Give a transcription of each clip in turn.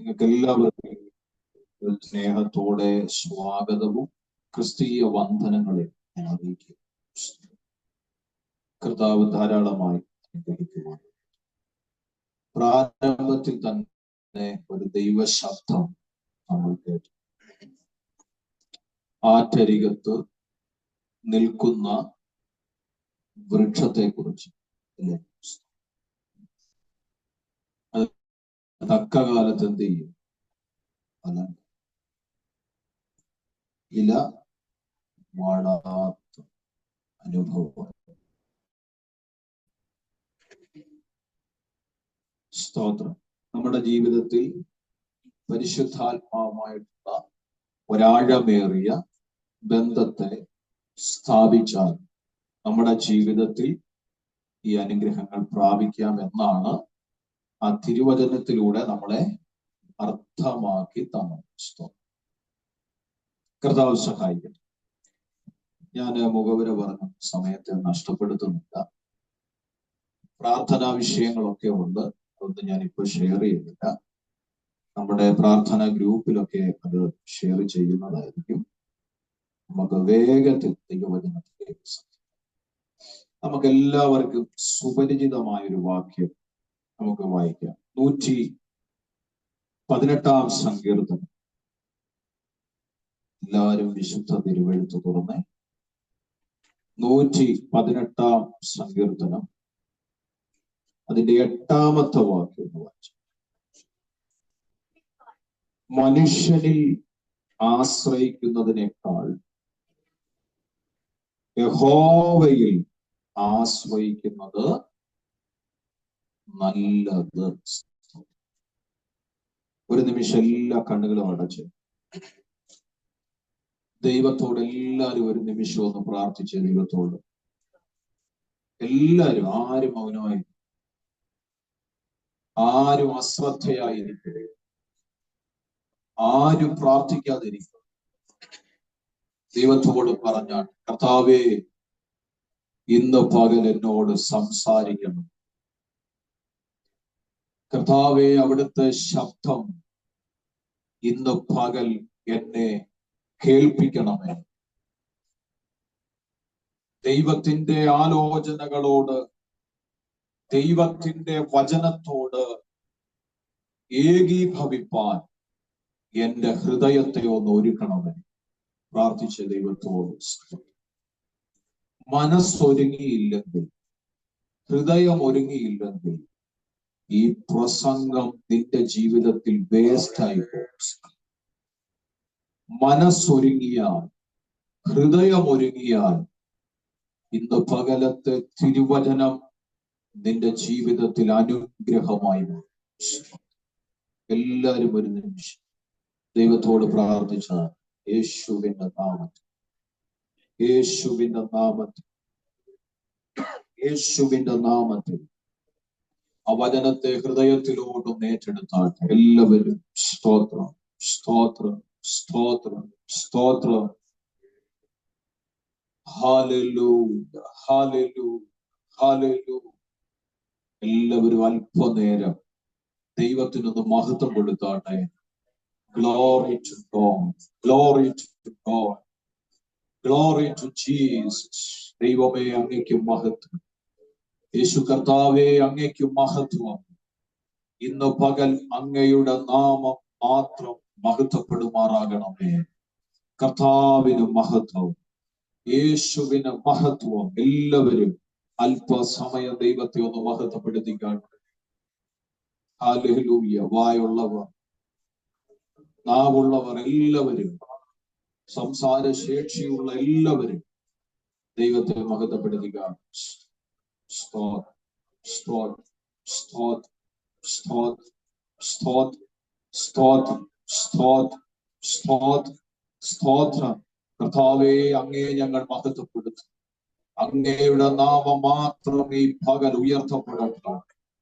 നിങ്ങൾക്ക് എല്ലാവർക്കും സ്നേഹത്തോടെ സ്വാഗതവും ക്രിസ്തീയ വന്ദനങ്ങളെ ഞാൻ അറിയിക്കും. കർത്താവ് ധാരാളമായി അനുഗ്രഹിക്കുവാൻ പ്രാരംഭത്തിൽ തന്നെ ഒരു ദൈവശബ്ദം നമ്മൾ കേട്ടു. ആറ്റരികത്ത് നിൽക്കുന്ന വൃക്ഷത്തെ കുറിച്ച് അല്ലെ, തക്ക കാലത്ത് എന്ത് ചെയ്യും? അല്ല, ഇല വാടാത്ത അനുഭവം. സ്തോത്രം. നമ്മുടെ ജീവിതത്തിൽ പരിശുദ്ധാത്മാവുമായിട്ടുള്ള ഒരാഴമേറിയ ബന്ധത്തെ സ്ഥാപിച്ചാൽ നമ്മുടെ ജീവിതത്തിൽ ഈ അനുഗ്രഹങ്ങൾ പ്രാപിക്കാം എന്നാണ് ആ തിരുവചനത്തിലൂടെ നമ്മളെ അർത്ഥമാക്കി തന്നത്. കർത്താവ് സഹായിക്കട്ടെ. ഞാൻ മുഖവര പറഞ്ഞ സമയത്തെ നഷ്ടപ്പെടുത്തുന്നില്ല. പ്രാർത്ഥനാ വിഷയങ്ങളൊക്കെ ഉണ്ട്, അതൊന്നും ഞാനിപ്പോൾ ഷെയർ ചെയ്യുന്നില്ല. നമ്മുടെ പ്രാർത്ഥനാ ഗ്രൂപ്പിലൊക്കെ അത് ഷെയർ ചെയ്യുന്നതായിരിക്കും. നമുക്ക് വേഗത്തിൽ ദൈവവചനത്തിലേക്ക് നമുക്ക് എല്ലാവർക്കും സുപരിചിതമായൊരു വാക്യം നമുക്ക് വായിക്കാം. 118 സങ്കീർത്തനം. എല്ലാവരും വിശുദ്ധ തിരുവെഴുത്ത് തുറന്ന് 118 സങ്കീർത്തനം അതിന്റെ 8ാമത്തെ വാക്യം എന്ന് വായിച്ചു. മനുഷ്യനിൽ ആശ്രയിക്കുന്നതിനേക്കാൾ യഹോവയിൽ ആശ്രയിക്കുന്നത് നല്ലത്. ഒരു നിമിഷം എല്ലാ കണ്ണുകളും അടച്ച് ദൈവത്തോട് എല്ലാവരും ഒരു നിമിഷം ഒന്ന് പ്രാർത്ഥിച്ച് ദൈവത്തോട് എല്ലാവരും, ആരും മൗനമായി, ആരും അശ്രദ്ധയായിരിക്കരുത്, ആരും പ്രാർത്ഥിക്കാതിരിക്കും. ദൈവത്തോട് പറഞ്ഞാൽ, കർത്താവേ, ഇന്ന് പകൽ എന്നോട് സംസാരിക്കണം. കർത്താവേ, അവിടുത്തെ ശബ്ദം ഇന്ന് പകൽ എന്നെ കേൾപ്പിക്കണമേ. ദൈവത്തിന്റെ ആലോചനകളോട്, ദൈവത്തിന്റെ വചനത്തോട് ഏകീഭവിപ്പാൻ എന്റെ ഹൃദയത്തെ ഒന്ന് ഒരുക്കണമേ. പ്രാർത്ഥിച്ച ദൈവത്തോട്. മനസ്സൊരുങ്ങിയില്ലെങ്കിൽ, ഹൃദയം ഒരുങ്ങിയില്ലെങ്കിൽ ഈ പ്രസംഗം നിന്റെ ജീവിതത്തിൽ വേസ്റ്റായി പോകും. മനസ്സൊരുങ്ങിയാൽ, ഹൃദയം ഒരുങ്ങിയാൽ ഇന്ന് പകലത്തെ തിരുവചനം നിന്റെ ജീവിതത്തിൽ അനുഗ്രഹമായി മാറും. എല്ലാവരും ഒരു നിമിഷം ദൈവത്തോട് പ്രാർത്ഥിച്ച യേശുവിന്റെ നാമത്തിൽ, യേശുവിന്റെ നാമത്തിൽ, യേശുവിന്റെ നാമത്തിൽ ആ വചനത്തെ ഹൃദയത്തിലോട്ടും ഏറ്റെടുത്താട്ടെ. എല്ലാവരും സ്തോത്രം, സ്തോത്രം, സ്തോത്രം, സ്തോത്രം. Hallelujah, hallelujah, hallelujah. എല്ലാവരും അല്പനേരം ദൈവത്തിനൊന്ന് മഹത്വം കൊടുത്താട്ടെ. Glory to God, glory to God, glory to Jesus. ദൈവമേ, അങ്ങേക്ക് മഹത്വം. യേശു കർത്താവേ, അങ്ങേക്ക് മഹത്വം. ഇന്ന് പകൽ അങ്ങയുടെ നാമം മാത്രം മഹത്വപ്പെടുമാറാകണമേ. കർത്താവിന് മഹത്വം, യേശുവിന് മഹത്വം. എല്ലാവരും അല്പസമയം ദൈവത്തെ ഒന്ന് മഹത്വപ്പെടുത്തിക്കാണ്. ഹല്ലേലൂയ. വായുള്ളവർ, നാവുള്ളവർ എല്ലാവരും, സംസാര ശേഷിയുള്ള എല്ലാവരും ദൈവത്തെ മഹത്വപ്പെടുത്തിക്കാണ്. സ്തോത്രം, സ്തോത്രം, സ്തോത്രം, സ്തോത്രം, സ്തോത്രം, സ്തോത്രം, സ്തോത്രം, സ്തോത്രം, സ്തോത്രം. കർത്താവേ, അങ്ങേ ഞങ്ങൾ മഹത്വപ്പെടുത്തും. അങ്ങയുടെ നാമം മാത്രം ഈ പകൽ ഉയർത്തപ്പെടട്ടെ.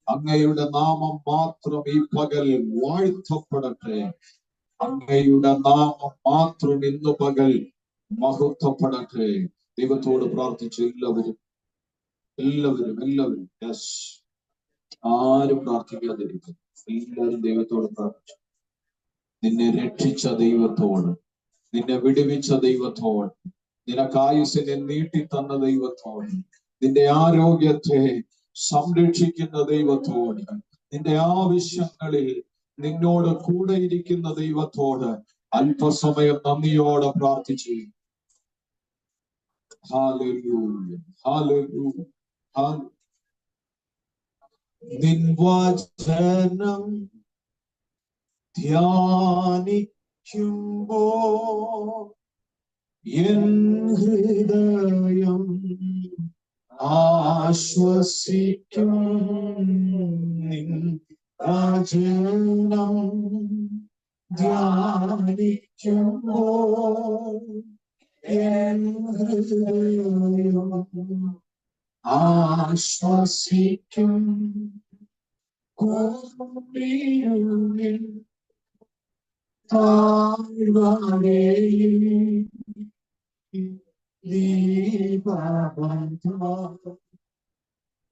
അങ്ങയുടെ നാമം മാത്രം ഈ പകൽ വാഴ്ത്തപ്പെടട്ടെ. അങ്ങയുടെ നാമം മാത്രം ഇന്ന് പകൽ മഹത്വപ്പെടട്ടെ. ദൈവത്തോട് പ്രാർത്ഥിച്ചു എല്ലാവരും, എല്ലാവരും, എല്ലാവരും. യെസ്, ആരും പ്രാർത്ഥിക്കാതിരിക്കും. എല്ലാവരും ദൈവത്തോട് പ്രാർത്ഥിച്ചു. നിന്നെ രക്ഷിച്ച ദൈവത്തോട്, നിന്നെ വിടുവിച്ച ദൈവത്തോട്, നിനക്കായുസിനെ നീട്ടിത്തന്ന ദൈവത്തോട്, നിന്റെ ആരോഗ്യത്തെ സംരക്ഷിക്കുന്ന ദൈവത്തോട്, നിന്റെ ആവശ്യങ്ങളിൽ നിന്നോട് കൂടെ ഇരിക്കുന്ന ദൈവത്തോട് അല്പസമയം നന്ദിയോടെ പ്രാർത്ഥിച്ചു. Hallelujah, hallelujah, hallelujah. നിൻ വചനം ധ്യാനിക്കുമ്പോൾ എൻ ഹൃദയം ആശ്വസിക്കും. നിൻ വചനം ധ്യാനിക്കുമ്പോൾ എൻ ഹൃദയം ആശ്വസിക്കും. കൂടിയുള്ളിൽ താഴ്വരയിൽ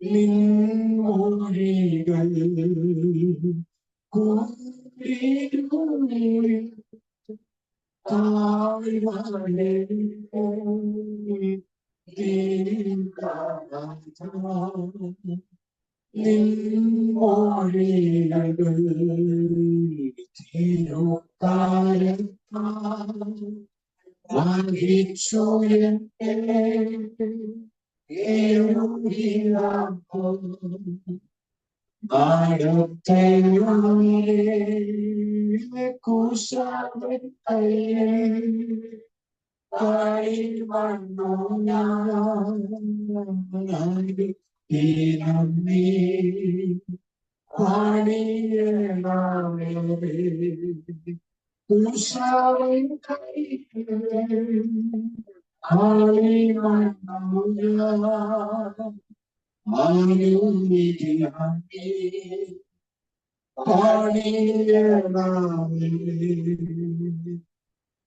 നിൻ മൊഴികൾ കൂടിയുള്ളിൽ താഴ്വരയിൽ നിൻ മൊഴികൾ തിരുക്കാരത്താൽ വഹിച്ചു നാടത്തെ കുശാലേ മണ്ണു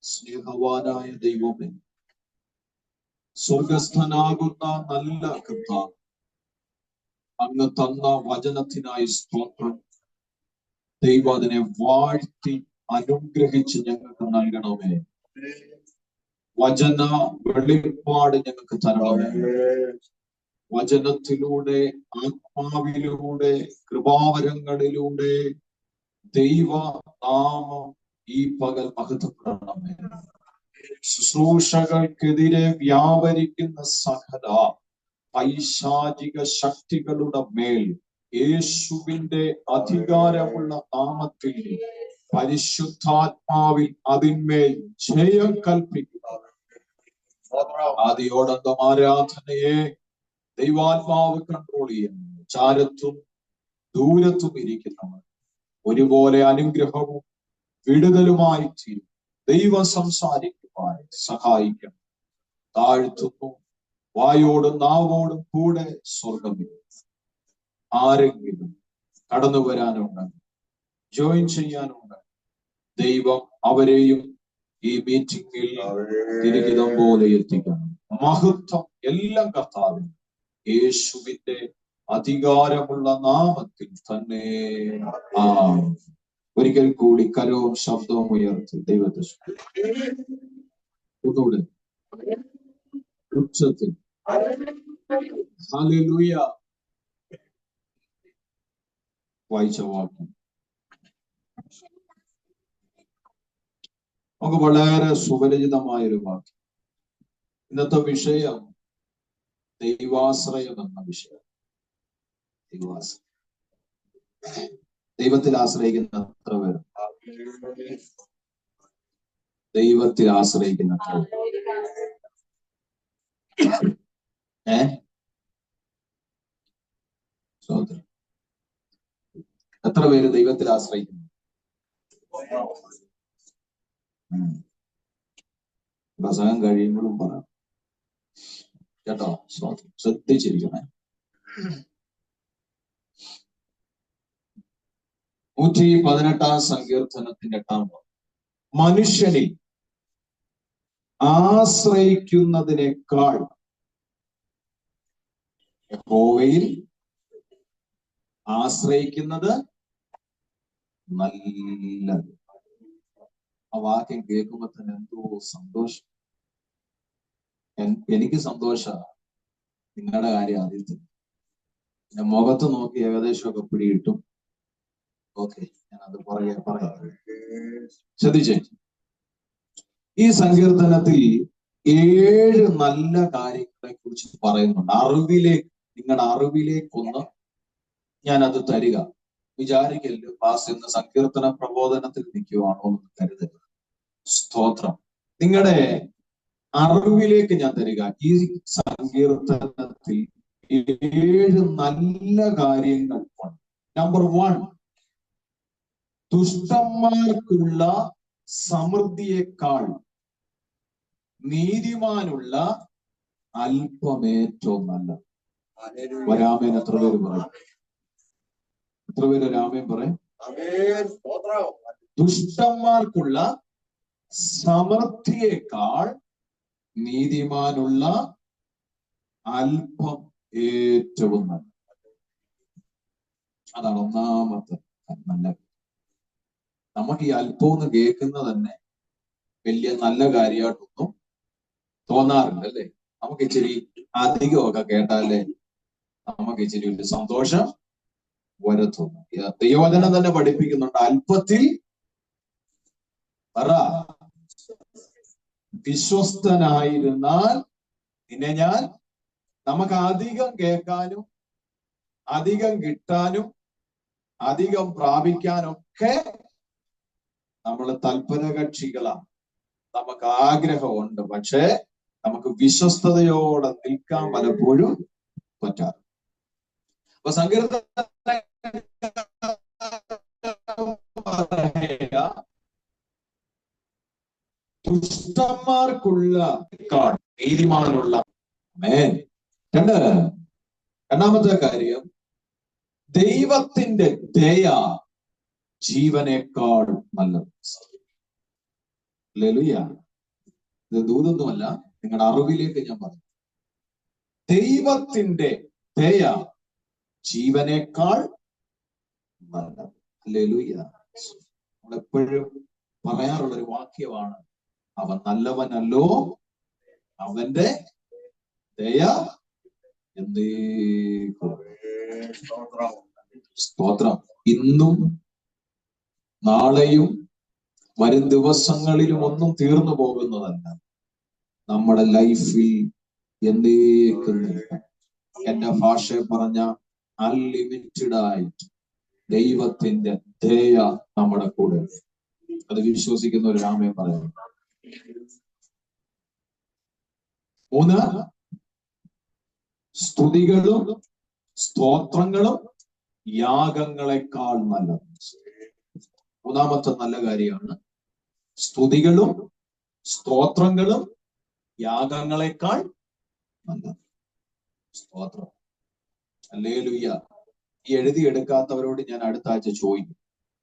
സ്നേഹവാനായ ദൈവമേ, സ്വർഗസ്ഥനാകുന്ന നല്ല കർത്താവ്, അങ്ങ് തന്ന വചനത്തിനായി സ്തോത്രം. ദൈവം അതിനെ വാഴ്ത്തി അനുഗ്രഹിച്ച് ഞങ്ങൾക്ക് നൽകണമേ. വചന വെളിപ്പാട് ഞങ്ങൾക്ക് തരണമേ. വചനത്തിലൂടെ, ആത്മാവിലൂടെ, കൃപാവരങ്ങളിലൂടെ ദൈവ നാമം ഈ പകൽ മഹത്വപ്പെടണമേ. ശുശ്രൂഷകൾക്കെതിരെ വ്യാപരിക്കുന്ന സകല പൈശാചിക ശക്തികളുടെ മേൽ യേശുവിന്റെ അധികാരമുള്ള നാമത്തിൽ പരിശുദ്ധാത്മാവിൽ അതിന്മേൽ ജയം കൽപ്പിക്കുക. ആദിയോടന്തം ആരാധനയെ ദൈവാത്മാവ് കൺട്രോൾ ചെയ്യുന്നു. ചാരത്തും ദൂരത്തും ഇരിക്കുന്നവർ ഒരുപോലെ അനുഗ്രഹവും വിടുതലുമായി തീരും. ദൈവം സംസാരിക്കുവാൻ സഹായിക്കണം. താഴ്ത്തുന്നു. വായോടും നാവോടും കൂടെ സ്വർഗമില്ല. ആരെങ്കിലും കടന്നു വരാനുണ്ട്, ജോയിൻ ചെയ്യാനുണ്ട്, ദൈവം അവരെയും ഈ മീറ്റിംഗിൽ തിരികിതം പോലെ എത്തിക്കണം. മഹത്വം എല്ലാം കർത്താവിന് യേശുവിന്റെ അധികാരമുള്ള നാമത്തിൽ തന്നെ. ഒരിക്കൽ കൂടി കരവും ശബ്ദവും ഉയർത്തി ദൈവത്തെ ഒന്നുകൂടെ ഉച്ചത്തിൽ ഹല്ലേലൂയ. വായിച്ച വാക്യം നമുക്ക് വളരെ സുപരിചിതമായൊരു വാക്യം. ഇന്നത്തെ വിഷയം ദൈവാശ്രയം എന്ന വിഷയം. ദൈവാശ്രയം. ദൈവത്തിൽ ആശ്രയിക്കുന്ന എത്ര പേര്? ദൈവത്തിൽ ആശ്രയിക്കുന്ന എത്ര പേര് ദൈവത്തിൽ ആശ്രയിക്കുന്നു? പ്രസംഗം കഴിയുമ്പോഴും പറയാം കേട്ടോ. ശ്രദ്ധിച്ചിരിക്കണേ. 118 സങ്കീർത്തനത്തിന്റെ 8 മനുഷ്യനിൽ ആശ്രയിക്കുന്നതിനേക്കാൾ യഹോവയിൽ ആശ്രയിക്കുന്നത് നല്ലത്. ആ വാക്യം കേൾക്കുമ്പോ തന്നെ എന്തോ സന്തോഷം. എനിക്ക് സന്തോഷ. നിങ്ങളുടെ കാര്യം ആദ്യത്തെ പിന്നെ മുഖത്ത് നോക്കി ഏകദേശമൊക്കെ പിടിയിട്ടും ഓക്കെ, ഞാൻ അത് പറയാം. ശ്രദ്ധിച്ചേ, ഈ സങ്കീർത്തനത്തിൽ 7 നല്ല കാര്യങ്ങളെ കുറിച്ച് പറയുന്നുണ്ട്. നിങ്ങളുടെ അറിവിലേക്കൊന്ന് ഞാൻ അത് തരിക. വിചാരിക്കല് പാസ് എന്ന സങ്കീർത്തന പ്രബോധനത്തിൽ നിൽക്കുവാണോ എന്ന് കരുതരുത്. സ്തോത്രം. നിങ്ങളുടെ അറിവിലേക്ക് ഞാൻ തരിക. ഈ സങ്കീർത്തനത്തിൽ 7 നല്ല കാര്യങ്ങൾ ഉണ്ട്. നമ്പർ 1, ദുഷ്ടന്മാർക്കുള്ള സമൃദ്ധിയേക്കാൾ നീതിമാനുള്ള അല്പമേറ്റവും നല്ല. രാമേൻ എത്ര പേര് പറയും? എത്ര പേര് രാമേൻ പറയും? ദുഷ്ടന്മാർക്കുള്ള സമൃദ്ധിയേക്കാൾ നീതിമാനുള്ള അല്പം ഏറ്റവും നല്ല. അതാണ് ഒന്നാമത്തെ നല്ല. നമുക്ക് ഈ അല്പം എന്ന് കേൾക്കുന്നത് തന്നെ വലിയ നല്ല കാര്യമായിട്ടൊന്നും തോന്നാറില്ല, അല്ലേ? നമുക്ക് ഇച്ചിരി അധികമൊക്കെ കേട്ടാലേ നമുക്ക് ഇച്ചിരി ഒരു സന്തോഷം വരത്തുള്ളൂ. ദൈവവചനം തന്നെ പഠിപ്പിക്കുന്നുണ്ട്, അല്പത്തിൽ പറ വിശ്വസ്തനായിരുന്നാൽ നിന്നെ ഞാൻ. നമുക്ക് അധികം കേൾക്കാനും അധികം കിട്ടാനും അധികം പ്രാപിക്കാനൊക്കെ നമ്മൾ തൽപരകക്ഷികളാണ്. നമുക്ക് ആഗ്രഹമുണ്ട്, പക്ഷേ നമുക്ക് വിശ്വസ്തയോടെ നിൽക്കാൻ പലപ്പോഴും പറ്റാറ്. അപ്പൊ സങ്കീർത്തന ദുഷ്ടന്മാർക്കുള്ള നീതിമാനുള്ള. രണ്ടാമത്തെ കാര്യം, ദൈവത്തിന്റെ ദയ ജീവനേക്കാൾ നല്ലത്. ഹല്ലേലൂയ. ഇത് ദൂതൊന്നുമല്ല, നിങ്ങളുടെ അറിവിലേക്ക് ഞാൻ പറഞ്ഞു. ദൈവത്തിന്റെ ദയ ജീവനേക്കാൾ നല്ലത്. ഹല്ലേലൂയ. നമ്മളെപ്പോഴും പറയാറുള്ള ഒരു വാക്യമാണ്, അവൻ നല്ലവനല്ലോ, അവന്റെ ദയ എന്നേക്കും. സ്തോത്രം. ഇന്നും നാളെയും വരും ദിവസങ്ങളിലും ഒന്നും തീർന്നു പോകുന്നതല്ല. നമ്മുടെ ലൈഫിൽ എന്നേക്കും എന്റെ ഭാഷയെ പറഞ്ഞ അൺലിമിറ്റഡ് ആയിട്ട് ദൈവത്തിന്റെ ദയ നമ്മുടെ കൂടെ. അത് വിശ്വസിക്കുന്ന ഒരു രാമയെ പറയുന്നു. 3, സ്തുതികളും സ്തോത്രങ്ങളും യാഗങ്ങളെക്കാൾ നല്ലത്. മൂന്നാമത്തെ നല്ല കാര്യമാണ് സ്തുതികളും സ്തോത്രങ്ങളും യാഗങ്ങളെക്കാൾ നല്ലത്. സ്തോത്രം. ഹല്ലേലൂയ. ഈ എഴുതിയെടുക്കാത്തവരോട് ഞാൻ അടുത്ത ആഴ്ച ചോദിക്കും,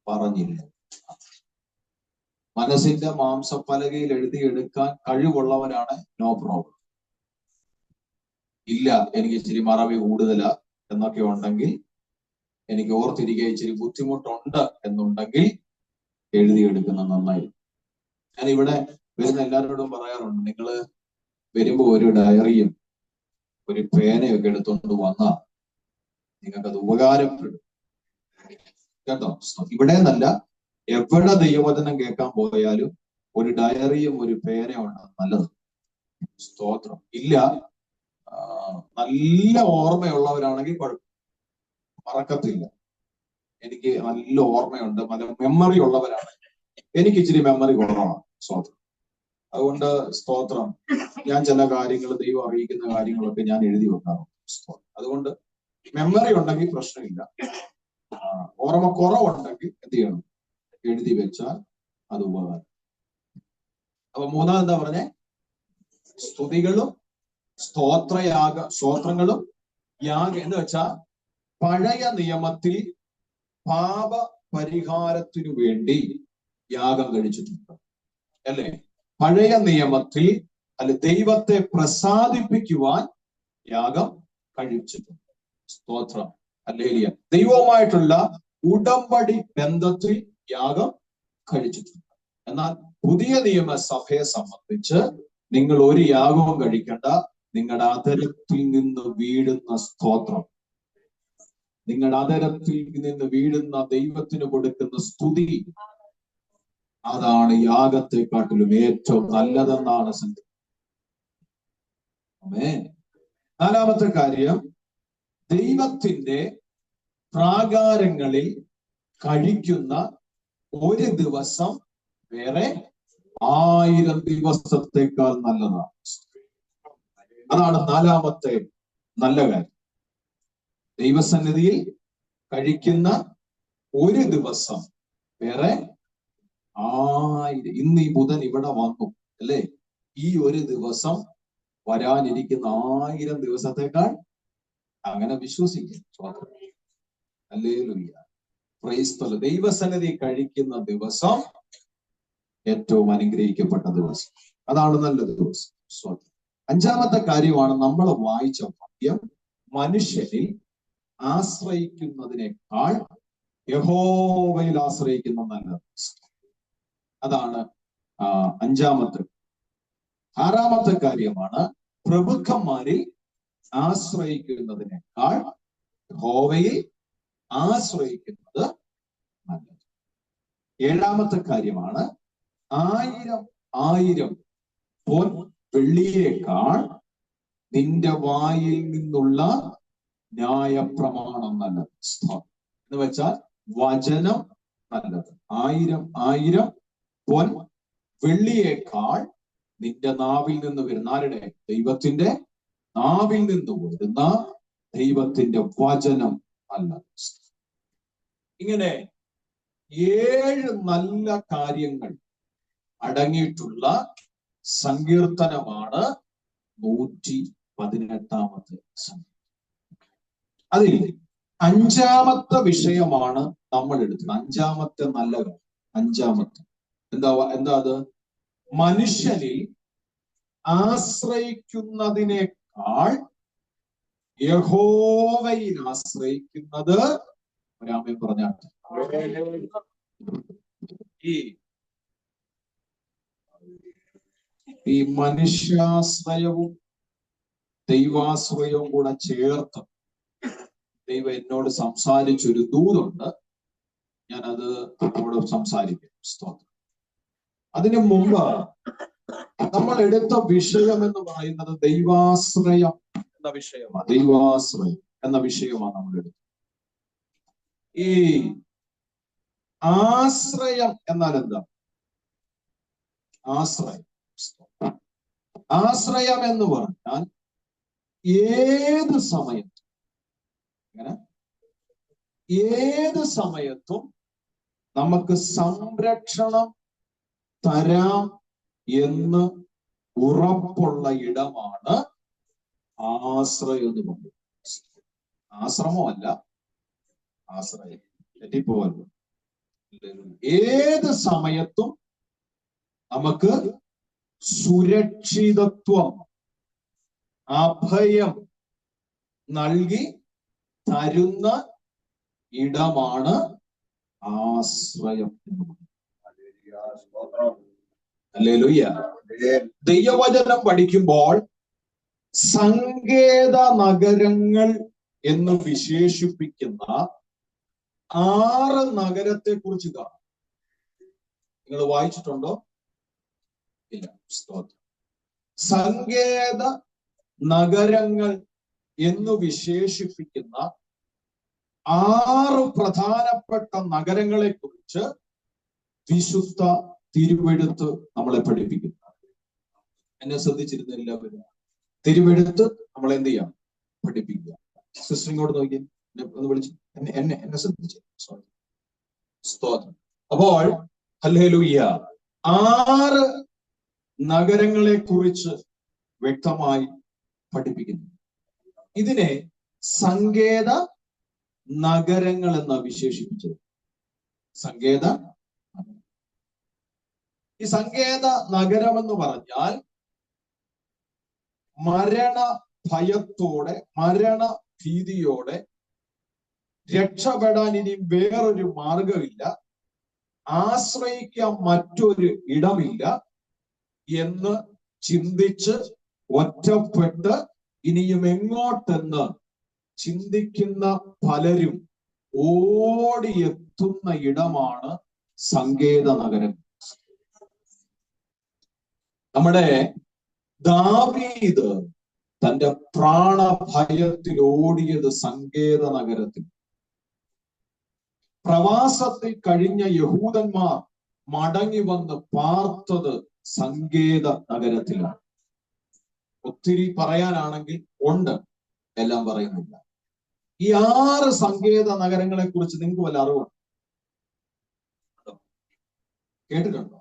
പറഞ്ഞില്ല. മനസ്സിന്റെ മാംസപ്പലകയിൽ എഴുതിയെടുക്കാൻ കഴിവുള്ളവരാണ് നോ പ്രോബ്ലം. ഇല്ല, എനിക്ക് ഇച്ചിരി മറവി കൂടുതലാ എന്നൊക്കെ ഉണ്ടെങ്കിൽ, എനിക്ക് ഓർത്തിരിക്കാൻ ഇച്ചിരി ബുദ്ധിമുട്ടുണ്ട് എന്നുണ്ടെങ്കിൽ എഴുതിയെടുക്കുന്നത് നന്നായി. ഞാൻ ഇവിടെ വരുന്ന എല്ലാവരോടും പറയാറുണ്ട്, നിങ്ങൾ വരുമ്പോ ഒരു ഡയറിയും ഒരു പേനയൊക്കെ എടുത്തുകൊണ്ട് വന്നാ നിങ്ങൾക്കത് ഉപകാരപ്പെടും കേട്ടോ. ഇവിടെ നല്ല എവിടെ ദൈവവചനം കേൾക്കാൻ പോയാലും ഒരു ഡയറിയും ഒരു പേനയും ഉണ്ട്, നല്ലത്. സ്തോത്രം. ഇല്ല, നല്ല ഓർമ്മയുള്ളവരാണെങ്കിൽ കുഴപ്പം, മറക്കത്തില്ല. എനിക്ക് നല്ല ഓർമ്മയുണ്ട്, നല്ല മെമ്മറി ഉള്ളവരാണ്. എനിക്ക് ഇച്ചിരി മെമ്മറി കുറവാണ്. സ്തോത്രം. അതുകൊണ്ട് സ്തോത്രം, ഞാൻ ചില കാര്യങ്ങൾ, ദൈവം അറിയിക്കുന്ന കാര്യങ്ങളൊക്കെ ഞാൻ എഴുതി വെക്കാറുണ്ട്. അതുകൊണ്ട് മെമ്മറി ഉണ്ടെങ്കിൽ പ്രശ്നമില്ല. ഓർമ്മ കുറവുണ്ടെങ്കിൽ എന്ത് ചെയ്യണം? എഴുതി വെച്ചാൽ അത് ഉപകാരം. അപ്പൊ മൂന്നാം എന്താ പറഞ്ഞേ? സ്തുതികളും സ്തോത്രങ്ങളും യാഗം എന്ന് വെച്ചാൽ പഴയ നിയമത്തിൽ പാപ പരിഹാരത്തിനു വേണ്ടി യാഗം കഴിച്ചിട്ടുണ്ട്, അല്ലേ? പഴയ നിയമത്തിൽ ദൈവത്തെ പ്രസാദിപ്പിക്കുവാൻ യാഗം കഴിച്ചിട്ടുണ്ട്. സ്തോത്രം. ഹല്ലേലൂയ. ദൈവവുമായിട്ടുള്ള ഉടമ്പടി ബന്ധത്തിൽ യാഗം കഴിച്ചിട്ടുണ്ട്. എന്നാൽ പുതിയ നിയമസഭയെ സംബന്ധിച്ച് നിങ്ങൾ ഒരു യാഗവും കഴിക്കേണ്ട. നിങ്ങളുടെ അതരത്തിൽ നിന്ന് വീഴുന്ന സ്തോത്രം, നിങ്ങളുടെ അതരത്തിൽ നിന്ന് വീഴുന്ന ദൈവത്തിന് കൊടുക്കുന്ന സ്തുതി, അതാണ് യാഗത്തെക്കാട്ടിലും ഏറ്റവും നല്ലതെന്നാണ് സങ്കല്പം. നാലാമത്തെ കാര്യം, ദൈവത്തിന്റെ പ്രാകാരങ്ങളിൽ കഴിക്കുന്ന ഒരു ദിവസം വേറെ 1000 ദിവസത്തേക്കാൾ നല്ലതാണ്. അതാണ് നാലാമത്തെ നല്ല കാര്യം. ദൈവസന്നിധിയിൽ കഴിക്കുന്ന ഒരു ദിവസം വേറെ 1000. ഇന്ന് ഈ ബുധൻ ഇവിടെ വന്നു അല്ലേ? ഈ ഒരു ദിവസം വരാനിരിക്കുന്ന 1000 ദിവസത്തേക്കാൾ, അങ്ങനെ വിശ്വസിക്കും. Hallelujah, praise the Lord. ദൈവസന്നിധി കഴിക്കുന്ന ദിവസം ഏറ്റവും അനുഗ്രഹിക്കപ്പെട്ട ദിവസം, അതാണ് നല്ല ദിവസം. അഞ്ചാമത്തെ കാര്യമാണ് നമ്മൾ വായിച്ച വാക്യം, മനുഷ്യനിൽ ആശ്രയിക്കുന്നതിനേക്കാൾ യഹോവയിൽ ആശ്രയിക്കുന്ന നല്ല ദിവസം. അതാണ് അഞ്ചാമത്തെ. ആറാമത്തെ കാര്യമാണ്, പ്രഭുക്കന്മാരിൽ ആശ്രയിക്കുന്നതിനേക്കാൾ യഹോവയിൽ ആശ്രയിക്കുന്നത് നല്ലത്. ഏഴാമത്തെ കാര്യമാണ്, 1000 പൊൻ വെള്ളിയേക്കാൾ നിന്റെ വായിൽ നിന്നുള്ള ന്യായപ്രമാണം നല്ലത്. എന്ന് വെച്ചാൽ വചനം നല്ലത്. 1000 പൊൻ വെള്ളിയേക്കാൾ നിന്റെ നാവിൽ നിന്ന് വരുന്ന, ആരുടെ? ദൈവത്തിന്റെ നാവിൽ നിന്ന് വരുന്ന ദൈവത്തിന്റെ വചനം നല്ലത്. ഇങ്ങനെ 7 നല്ല കാര്യങ്ങൾ അടങ്ങിയിട്ടുള്ള സങ്കീർത്തനമാണ് 118-ാമത്തെ സങ്കീർത്തനം. അതിൽ അഞ്ചാമത്തെ വിഷയമാണ് നമ്മൾ എടുത്തത്. അഞ്ചാമത്തെ നല്ല കാര്യം. അഞ്ചാമത്തെ എന്താ അത്? മനുഷ്യനിൽ ആശ്രയിക്കുന്നതിനേക്കാൾ യഹോവയിൽ ആശ്രയിക്കുന്നത്. ഒരാമേൻ പറഞ്ഞാട്ടെ. ഈ മനുഷ്യാശ്രയവും ദൈവാശ്രയവും കൂടെ ചേർത്ത് ദൈവം എന്നോട് സംസാരിച്ചൊരു ദൂതുണ്ട്. ഞാനത് അവിടെ സംസാരിക്കും. സ്തോത്രം. അതിനു മുമ്പ് നമ്മൾ എടുത്ത വിഷയം എന്ന് പറയുന്നത് ദൈവാശ്രയം എന്ന വിഷയമാണ്. ദൈവാശ്രയം എന്ന വിഷയമാണ് നമ്മൾ എടുത്തത്. ഈ ആശ്രയം എന്നാൽ എന്താ? ആശ്രയം എന്ന് പറഞ്ഞാൽ ഏത് സമയത്തും നമുക്ക് സംരക്ഷണം തരാം എന്ന് ഉറപ്പുള്ള ഇടമാണ് ആശ്രയം എന്ന് പറയുന്നത്. ആശ്രമമല്ല, ആശ്രയം. തെറ്റിപ്പോവല്ലോ. ഏത് സമയത്തും നമുക്ക് സുരക്ഷിതത്വം, അഭയം നൽകി തരുന്ന ഇടമാണ് ആശ്രയം എന്ന് പറയുന്നത്. ഹല്ലേലൂയ. ദൈവവചനം പഠിക്കുമ്പോൾ സങ്കേത നഗരങ്ങൾ എന്ന് വിശേഷിപ്പിക്കുന്ന 6 നഗരത്തെ കുറിച്ച് കാണാം. നിങ്ങൾ വായിച്ചിട്ടുണ്ടോ? ഇല്ല. സ്തോത്രം. സങ്കേത നഗരങ്ങൾ എന്ന് വിശേഷിപ്പിക്കുന്ന 6 പ്രധാനപ്പെട്ട നഗരങ്ങളെ കുറിച്ച് വിശുദ്ധ തിരുവെഴുത്ത് നമ്മളെ പഠിപ്പിക്കുന്നു. എന്നെ ശ്രദ്ധിച്ചിരുന്ന എല്ലാവരും തിരുവെഴുത്ത് നമ്മൾ എന്ത് ചെയ്യാം? പഠിപ്പിക്കുക. സിസ്റ്റർ ഇങ്ങോട്ട് നോക്കി, ഒന്ന് വിളിച്ചു, എന്നെ ശ്രദ്ധിച്ചു. സ്തോത്രം. അപ്പോൾ ഹല്ലേലൂയ, 6 നഗരങ്ങളെ കുറിച്ച് വ്യക്തമായി പഠിപ്പിക്കുന്നു. ഇതിനെ സങ്കേത നഗരങ്ങൾ എന്നാ വിശേഷിപ്പിച്ചത്. ഈ സങ്കേത നഗരം എന്ന് പറഞ്ഞാൽ മരണ ഭയത്തോടെ, മരണ ഭീതിയോടെ രക്ഷപ്പെടാൻ ഇനി വേറൊരു മാർഗമില്ല. ആശ്രയിക്കാൻ മറ്റൊരു ഇടമില്ല എന്ന് ചിന്തിച്ച് ഒറ്റപ്പെട്ട് ഇനിയും എങ്ങോട്ടെന്ന് ചിന്തിക്കുന്ന പലരും ഓടിയെത്തുന്ന ഇടമാണ് സങ്കേത നഗരം. നമ്മുടെ ദാവീദ് തന്റെ പ്രാണഭയത്തിൽ ഓടിയത് സങ്കേത നഗരത്തിൽ. പ്രവാസത്തിൽ കഴിഞ്ഞ യഹൂദന്മാർ മടങ്ങി വന്ന് പാർത്തത് സങ്കേത നഗരത്തിലാണ്. ഒത്തിരി പറയാനാണെങ്കിൽ ഉണ്ട്, എല്ലാം പറയുന്നില്ല. ഈ 6 സങ്കേത നഗരങ്ങളെ കുറിച്ച് നിങ്ങൾക്ക് വല്ല അറിവുണ്ടോ? കേട്ടിട്ടുണ്ടോ?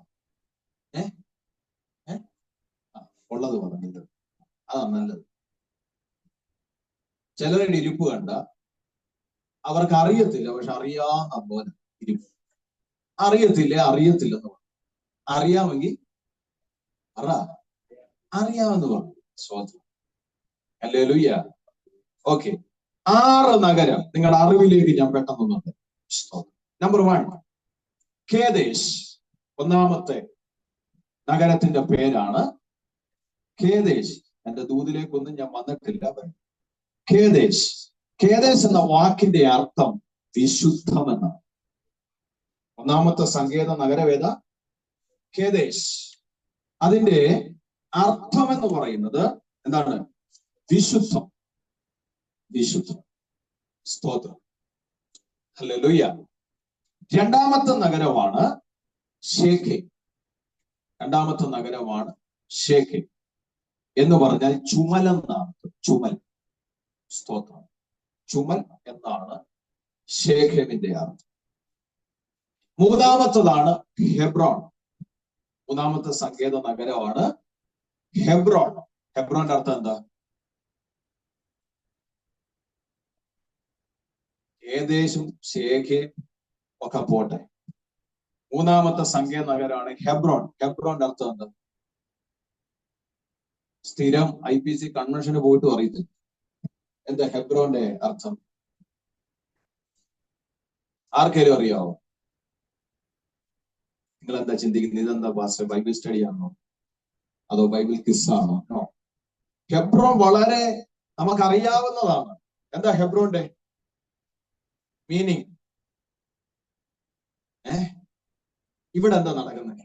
ഉള്ളത് പറഞ്ഞത് അതാ നല്ലത്. ചിലരുടെ ഇരിപ്പ് കണ്ട അവർക്ക് അറിയത്തില്ല, പക്ഷെ അറിയാവുന്ന പോലെ ഇരിപ്പ്. അറിയത്തില്ലെന്ന് പറഞ്ഞു. അറിയാമെങ്കിൽ അറിയാമെന്ന് പറഞ്ഞു. സ്വന്തം ഹല്ലേലൂയ. ഓക്കെ, 6 നഗരം നിങ്ങളുടെ അറിവിലേക്ക് ഞാൻ പെട്ടെന്നുണ്ട്. Number 1 Kedesh. ഒന്നാമത്തെ നഗരത്തിന്റെ പേരാണ് കേദേശ്. എന്റെ ദൂതിലേക്കൊന്നും ഞാൻ വന്നിട്ടില്ല. കേദേശ്. കേദേശ് എന്ന വാക്കിന്റെ അർത്ഥം വിശുദ്ധം എന്നാണ്. ഒന്നാമത്തെ സങ്കേത നഗരവേദ കേദേശ്. അതിന്റെ അർത്ഥം എന്ന് പറയുന്നത് എന്താണ്? വിശുദ്ധം. വിശുദ്ധം. സ്തോത്രം. ഹല്ലേലൂയ. രണ്ടാമത്തെ നഗരമാണ് ശേഖെ. രണ്ടാമത്തെ നഗരമാണ് ശേഖെ എന്ന് പറഞ്ഞാൽ ചുമൽ എന്നാണ്. ചുമൽ. സ്തോത്രം. ചുമൽ എന്നാണ് ശേഖേമിന്റെ അർത്ഥം. മൂന്നാമത്തതാണ് ഹെബ്രോൺ. മൂന്നാമത്തെ സങ്കേത നഗരമാണ് ഹെബ്രോൺ. ഹെബ്രോന്റെ അർത്ഥം എന്താ? ഏകദേശം ശേഖേം ഒക്കെ പോട്ടെ, മൂന്നാമത്തെ സങ്കേത നഗരമാണ് ഹെബ്രോൺ. ഹെബ്രോന്റെ അർത്ഥം എന്താ? സ്ഥിരം IPC കൺവെൻഷന് പോയിട്ട് അറിയത്തില്ല എന്താ ഹെബ്രോന്റെ അർത്ഥം. ആർക്കെങ്കിലും അറിയാവോ? നിങ്ങൾ എന്താ ചിന്തിക്കുന്നത്? ഇതെന്താ പാസ്റ്റർ ബൈബിൾ സ്റ്റഡി ആണോ അതോ ബൈബിൾ ക്വിസാണോ? നോ. ഹെബ്രോൺ വളരെ നമുക്കറിയാവുന്നതാണ്. എന്താ ഹെബ്രോന്റെ മീനിങ്? ഇവിടെ എന്താ നടക്കുന്നത്?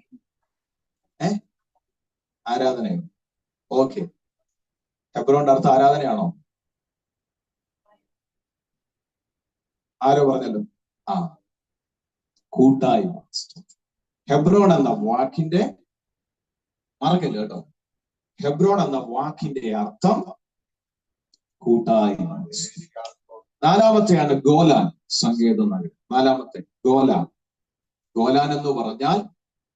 ആരാധനയോ? ഓക്കെ, ഹെബ്രോന്റെ അർത്ഥം ആരാധനയാണോ? ആരോ പറഞ്ഞല്ലോ. കൂട്ടായ്മ. ഹെബ്രോൺ എന്ന വാക്കിന്റെ, മറക്കല്ല കേട്ടോ, ഹെബ്രോൺ എന്ന വാക്കിന്റെ അർത്ഥം കൂട്ടായ്മ. നാലാമത്തെയാണ് ഗോലാൻ സങ്കേത നഗരം. നാലാമത്തെ ഗോലാൻ. ഗോലാൻ എന്ന് പറഞ്ഞാൽ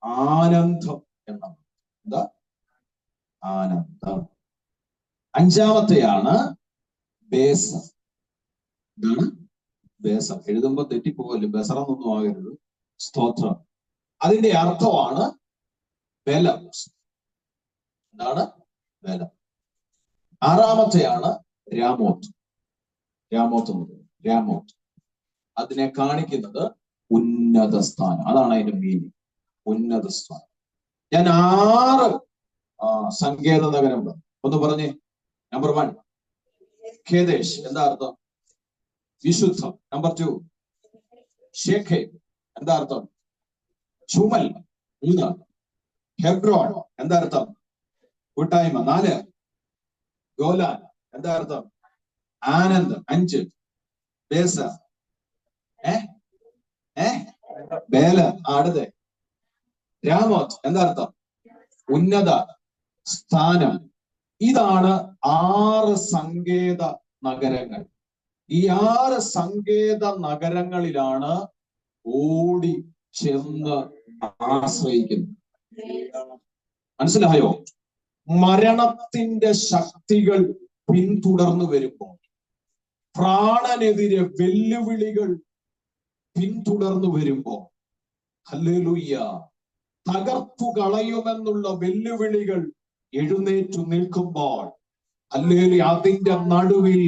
ആനന്ദം എന്നാണ്. എന്താ? ആനന്ദം. അഞ്ചാമത്തെയാണ് ബേസം. എന്താണ് ബേസം? എഴുതുമ്പോ തെറ്റിപ്പോകല്ലോ, ബസറന്നൊന്നും ആകരുത്. സ്തോത്രം. അതിന്റെ അർത്ഥമാണ് ബലം. എന്താണ്? ബലം. ആറാമത്തെയാണ് രാമോത്ത്. രാമോത്ത്. അതിനെ കാണിക്കുന്നത് ഉന്നത സ്ഥാനം. അതാണ് അതിന്റെ മീനിങ്, ഉന്നത സ്ഥാനം. ഞാൻ 6 സങ്കേത നഗരം ഒന്ന് പറഞ്ഞേ. Number 1 Kedesh. എന്താ അർത്ഥം? വിശുദ്ധം. നമ്പർ 2 ശേഖേ. എന്താ അർത്ഥം? ചുമൽ. 3 ഹെബ്രോൺ. എന്താ അർത്ഥം? കൂട്ടായ്മ. 4 ഗോലാൻ. എന്താ അർത്ഥം? ആനന്ദം. 5 ബേസ. ബേല. അടുത്ത് രാമോത്ത്. എന്താ അർത്ഥം? ഉന്നത സ്ഥാനം. ഇതാണ് 6 സങ്കേത നഗരങ്ങൾ. ഈ 6 സങ്കേത നഗരങ്ങളിലാണ് ഓടി ചെന്ന് ആശ്രയിക്കുന്നത്. മനസ്സിലായോ? മരണത്തിന്റെ ശക്തികൾ പിന്തുടർന്നു വരുമ്പോൾ, പ്രാണനെതിരെ വെല്ലുവിളികൾ പിന്തുടർന്നു വരുമ്പോൾ, ഹല്ലേലൂയ, തകർത്തു കളയുമെന്നുള്ള വെല്ലുവിളികൾ എഴുന്നേറ്റു നിൽക്കുമ്പോൾ, ഹല്ലേലൂയ, അതിന്റെ നടുവിൽ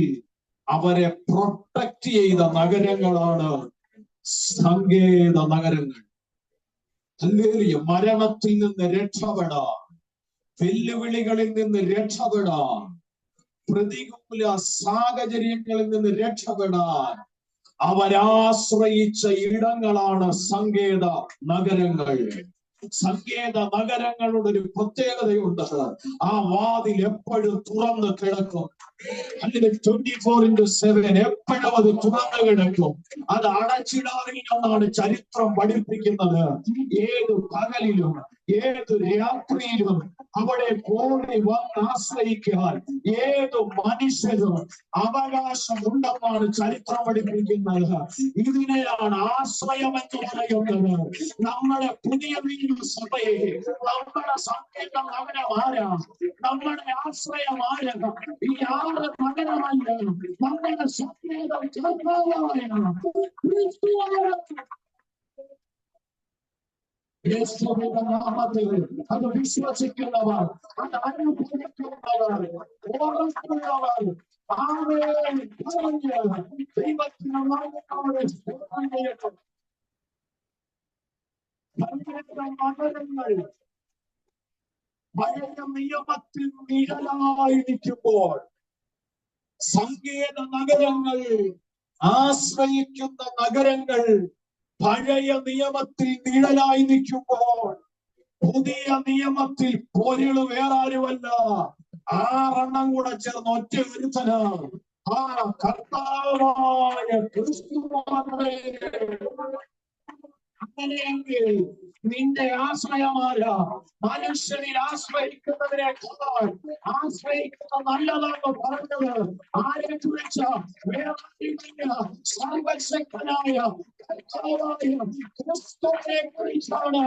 അവരെ പ്രൊട്ടക്ട് ചെയ്ത നഗരങ്ങളാണ് സങ്കേത നഗരങ്ങൾ. ഹല്ലേലൂയ. മരണത്തിൽ നിന്ന് രക്ഷപ്പെടാൻ, വെല്ലുവിളികളിൽ നിന്ന് രക്ഷപ്പെടാൻ, പ്രതികൂല സാഹചര്യങ്ങളിൽ നിന്ന് രക്ഷപ്പെടാൻ അവരാശ്രയിച്ച ഇടങ്ങളാണ് സങ്കേത നഗരങ്ങൾ. സങ്കേത നഗരങ്ങളുടെ ഒരു പ്രത്യേകതയുണ്ട്. ആ വാതിൽ എപ്പോഴും തുറന്ന് കിടക്കും. അതിന് 24/7 എപ്പോഴും അത് തുറന്നു കിടക്കും. അത് അടച്ചിടാറില്ലെന്നാണ് ചരിത്രം പഠിപ്പിക്കുന്നത്. ഏത് പകലിലും ഏത് രാത്രിയിലും അവിടെ കോടി വന്ന് ആശ്രയിക്കാൻ ഏത് മനുഷ്യരും അവകാശമുണ്ടെന്നാണ് ചരിത്രം പഠിപ്പിക്കുന്നത്. ഇതിനെയാണ് ആശ്രയം എന്ന് പറയുന്നത്. നമ്മുടെ പുതിയ സഭയെ നമ്മുടെ സങ്കേതം നഗരമാരാ, നമ്മുടെ ആശ്രയമായ ഈ 6 നഗരമല്ല, നമ്മുടെ സങ്കേതം യേശുവിന്റെ നാമത്തിൽ അത് വിശ്വസിക്കുന്നവർ, അത് അനുഭവിക്കുന്നവർ, ഓർക്കുന്നവർ ആമേൻ പറഞ്ഞ് ദൈവത്തിന്റെ നാമത്തോടെ സ്തോത്രം ചെയ്യട്ടെ. നഗരങ്ങൾ പഴയ നിയമത്തിൽ നിഴലായിരിക്കുമ്പോൾ സങ്കേത നഗരങ്ങൾ, ആശ്രയിക്കുന്ന നഗരങ്ങൾ പഴയ നിയമത്തിൽ നിഴലായി നിൽക്കുമ്പോൾ പുതിയ നിയമത്തിൽ പൊരുള് വേറാരുമല്ല, 6 കൂടെ ചേർന്ന് ഒറ്റ ഒരുത്തനാണ്. ആ കർത്താവായ ക്രിസ്തുവാണ്. അങ്ങനെയെങ്കിൽ നിന്റെ ആശ്രയമായ മനുഷ്യനിൽ ആശ്രയിക്കുന്നതിനേക്കാൾ ആശ്രയിക്കുന്ന നല്ലതാണെന്ന് പറഞ്ഞത് ആരെ കുറിച്ച? സർവശക്തനായ കർത്താവായ ക്രിസ്തുവിനെ കുറിച്ചാണ്.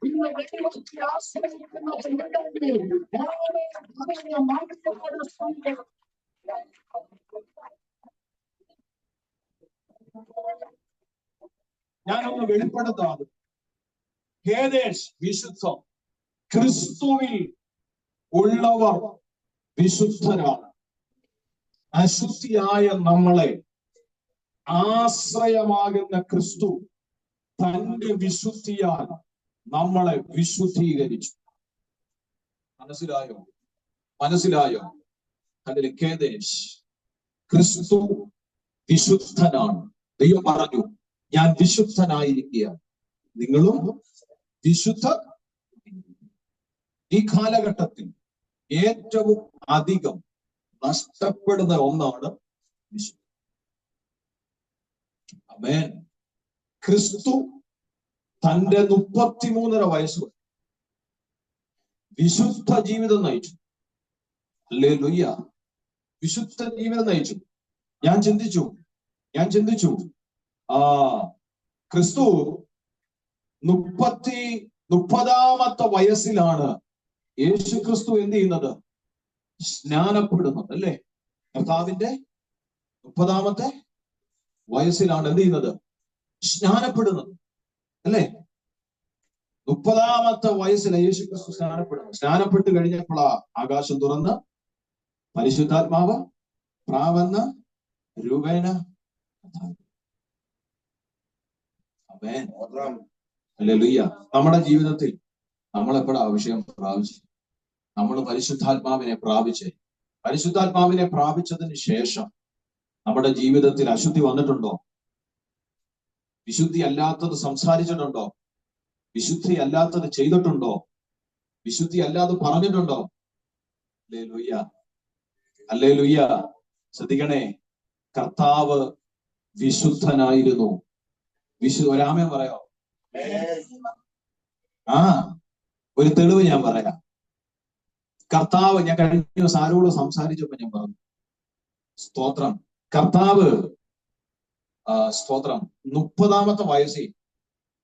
ഇന്ന് ദൈവത്തെ ആശ്രയിക്കുന്നവരുണ്ടെങ്കിൽ ഞാനൊന്ന് വെളിപ്പെടുത്താതെ, കേദേശ് വിശുദ്ധം, ക്രിസ്തുവിൽ ഉള്ളവർ വിശുദ്ധരാണ്. അശുദ്ധിയായ നമ്മളെ ആശ്രയമാകുന്ന ക്രിസ്തു തന്റെ വിശുദ്ധിയാൽ നമ്മളെ വിശുദ്ധീകരിച്ചു. മനസ്സിലായോ? മനസ്സിലായോ? അതിൽ കേദേശ്, ക്രിസ്തു വിശുദ്ധനാണ്. ദൈവം പറഞ്ഞു, ഞാൻ വിശുദ്ധനായിരിക്കുക, നിങ്ങളും വിശുദ്ധ. ഈ കാലഘട്ടത്തിൽ ഏറ്റവും അധികം നഷ്ടപ്പെടുന്ന ഒന്നാണ് വിശുദ്ധ. ആമേൻ. ക്രിസ്തു തന്റെ 33.5 വയസ്സ് വിശുദ്ധ ജീവിതം നയിച്ചു. ഹല്ലേലൂയ. വിശുദ്ധ ജീവിതം നയിച്ചു. ഞാൻ ചിന്തിച്ചു ക്രിസ്തു 30-ാമത്തെ വയസ്സിലാണ് യേശു ക്രിസ്തു എന്ത് ചെയ്യുന്നത്? സ്നാനപ്പെടുന്നത്. അല്ലേ? കർത്താവിന്റെ 30-ാമത്തെ വയസ്സിലാണ് എന്ത് ചെയ്യുന്നത്? സ്നാനപ്പെടുന്നത്. അല്ലേ? 30-ാമത്തെ വയസ്സിലാണ് യേശു ക്രിസ്തു സ്നാനപ്പെടുന്നത്. സ്നാനപ്പെട്ട് കഴിഞ്ഞപ്പോൾ ആകാശം തുറന്ന് പരിശുദ്ധാത്മാവ് പ്രാവെന്ന രൂപേണ. ഹല്ലേലൂയ. നമ്മുടെ ജീവിതത്തിൽ നമ്മൾ എപ്പോഴാ അഭിഷേകം പ്രാപിച്ചു? നമ്മൾ പരിശുദ്ധാത്മാവിനെ പ്രാപിച്ചതിന് ശേഷം നമ്മുടെ ജീവിതത്തിൽ അശുദ്ധി വന്നിട്ടുണ്ടോ? വിശുദ്ധി അല്ലാത്തത് സംസാരിച്ചിട്ടുണ്ടോ? വിശുദ്ധി അല്ലാത്തത് ചെയ്തിട്ടുണ്ടോ? വിശുദ്ധി അല്ലാതെ പറഞ്ഞിട്ടുണ്ടോ? ഹല്ലേലൂയ. ഹല്ലേലൂയ. ശ്രദ്ധിക്കണേ, കർത്താവ് വിശുദ്ധനായിരുന്നു. ഒരാമേ പറയാം. ഒരു തെളിവ് ഞാൻ പറയാം. കർത്താവ്, ഞാൻ കഴിഞ്ഞ ദിവസം ആരോട് സംസാരിച്ചപ്പോ ഞാൻ പറഞ്ഞു, സ്തോത്രം, കർത്താവ് സ്തോത്രം 30-ാമത്തെ വയസ്സിൽ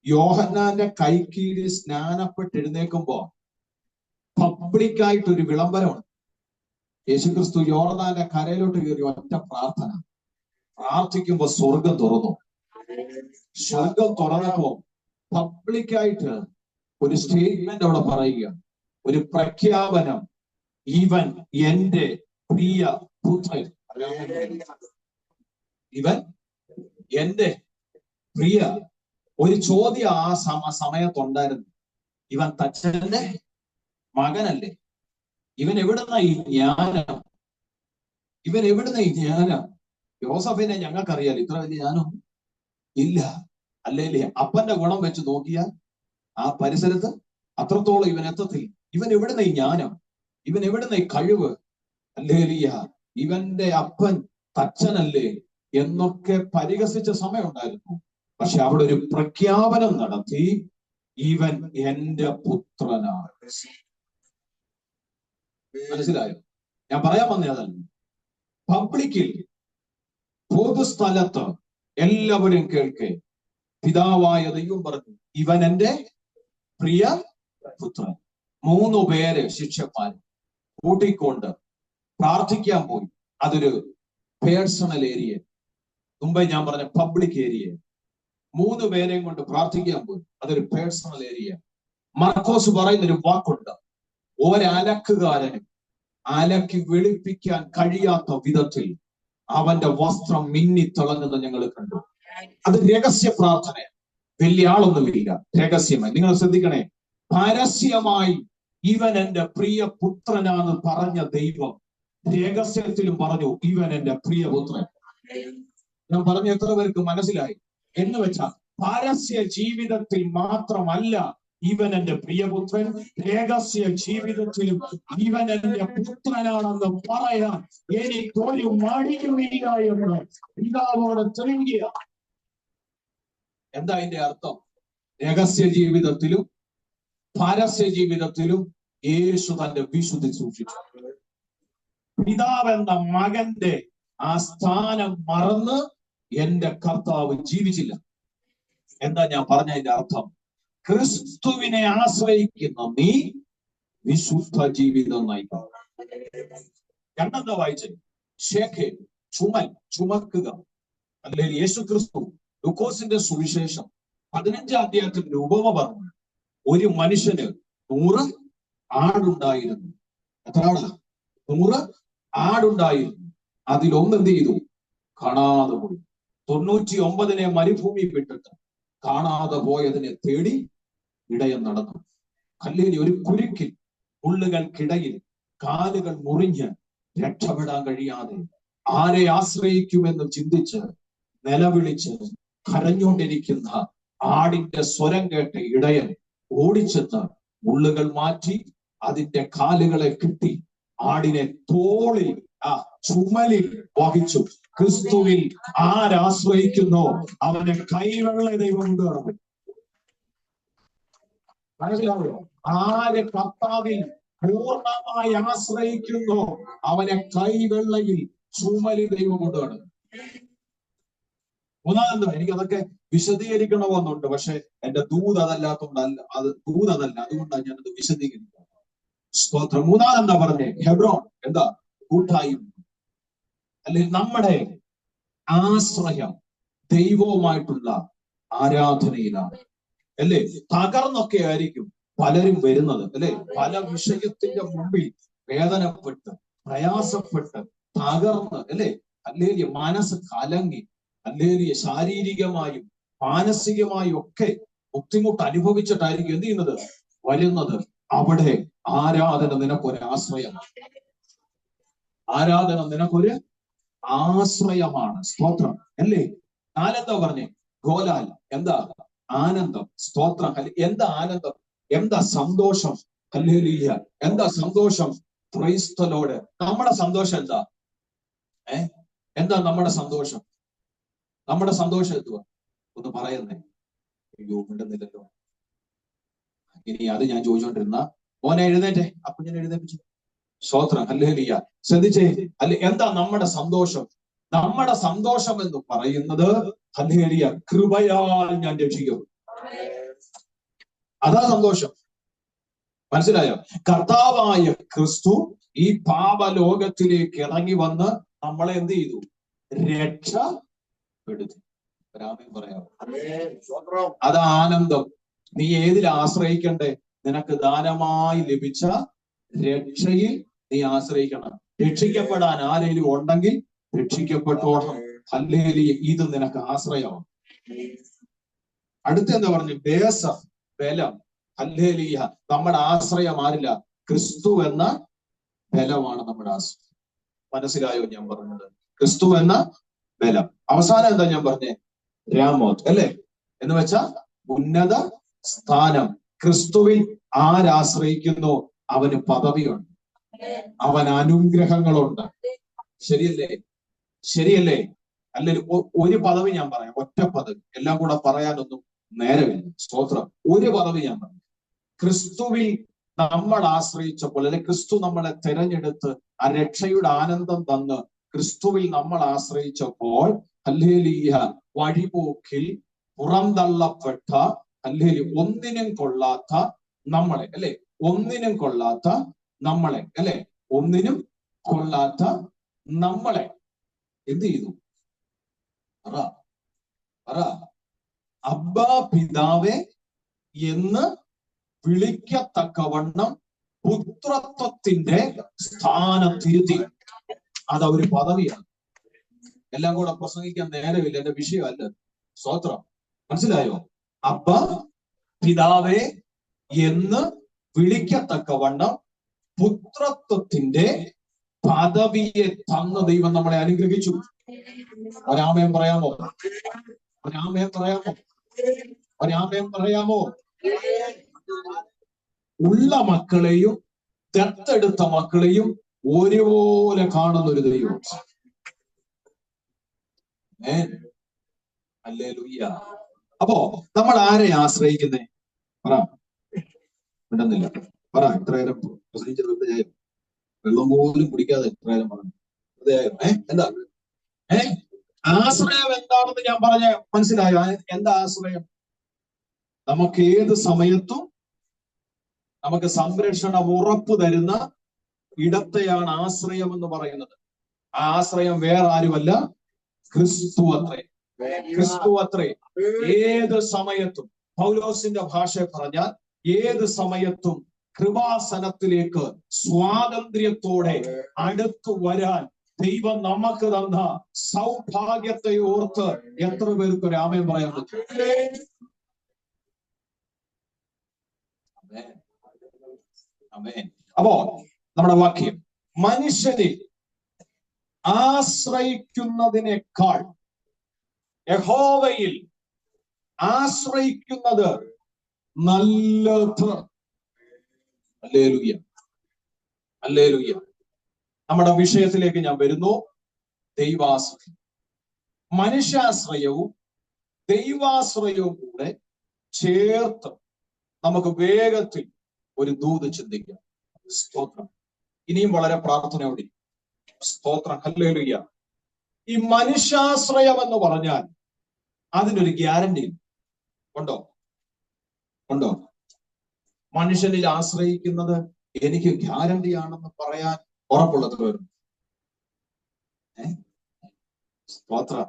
യോഹന്നാന്റെ കൈക്കീഴിൽ സ്നാനപ്പെട്ടെഴുന്നേക്കുമ്പോ പബ്ലിക്കായിട്ടൊരു വിളംബരമാണ്. യേശുക്രിസ്തു യോർദാന്റെ കരയിലോട്ട് കയറി ഒറ്റ പ്രാർത്ഥന പ്രാർത്ഥിക്കുമ്പോ സ്വർഗം തുറന്നു. സ്വർഗം തുറന്നപ്പോ പബ്ലിക്കായിട്ട് ഒരു സ്റ്റേറ്റ്മെന്റ് അവിടെ പറയുക, ഒരു പ്രഖ്യാപനം, ഇവൻ എന്റെ പ്രിയ പുത്രൻ, ഇവൻ എന്റെ പ്രിയ. ഒരു ചോദ്യം ആ സമയത്തുണ്ടായിരുന്നു, ഇവൻ തച്ചന്റെ മകനല്ലേ? ഇവൻ എവിടുന്ന ഈ ജ്ഞാനം? ഇവൻ എവിടുന്ന ഈ ജ്ഞാനം? യോസഫിനെ ഞങ്ങൾക്കറിയാലോ, ഇത്ര വലിയ ജ്ഞാനം ഇല്ല. അല്ലേ? അപ്പന്റെ ഗുണം വെച്ച് നോക്കിയാൽ ആ പരിസരത്ത് അത്രത്തോളം ഇവൻ എത്തത്തില്ല. ഇവൻ എവിടുന്ന ഈ ജ്ഞാനം? ഇവൻ എവിടുന്ന ഈ കഴിവ്? അല്ലേലിയ, ഇവന്റെ അപ്പൻ തച്ചനല്ലേ എന്നൊക്കെ പരിഹസിച്ച സമയമുണ്ടായിരുന്നു. പക്ഷെ അവിടെ ഒരു പ്രഖ്യാപനം നടത്തി, ഇവൻ എന്റെ പുത്രനാണ്. മനസ്സിലായോ? ഞാൻ പറയാൻ വന്നേ അതല്ല. പബ്ലിക്കിൽ, പൊതുസ്ഥലത്ത് എല്ലാവരും കേൾക്കെ പിതാവായ ദൈവം പറഞ്ഞു, ഇവൻ എന്റെ പ്രിയ പുത്രൻ. 3 പേര് ശിഷ്യന്മാർ കൂട്ടിക്കൊണ്ട് പ്രാർത്ഥിക്കാൻ പോയി. അതൊരു പേഴ്സണൽ ഏരിയ, മുമ്പേ ഞാൻ പറഞ്ഞ പബ്ലിക് ഏരിയ. 3 പേരെയും കൊണ്ട് പ്രാർത്ഥിക്കാൻ പോയി, അതൊരു പേഴ്സണൽ ഏരിയ. മർക്കോസ് പറയുന്നൊരു വാക്കുണ്ട്, ഒരലക്കുകാരനും അലക്കി വെളുപ്പിക്കാൻ കഴിയാത്ത വിധത്തിൽ അവന്റെ വസ്ത്രം മിന്നിത്തിളങ്ങുന്നത് ഞങ്ങൾ കണ്ടു. അത് രഹസ്യ പ്രാർത്ഥന, വലിയ ആളൊന്നുമില്ല, രഹസ്യമായി. നിങ്ങൾ ശ്രദ്ധിക്കണേ, പരസ്യമായി ഇവൻ എന്റെ പ്രിയ പുത്രനാന്ന് പറഞ്ഞ ദൈവം രഹസ്യത്തിലും പറഞ്ഞു, ഇവൻ എന്റെ പ്രിയ പുത്രൻ. ഞാൻ പറഞ്ഞ എത്ര പേർക്ക് മനസ്സിലായി? എന്ന് വെച്ചാൽ പരസ്യ ജീവിതത്തിൽ മാത്രമല്ല ഇവൻ എന്റെ പ്രിയപുത്രൻ, രഹസ്യ ജീവിതത്തിലും ഇവൻ എന്റെ പുത്രനാണെന്ന് പറയാൻ എനിക്കൊരു മടിയുമില്ല എന്ന് പിതാവോട് തെളിയുക. എന്താ അതിന്റെ അർത്ഥം? രഹസ്യ ജീവിതത്തിലും പരസ്യ ജീവിതത്തിലും യേശു തന്റെ വിശുദ്ധി സൂക്ഷിച്ചു. പിതാവ് എന്ന മകന്റെ ആ സ്ഥാനം മറന്ന് എന്റെ കർത്താവ് ജീവിച്ചില്ല. എന്താ ഞാൻ പറഞ്ഞതിന്റെ അർത്ഥം? ക്രിസ്തുവിനെ ആശ്രയിക്കുന്ന നീ വിശുദ്ധ ജീവിതം നയിക്കണം. രണ്ടെന്താ വായിച്ചത്? ഷേഖെ, ചുമക്കുക. അല്ലെങ്കിൽ യേശു ക്രിസ്തു ലൂക്കോസിന്റെ സുവിശേഷം 15-ാം അധ്യായത്തിന്റെ ഉപമ പറഞ്ഞു. ഒരു മനുഷ്യന് 100 ആടുണ്ടായിരുന്നു. എത്ര ആടാ? 100 ആടുണ്ടായിരുന്നു. അതിലൊന്ന് എന്ത് ചെയ്തു? കാണാതെ പോയി. 99 മരുഭൂമി വിട്ടിട്ട് കാണാതെ പോയതിനെ തേടി ഇടയൻ നടന്നു. കല്ലേലി ഒരു കുരുക്കിൽ, മുള്ളുകൾക്കിടയിൽ കാലുകൾ മുറിഞ്ഞ് രക്ഷപ്പെടാൻ കഴിയാതെ ആരെ ആശ്രയിക്കുമെന്ന് ചിന്തിച്ച് നിലവിളിച്ച് കരഞ്ഞുകൊണ്ടിരിക്കുന്ന ആടിന്റെ സ്വരം കേട്ട് ഇടയൻ ഓടിച്ചെന്ന് മുള്ളുകൾ മാറ്റി അതിന്റെ കാലുകളെ കിട്ടി ആടിനെ തോളിൽ, ചുമലിൽ വഹിച്ചു. ക്രിസ്തുവിൽ ആരാശ്രയിക്കുന്നോ അവനെ കൈവെള്ള ദൈവം കൊണ്ടുവരണം. മനസ്സിലാവുമോ? ആര് കർത്താവിൽ പൂർണ്ണമായി ആശ്രയിക്കുന്നോ അവനെ കൈവെള്ളയിൽ ചുമലിൽ ദൈവം കൊണ്ടുവരണം. ഒന്നാമത് എനിക്കതൊക്കെ വിശദീകരിക്കണമെന്നുണ്ട്, പക്ഷെ എന്റെ ദൂത് അതല്ലാത്തതുകൊണ്ടല്ല, അതുകൊണ്ടാണ് ഞാനത് വിശദീകരിക്കുന്നത്. സ്തോത്രം. മൂന്നാമതെന്താ പറഞ്ഞേ? ഹെബ്രോൺ. എന്താ? കൂട്ടായ്മ. അല്ലെങ്കിൽ നമ്മുടെ ആശ്രയം ദൈവവുമായിട്ടുള്ള ആരാധനയിലാണ്. അല്ലേ? തകർന്നൊക്കെ ആയിരിക്കും പലരും വരുന്നത്. അല്ലെ? പല വിഷയത്തിന്റെ മുമ്പിൽ വേദനപ്പെട്ട്, പ്രയാസപ്പെട്ട്, തകർന്ന്, അല്ലെ? അല്ലെങ്കിൽ മനസ്സ് കലങ്ങി, അല്ലെങ്കിൽ ശാരീരികമായും മാനസികമായും ഒക്കെ ബുദ്ധിമുട്ട് അനുഭവിച്ചിട്ടായിരിക്കും എന്ത് ചെയ്യുന്നത്? വരുന്നത്. അവിടെ ആരാധന നിനക്കൊരു ആശ്രയമാണ്. ആരാധന നിനക്കൊരു ആശ്രയമാണ്. സ്തോത്രം. അല്ലേ? നാലെന്താ പറഞ്ഞേ? ഗോലാൽ. എന്താ? ആനന്ദം. സ്തോത്രം. എന്താ ആനന്ദം? എന്താ സന്തോഷം? ഹല്ലേലൂയ. എന്താ സന്തോഷം? Praise the Lord. നമ്മുടെ സന്തോഷം എന്താ? എന്താ നമ്മുടെ സന്തോഷം? നമ്മുടെ സന്തോഷം എന്തുവാ? ഒന്ന് പറയുന്നേ. അയ്യോ, മിണ്ടുന്നില്ലല്ലോ. ഇനി അത് ഞാൻ ചോദിച്ചോണ്ടിരുന്ന മോനെ എഴുന്നേറ്റേ, അപ്പൊ ഞാൻ എഴുന്നേപ്പിച്ചു. സ്തോത്രം. ഹല്ലേലൂയ. ശ്രദ്ധിച്ചേ. അല്ലെ, എന്താ നമ്മുടെ സന്തോഷം? നമ്മുടെ സന്തോഷം എന്ന് പറയുന്നത് ഹല്ലേലൂയ, കൃപയാൽ ഞാൻ രക്ഷിക്കും. അതാ സന്തോഷം. മനസ്സിലായോ? കർത്താവായ ക്രിസ്തു ഈ പാപലോകത്തിലേക്ക് ഇറങ്ങി വന്ന് നമ്മളെ എന്ത് ചെയ്തു? രക്ഷപ്പെടുത്തി. പറയാം. അത് ആനന്ദം. നീ ഏതിൽ ആശ്രയിക്കണ്ടേ? നിനക്ക് ദാനമായി ലഭിച്ച രക്ഷയിൽ നീ ആശ്രയിക്കണം. രക്ഷിക്കപ്പെടാൻ ആരെങ്കിലും ഉണ്ടെങ്കിൽ രക്ഷിക്കപ്പെട്ടോണം. ഹല്ലേലൂയ. ഇത് നിനക്ക് ആശ്രയമാണ്. അടുത്ത എന്താ പറഞ്ഞു? ബേസ, ബലം. ഹല്ലേലൂയ. നമ്മുടെ ആശ്രയം ആരില്ല? ക്രിസ്തു എന്ന ബലമാണ് നമ്മുടെ ആശ്രയം. മനസ്സിലായോ ഞാൻ പറഞ്ഞത്? ക്രിസ്തു എന്ന ബലം. അവസാനം എന്താ ഞാൻ പറഞ്ഞേ? രാമോത്ത് അല്ലേ? എന്ന് വെച്ചാ ഉന്നത സ്ഥാനം. ക്രിസ്തുവിൽ ആരാശ്രയിക്കുന്നു അവന് പദവിയുണ്ട്, അവൻ അനുഗ്രഹങ്ങളുണ്ട്. ശരിയല്ലേ? ശരിയല്ലേ? അല്ലെങ്കിൽ ഒരു പദവി ഞാൻ പറയാം, ഒറ്റ പദവി, എല്ലാം കൂടെ പറയാനൊന്നും നേരമില്ല. സ്തോത്രം. ഒരു പദവി ഞാൻ പറയാം. ക്രിസ്തുവിൽ നമ്മൾ ആശ്രയിച്ചപ്പോൾ, അല്ലെ ക്രിസ്തു നമ്മളെ തിരഞ്ഞെടുത്ത് ആ രക്ഷയുടെ ആനന്ദം തന്ന് ക്രിസ്തുവിൽ നമ്മൾ ആശ്രയിച്ചപ്പോൾ, ഹല്ലേലൂയ, വഴിപോക്കിൽ പുറന്തള്ളപ്പെട്ട, ഹല്ലേലൂയ, ഒന്നിനും കൊള്ളാത്ത നമ്മളെ, അല്ലെ, ഒന്നിനും കൊള്ളാത്ത നമ്മളെ, അല്ലെ, ഒന്നിനും കൊള്ളാത്ത നമ്മളെ എന്ത് ചെയ്തു? പറ പറ. അബ്ബാ പിതാവേ എന്ന് വിളിക്കത്തക്കവണ്ണം പുത്രത്വത്തിന്റെ സ്ഥാനത്തിരുത്തി. അത് ഒരു പദവിയാണ്. എല്ലാം കൂടെ പ്രസംഗിക്കാൻ നേരമില്ല, എന്റെ വിഷയമല്ല. സ്തോത്രം. മനസ്സിലായോ? അബ്ബാ പിതാവേ എന്ന് വിളിക്കത്തക്കവണ്ണം പുത്രത്വത്തിന്റെ പദവിയെ തന്ന ദൈവം നമ്മളെ അനുഗ്രഹിച്ചു. ഒരാമയം പറയാമോ? ഒരാമയം പറയാമോ? ഒരാമയം പറയാമോ? ഉള്ള മക്കളെയും ദത്തെടുത്ത മക്കളെയും ഒരുപോലെ കാണുന്ന ഒരു ദൈവം. ഹല്ലേലൂയ. അപ്പോ നമ്മൾ ആരെ ആശ്രയിക്കുന്നേ? പറ. വിടുന്നില്ല. പറ. ഇത്രയേരം പ്രസംഗിച്ചത് വെള്ളം പോലും കുടിക്കാതെ ഇത്രയേരം പറഞ്ഞു. എന്താ ആശ്രയം എന്താണെന്ന് ഞാൻ പറഞ്ഞ മനസ്സിലായോ? എന്താ ആശ്രയം? നമുക്ക് ഏത് സമയത്തും നമുക്ക് സംരക്ഷണം ഉറപ്പു തരുന്ന ഇടത്തെയാണ് ആശ്രയം എന്ന് പറയുന്നത്. ആ ആശ്രയം വേറെ ആരുമല്ല, ക്രിസ്തു അത്രേ. ക്രിസ്തു അത്രേ. ഏത് സമയത്തും, പൗലോസിന്റെ ഭാഷ പറഞ്ഞാൽ, ഏത് സമയത്തും കൃപാസനത്തിലേക്ക് സ്വാതന്ത്ര്യത്തോടെ അടുത്തു വരാൻ ദൈവം നമുക്ക് തന്ന സൗഭാഗ്യത്തെ ഓർത്ത് എത്ര പേർക്ക് ഒരു ആമേൻ പറയാൻ പറ്റും? ആമേൻ. അപ്പോ നമ്മുടെ വാക്യം, മനുഷ്യനിൽ ആശ്രയിക്കുന്നതിനേക്കാൾ യഹോവയിൽ ആശ്രയിക്കുന്നത് നല്ലത്. ഹല്ലേലൂയ. ഹല്ലേലൂയ. നമ്മുടെ വിഷയത്തിലേക്ക് ഞാൻ വരുന്നു. ദൈവാശ്രയം. മനുഷ്യാശ്രയവും ദൈവാശ്രയവും കൂടെ ചേർത്ത് നമുക്ക് വേഗത്തിൽ ഒരു ദൂത് ചിന്തിക്കാം. സ്തോത്രം. ഇനിയും വളരെ പ്രാർത്ഥനയോടെ. സ്തോത്രം. ഹല്ലേലൂയ. ഈ മനുഷ്യാശ്രയം എന്ന് പറഞ്ഞാൽ അതിനൊരു ഗ്യാരണ്ടി ഉണ്ടോ? ഉണ്ടോ? മനുഷ്യനിൽ ആശ്രയിക്കുന്നത് എനിക്ക് ഗ്യാരണ്ടി ആണെന്ന് പറയാൻ ഉറപ്പുള്ളത് വരും. സ്തോത്രം.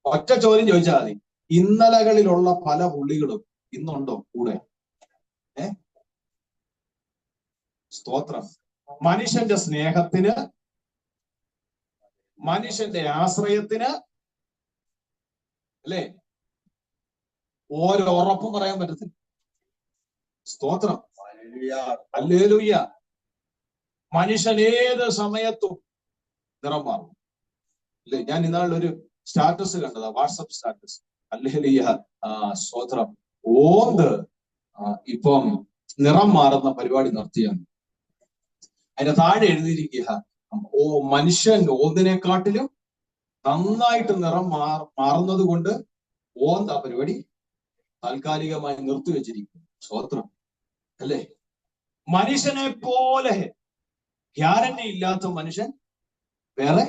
ഒറ്റ ചോദ്യം ചോദിച്ചാൽ മതി. ഇന്നലകളിലുള്ള പല പുള്ളികളും ഇന്നുണ്ടോ കൂടെ? സ്തോത്രം. മനുഷ്യന്റെ സ്നേഹത്തിന്, മനുഷ്യന്റെ ആശ്രയത്തിന്, അല്ലേ, ഓരോ ഉറപ്പും പറയാൻ പറ്റത്തില്ല. സ്തോത്രം. ഹല്ലേലൂയ. മനുഷ്യൻ ഏത് സമയത്തും നിറം മാറും. അല്ലേ? ഞാൻ ഇന്നാളൊരു സ്റ്റാറ്റസ് കണ്ടതാ, വാട്സപ്പ് സ്റ്റാറ്റസ്. ഹല്ലേലൂയ. സ്തോത്രം. ഓന്ത് ഇപ്പം നിറം മാറുന്ന പരിപാടി നിർത്തിയാണ്. അതിന്റെ താഴെ എഴുതിയിരിക്കുക, മനുഷ്യൻ ഓന്തിനെക്കാട്ടിലും നന്നായിട്ട് നിറം മാറുന്നത് കൊണ്ട് ഓന്ത് ആ പരിപാടി താൽക്കാലികമായി നിർത്തിവെച്ചിരിക്കും. സ്തോത്രം. അല്ലേ? മനുഷ്യനെ പോലെ ഗ്യാരണ്ടി ഇല്ലാത്ത മനുഷ്യൻ വേറെ.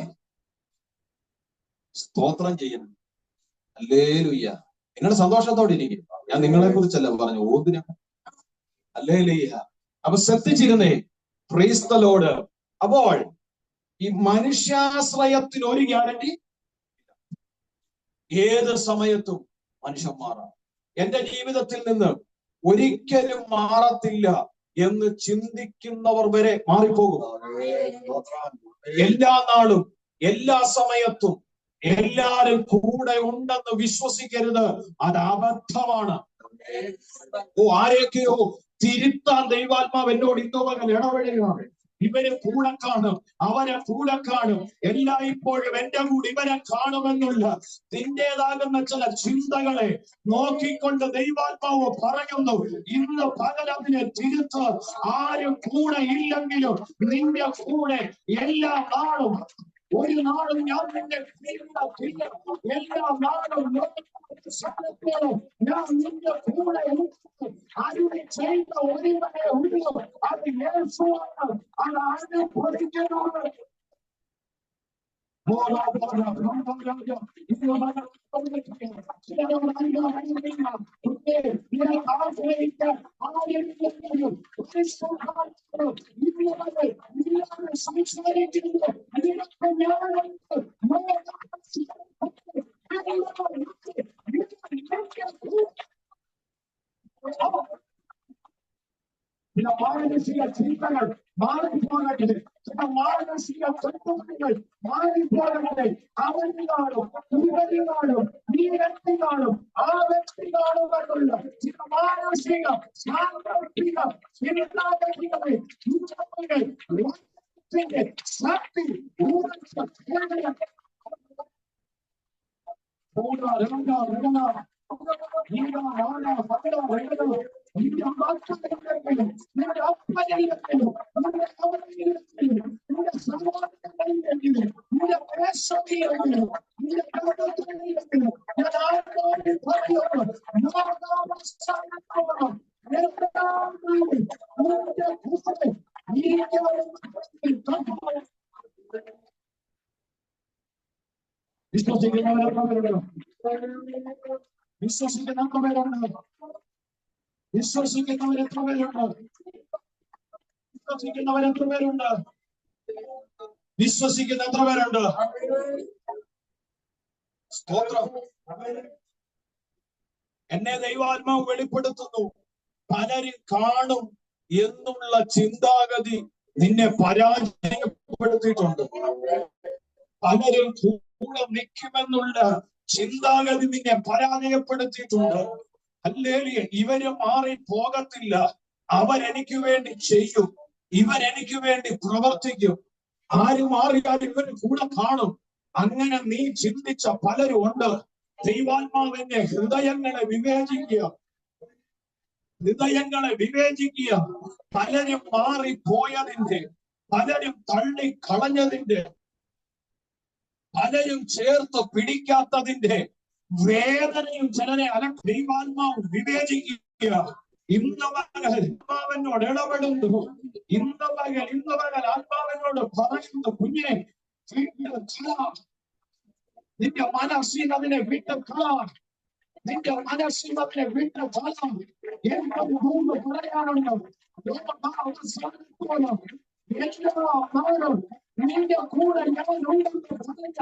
സ്തോത്രം ചെയ്യണം. ഹല്ലേലൂയ. നിങ്ങളുടെ സന്തോഷത്തോടെ ഇരിക്കും. ഞാൻ നിങ്ങളെ കുറിച്ചല്ല പറഞ്ഞു, ഓതിനെ. ഹല്ലേലൂയ. അപ്പൊ ശ്രദ്ധിച്ചിരുന്നേ. Praise the Lord. അപ്പോൾ ഈ മനുഷ്യാശ്രയത്തിന് ഒരു ഗ്യാരണ്ടി. ഏത് സമയത്തും മനുഷ്യൻ മാറാം. എന്റെ ജീവിതത്തിൽ നിന്ന് ഒരിക്കലും മാറത്തില്ല എന്ന് ചിന്തിക്കുന്നവർ വരെ മാറിപ്പോകും. എല്ലാ നാളും എല്ലാ സമയത്തും എല്ലാരും കൂടെ ഉണ്ടെന്ന് വിശ്വസിക്കരുത്. അത് അബദ്ധമാണ്. ആരെയൊക്കെയോ തിരുത്താൻ ദൈവാത്മാവ് എന്നോട് ഇന്നോ പകൽ ഇടപെടുകയാണ്. ഇവരെ കൂടെ കാണും, അവരെ കൂടെ കാണും, എല്ലായ്പ്പോഴും എന്റെ കൂടെ ഇവരെ കാണുമെന്നുള്ള നിന്റേതാകുന്ന ചില ചിന്തകളെ നോക്കിക്കൊണ്ട് ദൈവാത്മാവ് പറയുന്നു, ഇന്ന് പകൽ അതിനെ തിരുത്ത്. ആരും കൂടെ ഇല്ലെങ്കിലും നിന്റെ കൂടെ എല്ലാ നാളും, ഒരു നാളും ഞാൻ നിന്നെ എല്ലാ നാളും ഞാൻ നിന്റെ കൂടെ അതിനെ ചെയ്ത ഒരുവനെ ഉള്ളൂ, അത് യേശുവാണ്. അത് ആരും പഠിക്കുന്നത് ചില മാനസിക ചിന്തകൾ മാറിപ്പോകട്ടെ, ചില മാനസിക തത്വങ്ങൾ മാറിപ്പോകട്ടെ. അവന് കാണും, ഇവന് കാണും, ഈ വ്യക്തി കാണും, ആ വ്യക്തി കാണുമെന്നുള്ള ചില മാനസിക സാമ്പത്തിക ചിന്താഗതികളെ ശക്തി വിശ്വസിക്കുന്നവരെത്രവരുണ്ട്? വിശ്വസിക്കുന്നവരുണ്ട്? വിശ്വസിക്കുന്നവരെത്രവരുണ്ട്? വിശ്വസിക്കുന്നവരെത്രവരുണ്ട്? വിശ്വസിക്കുന്ന എത്ര പേരുണ്ട്? സ്തോത്രം. എന്നെ ദൈവാത്മാവ് വെളിപ്പെടുത്തുന്നു, പലരും കാണും എന്നുള്ള ചിന്താഗതി നിന്നെ പരാജയപ്പെടുത്തിയിട്ടുണ്ട്. പലരും കൂടെ നിൽക്കുമെന്നുള്ള ചിന്താഗതി നിന്നെ പരാജയപ്പെടുത്തിയിട്ടുണ്ട്. ഹല്ലേലൂയ. ഇവര് മാറി പോകത്തില്ല, അവരെനിക്ക് വേണ്ടി ചെയ്യും, ഇവരെനിക്ക് വേണ്ടി പ്രവർത്തിക്കും. ആര് മാറിയാലും ഇവര് കൂടെ കാണും. അങ്ങനെ നീ ചിന്തിച്ച പലരും ഉണ്ട്. ദൈവാത്മാവിന്റെ ഹൃദയങ്ങളെ വിവേചിക്കുക, ഹൃദയങ്ങളെ വിവേചിക്കുക. പലരും മാറിപ്പോയതിന്റെ, പലരും തള്ളിക്കളഞ്ഞതിന്റെ, പലരും ചേർത്ത് പിടിക്കാത്തതിന്റെ വേദനയും ചിലരെ ദൈവാത്മാവ് വിവേചിക്കുക. ഇന്ന് പകൽ ആത്മാവിനോട് ഇടപെടുന്നു, ഇന്ന് പകൽ ആത്മാവിനോട് പറയുന്നു, കുഞ്ഞെ നിന്റെ മനസ്സിനതിനെ വിട്ട് കളാം, നിന്റെ മനസ്സിനതിനെ വിട്ട് കളാം. എന്തൊരു മുമ്പ് പറയാനുണ്ട്, എല്ലാ നാളും നിന്റെ കൂടെ ഞാൻ ഉണ്ടെന്ന് പറഞ്ഞ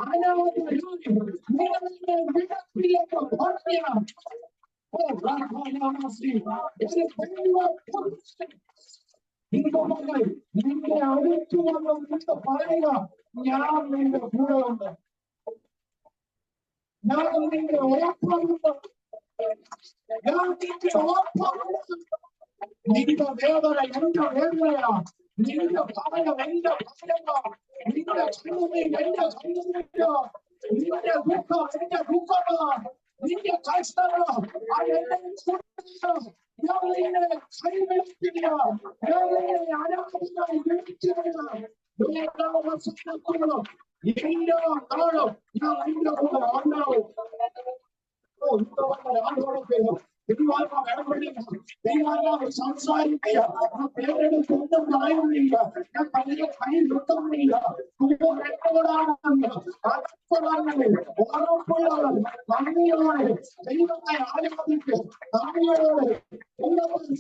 അനാഥ വിടത്തില്ലെന്ന് പറഞ്ഞ നിന്റെ അടുത്തു വന്ന് പറയുക, ഞാൻ നിന്റെ കൂടെ ഉണ്ട്, ഞാൻ നിന്റെ ഉറപ്പുണ്ട്, ഞാൻ നിന്റെ ഉറപ്പുണ്ട്. നിന്റെ വേദന എന്റെ വേദനയാ, നിന്റെ ഭയം എന്റെ ഭയമാ, നിന്റെ കണ്ണുനീർ എന്റെ കണ്ണുനീരാ, നിന്റെ ദുഃഖം എന്റെ ദുഃഖമാ, നിന്റെ കഷ്ടമാ അതെന്നെ. ഞാൻ നിന്നെ കൈവിളിക്കില്ല, ഞാൻ നിന്നെ അനാഥനായി വിളിക്കില്ല. എല്ലാ വർഷത്തിലും എല്ലാ നാളും ഞാൻ നിന്റെ കൂടെ ഉണ്ടാവും. സംസാരിക്കുക, പേരെടുത്തൊന്നും പറയുന്നില്ല, ഞാൻ പല കൈ നിൽക്കുന്നില്ല. ഉറപ്പുള്ളവർ നന്ദിയോടെ ദൈവത്തെ ആരാധിക്കും, നന്ദിയോടെ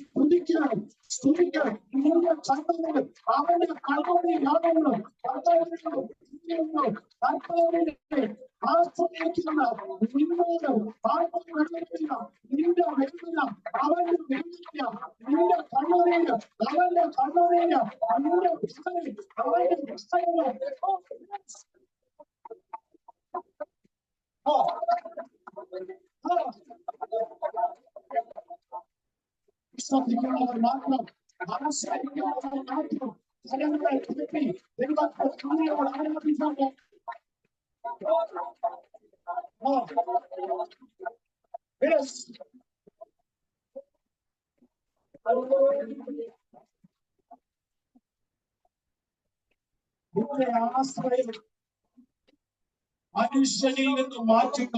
സ്തുതിക്കണം, സ്തുതിക്കണം. നിന്റെ കണ്ണുകൾ അവന്റെ കണ്ണുനീരാണെന്ന് ആശ്രയിക്കുന്ന നിന്നോട് ആത്മനിർഭരത, നിന്റെ വേദന അവന്റെ വേദന, നിന്റെ കണ്ണുനീര് അവന്റെ കണ്ണുനീര്, നിന്റെ അവന്റെ പുസ്തകങ്ങൾ. വിശ്വസിക്കുന്നവർ മാത്രം, ആശ്രയിക്കുന്നവർ മാത്രം ഫലങ്ങളെ കിട്ടി ദൈവത്തെ തുണിയോട് ആരാധിച്ചാൽ നിന്റെ ആശ്രയം മനുഷ്യനിൽ നിന്ന് മാറ്റുക.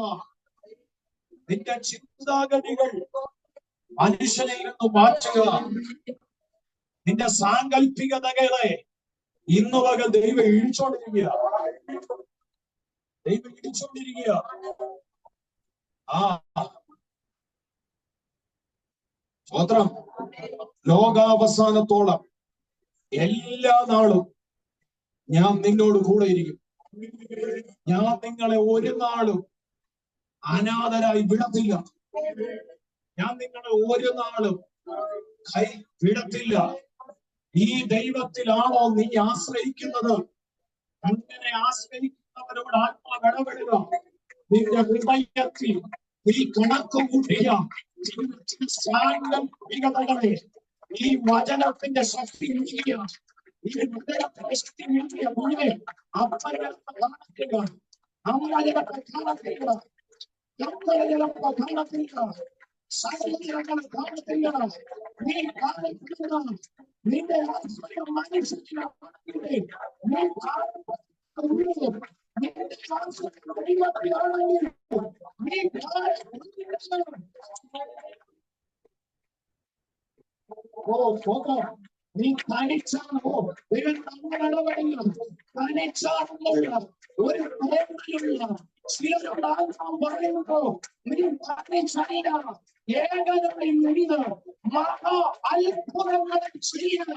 നിന്റെ ചിന്താഗതികൾ മനുഷ്യനിൽ നിന്ന് മാറ്റുക. നിന്റെ സാങ്കല്പികതകളെ ഇന്ന് വക ദൈവം ഇടിച്ചോണ്ടിരിക്കുക. ദൈവം ഇടിച്ചോണ്ടിരിക്കുക. സ്തോത്രം. ലോകാവസാനത്തോളം എല്ലാ നാളും ഞാൻ നിന്നോട് കൂടെ ഇരിക്കും. ഞാൻ നിങ്ങളെ ഒരു നാളും അനാഥരായി വിടത്തില്ല. ഞാൻ നിങ്ങളെ ഒരു നാളും കൈ വിടത്തില്ല. ഈ ദൈവത്തിലാണോ നീ ആശ്രയിക്കുന്നത്? അങ്ങനെ ആശ്രയിക്കുന്നവരോട് ആത്മാവ് ഇടപെടുക. നിന്റെ ഹൃദയത്തിൽ നീ കണക്ക് കൂട്ടിയ സാങ്കല്പികതകളെ ഈ വചനത്തിന്റെ ശക്തി നീക്കിയ, ഈ ഹൃദയത്തിന്റെ ശക്തി നീക്കിയ മുഴുവൻ അപ്പരത്തെ കാണത്തില്ല, അമ്മയുടെ കാണത്തില്ല, എപ്പോഴും കാണത്തില്ല, സാഹചര്യങ്ങളെ കാണത്തില്ല. നീ കാണത്തില്ല. നിന്റെ ആശ്രയം മനുഷ്യനാണെങ്കിൽ നീ നീ തനിച്ചാണോ? ദൈവം നമ്മൾ ഇടപെടില്ല. തനിച്ചാണെന്നുള്ള ഒരു പ്രേരണയില്ല. ചിലരോട് പറയുമ്പോ നീ തനിച്ചല്ല, ഏകനായി നിന്ന് മഹാ അത്ഭുതങ്ങളെ ചെയ്യാൻ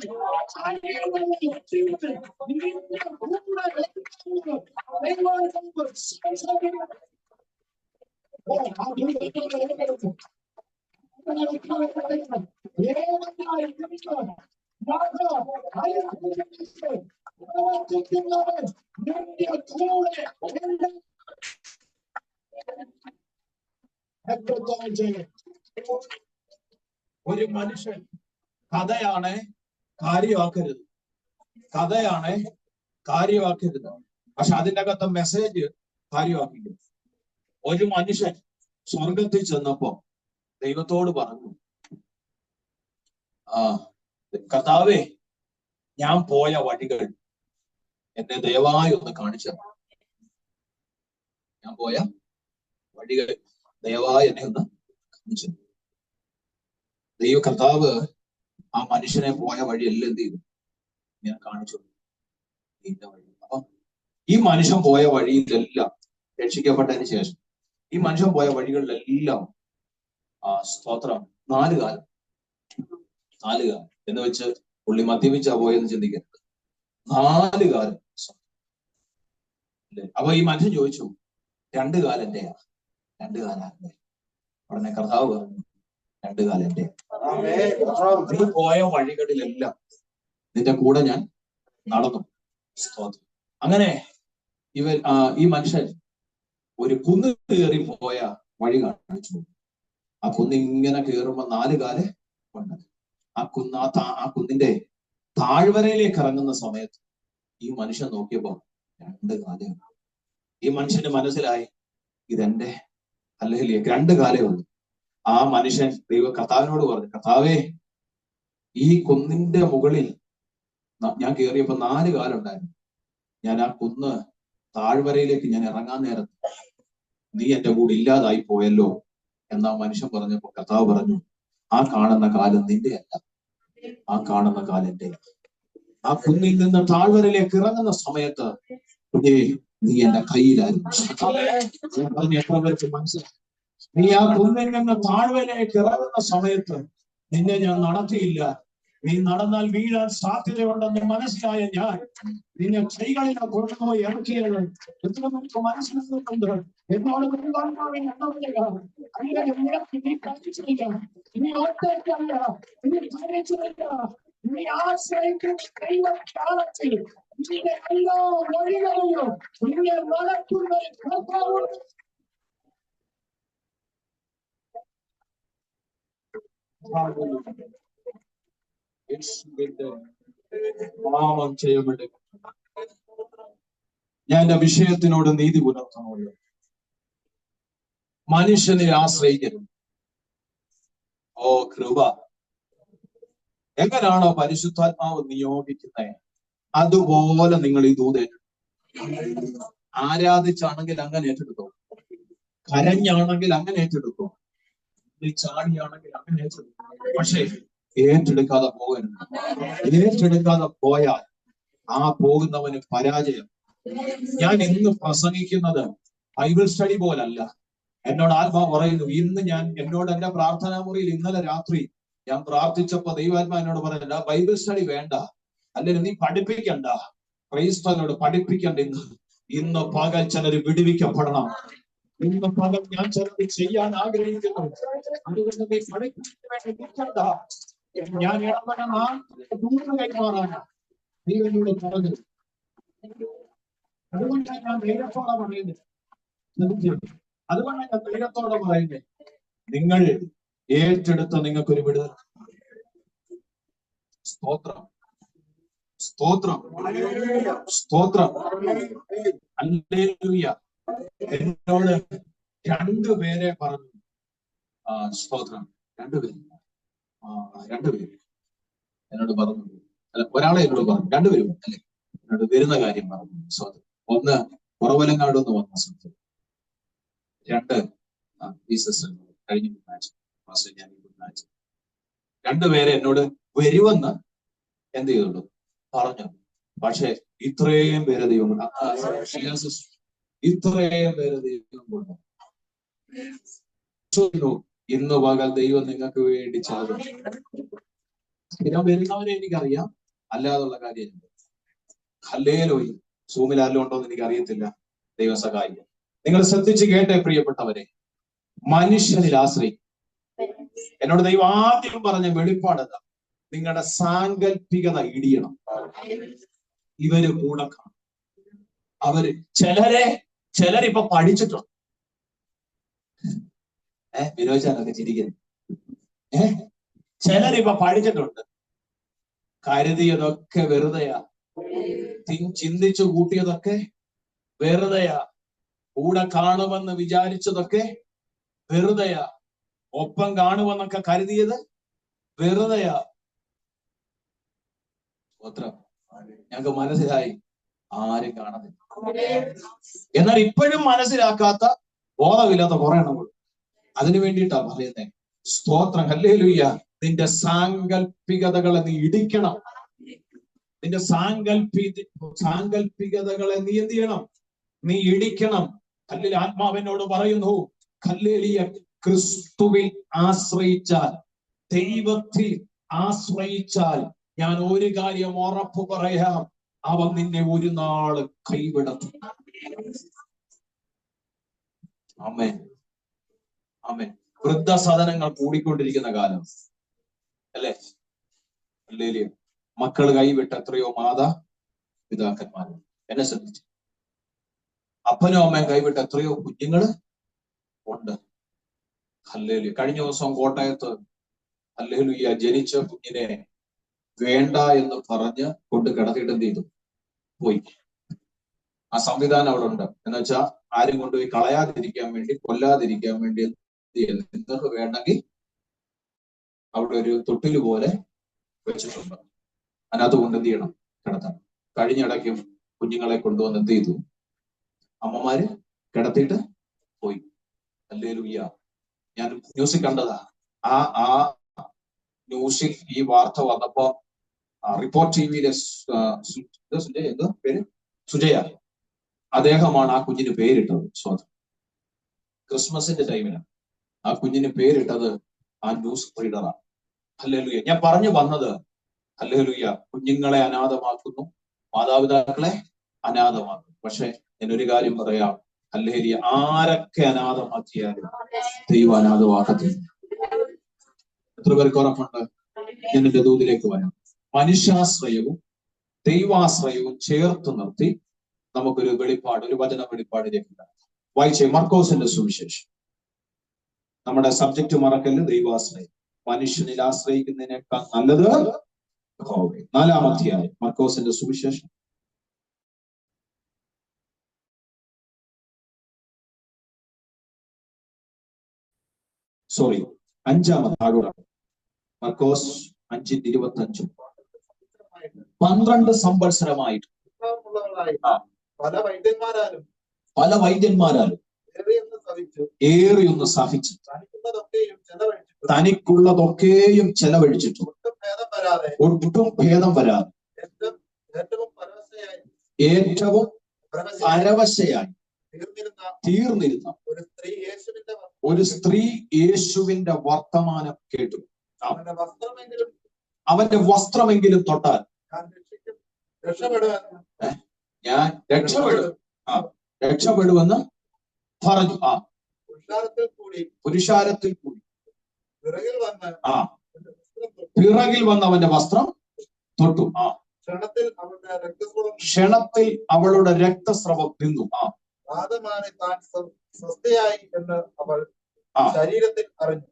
ഒരു മനുഷ്യൻ കഥയാണ് കാര്യമാക്കരുത്. കഥയാണ് കാര്യമാക്കരുത്. പക്ഷെ അതിൻ്റെ അകത്തെ മെസ്സേജ് കാര്യമാക്കില്ല. ഒരു മനുഷ്യൻ സ്വർഗത്തിൽ ചെന്നപ്പോ ദൈവത്തോട് പറഞ്ഞു, കർത്താവേ, ഞാൻ പോയ വഴികൾ എന്നെ ദയവായി ഒന്ന് കാണിച്ചു. ഞാൻ പോയ വഴികൾ ദയവായി എന്നെ ഒന്ന് കാണിച്ചു. കർത്താവ് ആ മനുഷ്യനെ പോയ വഴിയെല്ലാം എന്ത് ചെയ്തു? ഞാൻ കാണിച്ചു. അപ്പൊ ഈ മനുഷ്യൻ പോയ വഴിയിലെല്ലാം രക്ഷിക്കപ്പെട്ടതിന് ശേഷം ഈ മനുഷ്യൻ പോയ വഴികളിലെല്ലാം സ്തോത്രം 4 കാലം എന്ന് വെച്ച് പുള്ളി മദ്യപിച്ചാ പോയെന്ന് ചിന്തിക്കരുത്. 4 കാലം. അപ്പൊ ഈ മനുഷ്യൻ ചോദിച്ചു, 2 കാലം എന്റെയാ? 2 കാലം. ഉടനെ കർത്താവ് പറഞ്ഞു, 2 കാലം എന്റെ. നീ പോയ വഴികളിലെല്ലാം നിന്റെ കൂടെ ഞാൻ നടന്നു. സ്തോത്രം. അങ്ങനെ ഈ മനുഷ്യൻ ഒരു കുന്ന് കയറി പോയ വഴി കാണിച്ചു. ആ കുന്ന് ഇങ്ങനെ കയറുമ്പോ 4 കാല് ഉണ്ട്. ആ കുന്നിന്റെ താഴ്വരയിലേക്ക് ഇറങ്ങുന്ന സമയത്ത് ഈ മനുഷ്യൻ നോക്കിയപ്പോ 2 കാലേ. ഈ മനുഷ്യന്റെ മനസ്സിലായി, ഇതെന്റെ അല്ലെങ്കിൽ 2 കാലേ ഉള്ളൂ. ആ മനുഷ്യൻ കർത്താവിനോട് പറഞ്ഞു, കർത്താവേ, ഈ കുന്നിന്റെ മുകളിൽ ഞാൻ കയറിയപ്പോ 4 കാലുണ്ടായിരുന്നു. ഞാൻ ആ കുന്ന് താഴ്വരയിലേക്ക് ഞാൻ ഇറങ്ങാൻ നേരത്ത് നീ എന്റെ കൂടെ ഇല്ലാതായി പോയല്ലോ എന്നാ മനുഷ്യൻ പറഞ്ഞപ്പോ കർത്താവ് പറഞ്ഞു, ആ കാണുന്ന കാലം നിന്റെ അല്ല, ആ കാണുന്ന കാലം എന്റെ. ആ കുന്നിൽ നിന്ന് താഴ്വരയിലേക്ക് ഇറങ്ങുന്ന സമയത്ത് നീ എന്റെ കയ്യിലായിരുന്നു. എത്ര പേർക്ക് മനസ്സിലായി? നീ ആ കുന്നിൽ നിന്ന് താഴ്വരയിലേക്ക് ഇറങ്ങുന്ന സമയത്ത് നിന്നെ ഞാൻ നടത്തിയില്ല. നീ നടന്നാൽ വീഴാൻ സാധ്യതയുണ്ടെന്ന് മനസ്സിലായ ഞാൻ നിന്നെ കൈകളിലെ കൊണ്ടുപോയി ഇറക്കിയത്. എത്ര പേർക്ക് മനസ്സിലാക്കുന്നുണ്ട്? എന്നോട് നീ കഴിച്ചില്ല, നീ ഒറ്റയ്ക്കല്ല, നീ കഴിച്ചില്ല, നീ ആശ്രയിക്കുന്ന ദൈവകാലത്തിൽ നിന്റെ എല്ലാ വഴികളിലും നിന്നെ നടക്കുന്ന കർത്താവുണ്ട്. യേശുവിന്റെ നാമം ചെയ്യപ്പെട്ടു. ഞാൻ എന്റെ വിഷയത്തിനോട് നീതി പുലർത്തണമല്ലോ. മനുഷ്യനെ ആശ്രയിക്കരുത്. ഓ കൃപ! എങ്ങനെയാണോ പരിശുദ്ധാത്മാവ് നിയോഗിക്കുന്നത് അതുപോലെ നിങ്ങൾ ഈ ദൂതൻ ആരാധിച്ചാണെങ്കിൽ അങ്ങനെ ഏറ്റെടുത്തോ, കരഞ്ഞാണെങ്കിൽ അങ്ങനെ ഏറ്റെടുത്തോ, നീ ചാടിയാണെങ്കിൽ അങ്ങനെ ഏറ്റെടുത്തോ. പക്ഷേ ഏറ്റെടുക്കാതെ പോകരുത്. ഏറ്റെടുക്കാതെ പോയാൽ ആ പോകുന്നവന് പരാജയം. ഞാൻ ഇന്ന് പ്രസംഗിക്കുന്നത് ബൈബിൾ സ്റ്റഡി പോലല്ല. എന്നോട് ആത്മാ പറയുന്നു, ഇന്ന് ഞാൻ എന്നോട് എന്റെ പ്രാർത്ഥനാ മുറിയിൽ ഇന്നലെ രാത്രി ഞാൻ പ്രാർത്ഥിച്ചപ്പോ ദൈവാത്മാ എന്നോട് പറഞ്ഞില്ല, ബൈബിൾ സ്റ്റഡി വേണ്ട, അല്ലെങ്കിൽ നീ പഠിപ്പിക്കണ്ട, ക്രൈസ്തവനോട് പഠിപ്പിക്കണ്ട. ഇന്ന് പകൽ ചിലര് വിടുവിക്കപ്പെടണം. ഇന്ന് പകൽ ഞാൻ ചിലത് ചെയ്യാൻ ആഗ്രഹിക്കുന്നു. അതുകൊണ്ട് നീ പഠിപ്പിക്കണ്ട. ഞാൻ ഇടപെടുന്ന കൈമാറാണ് നീ എന്നോട് പറഞ്ഞു. അതുകൊണ്ടാണ് ഞാൻ ധൈര്യത്തോടെ പറയുന്നത്. അതുകൊണ്ടാണ് ഞാൻ ധൈര്യത്തോടെ പറയുന്നത്, നിങ്ങൾ ഏറ്റെടുത്ത നിങ്ങൾക്കൊരു വിടുതൽ. സ്തോത്രം, സ്തോത്രം, സ്തോത്രം. ഹല്ലേലൂയ. എന്നോട് രണ്ടുപേരെ പറഞ്ഞു. സ്തോത്രം. രണ്ടുപേര് എന്നോട് പറഞ്ഞു. അല്ല, ഒരാളെ എന്നോട് പറഞ്ഞു, രണ്ടുപേരും അല്ലെ എന്നോട് വരുന്ന കാര്യം പറഞ്ഞു. സ്തോത്രം. ഒന്ന് കുറവലങ്ങാട് നിന്ന് വന്ന സ്ഥലത്ത്, രണ്ട് കഴിഞ്ഞ ബുധനാഴ്ച രണ്ടുപേരെ എന്നോട് വരുമെന്ന് എന്ത് ചെയ്തുള്ളൂ പറഞ്ഞു. പക്ഷെ ഇത്രയും പേരെ ദൈവം കൊണ്ടു. ഇന്ന് പകൽ ദൈവം നിങ്ങൾക്ക് വേണ്ടി ചെയ്തു. സ്ഥിരം വരുന്നവരെ എനിക്കറിയാം, അല്ലാതുള്ള കാര്യം ഹല്ലേലൂയ. സൂമിൽ ആരെല്ലാം ഉണ്ടോ എന്ന് എനിക്ക് അറിയത്തില്ല. ദൈവം സഹായിക്കും. നിങ്ങൾ ശ്രദ്ധിച്ച് കേട്ടെ പ്രിയപ്പെട്ടവരെ, മനുഷ്യനിൽ ആശ്രയിക്കും. എന്നോട് ദൈവം ആദ്യം പറഞ്ഞ വെളിപ്പാടത, നിങ്ങളുടെ സാങ്കല്പികത ഇടിയണം. ഇവര് കൂടെ കാണും. ചിലരിപ്പൊ പഠിച്ചിട്ടുണ്ട്. വിരോചനൊക്കെ ചിരിക്കുന്നു. ചിലരിപ്പൊ പഠിച്ചിട്ടുണ്ട്. കരുതിയതൊക്കെ വെറുതെയാ. ചിന്തിച്ചു കൂട്ടിയതൊക്കെ വെറുതെയാ. കൂടെ കാണുമെന്ന് വിചാരിച്ചതൊക്കെ വെറുതെയാ. ഒപ്പം കാണുമെന്നൊക്കെ കരുതിയത് വെറുതെയാ. ഞങ്ങൾക്ക് മനസ്സിലായി ആരും കാണുന്നില്ല. എന്നാൽ ഇപ്പോഴും മനസ്സിലാക്കാത്ത ബോധമില്ലാത്ത കുറെ എണ്ണം. അതിനു വേണ്ടിയിട്ടാ പറയുന്നേ. സ്തോത്രം, ഹല്ലേലൂയ. നിന്റെ സാങ്കല്പികതകളെ നീ ഇടിക്കണം. നിന്റെ സാങ്കല്പികതകളെ നീ എന്ത് ചെയ്യണം? നീ ഇടിക്കണം. കല്ലിൽ ആത്മാവിനോട് പറയുന്നു, ഹല്ലേലൂയ, ക്രിസ്തുവിൽ ആശ്രയിച്ചാൽ, ദൈവത്തിൽ ആശ്രയിച്ചാൽ ഞാൻ ഒരു കാര്യം ഉറപ്പ് പറയാം, അവൻ നിന്നെ ഒരു നാള് കൈവിടത്തും. ആമേൻ, ആമേൻ. വൃദ്ധസദനങ്ങൾ കൂടിക്കൊണ്ടിരിക്കുന്ന കാലം അല്ലേ? ഹല്ലേലൂയ. മക്കള് കൈവിട്ട എത്രയോ മാതാ പിതാക്കന്മാരും. എന്നെ ശ്രദ്ധിച്ചു, അപ്പനും അമ്മയും കൈവിട്ട എത്രയോ കുഞ്ഞുങ്ങള് ഉണ്ട്. ഹല്ലേലൂയ. കഴിഞ്ഞ ദിവസം കോട്ടയത്ത് ഹല്ലേലൂയ ജനിച്ച കുഞ്ഞിനെ വേണ്ട എന്ന് പറഞ്ഞ് കൊണ്ട് കിടത്തിയിട്ട് എന്ത് ചെയ്തു? പോയി. ആ സംവിധാനം അവിടെ ഉണ്ട്. എന്ന് വെച്ചാൽ ആരും കൊണ്ടുപോയി കളയാതിരിക്കാൻ വേണ്ടി, കൊല്ലാതിരിക്കാൻ വേണ്ടി നിങ്ങൾക്ക് വേണമെങ്കിൽ അവിടെ ഒരു തൊട്ടില് പോലെ വെച്ചിട്ടുണ്ട്. അതിനകത്ത് കൊണ്ട് എന്ത് ചെയ്യണം? കിടത്തണം. കഴിഞ്ഞിടയ്ക്കും കുഞ്ഞുങ്ങളെ കൊണ്ടുവന്ന് എന്ത് ചെയ്തു? അമ്മമാര് കിടത്തിയിട്ട് പോയി. ഹല്ലേലൂയ. ഞാൻ ന്യൂസിൽ കണ്ടതാ. ആ ന്യൂസിൽ ഈ വാർത്ത വന്നപ്പോ റിപ്പോർട്ട് ടിവിയിലെ സുജയ, അദ്ദേഹമാണ് ആ കുഞ്ഞിന് പേരിട്ടത്. സ്വന്തം ക്രിസ്മസിന്റെ ടൈമിലാണ് ആ കുഞ്ഞിന് പേരിട്ടത്. ആ ന്യൂസ് റീഡറാണ്. ഹല്ലേലൂയ. ഞാൻ പറഞ്ഞു വന്നത്, ഹല്ലേലൂയ, കുഞ്ഞുങ്ങളെ അനാഥമാക്കുന്നു, മാതാപിതാക്കളെ അനാഥമാക്കുന്നു. പക്ഷെ ഞാനൊരു കാര്യം പറയാം, ഹല്ലേലൂയ, ആരൊക്കെ അനാഥമാക്കിയാലും ദൈവം അനാഥമാക്കത്തില്ല. എത്ര പേർക്ക് ഉറപ്പുണ്ട്? ഞാൻ എന്റെ ദൂതിലേക്ക് വരാം. മനുഷ്യാശ്രയവും ദൈവാശ്രയവും ചേർത്ത് നിർത്തി നമുക്കൊരു വെളിപ്പാട്, ഒരു വചന വെളിപ്പാടിലേക്ക് വായിച്ചേ. മർക്കോസിന്റെ സുവിശേഷം. നമ്മുടെ സബ്ജക്റ്റ് മറക്കല്, ദൈവാശ്രയം. മനുഷ്യനിൽ ആശ്രയിക്കുന്നതിനേക്കാൾ നല്ലത് യഹോവയെ. 4-ാം അധ്യായം മർക്കോസിന്റെ സുവിശേഷം. സോറി, 5-ാം അധ്യായം മർക്കോസ് 5:25. 12 സംവത്സരമായിട്ട് പല വൈദ്യന്മാരാലും ഏറിയൊന്ന് സഹിച്ചു തനിക്കുള്ളതൊക്കെയും ചെലവഴിച്ചിട്ടു ഒട്ടും ഭേദം വരാതെ ഏറ്റവും പരവശയായി തീർന്നിരുന്ന ഒരു സ്ത്രീ യേശുവിന്റെ വർത്തമാനം കേട്ടു. അവന്റെ വസ്ത്രമെങ്കിലും തൊട്ടാൽ ഞാൻ രക്ഷപ്പെടുമെന്ന് പറഞ്ഞു. പുരുഷാരത്തിൽ കൂടി പിറകിൽ വന്ന് അവന്റെ വസ്ത്രം തൊട്ടു. ക്ഷണത്തിൽ അവളുടെ രക്തസ്രവം നിന്നു.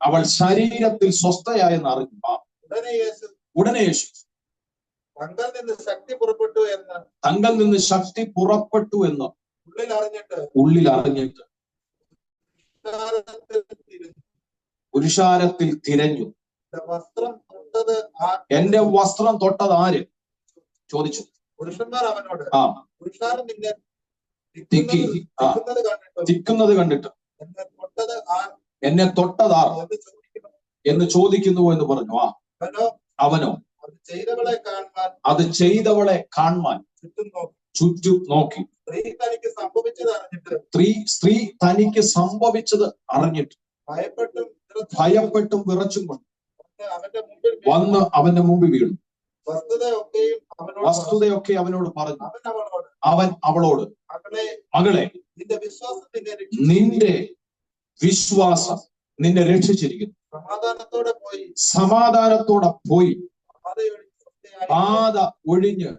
അവൾ ശരീരത്തിൽ സ്വസ്ഥയായെന്ന് അറിഞ്ഞു. ഉടനെ യേശു തങ്കൽ നിന്ന് ശക്തി പുറപ്പെട്ടു എന്ന് ഉള്ളിൽ അറിഞ്ഞിട്ട് പുരുഷാരത്തിൽ തിരഞ്ഞു. എന്റെ വസ്ത്രം തൊട്ടത് ആര് ചോദിച്ചു. പുരുഷന്മാർ അവനോട് തിക്കുന്നത് കണ്ടിട്ട് എന്നെ തൊട്ടതാ എന്ന് ചോദിക്കുന്നു എന്ന് പറഞ്ഞു. അവനോ അത് ചെയ്തവളെ കാണുവാൻ ചുറ്റും നോക്കി. സ്ത്രീ തനിക്ക് സംഭവിച്ചത് അറിഞ്ഞിട്ട് ഭയപ്പെട്ടും വിറച്ചും കൊണ്ട് വന്ന് അവന്റെ മുമ്പിൽ വീണു. വസ്തുതയൊക്കെ അവനോട് പറഞ്ഞു. അവൻ അവളോട്, മകളെ, നിന്റെ വിശ്വാസം നിന്നെ രക്ഷിച്ചിരിക്കുന്നു. സമാധാനത്തോടെ പോയി ബാധ ഒഴിഞ്ഞ്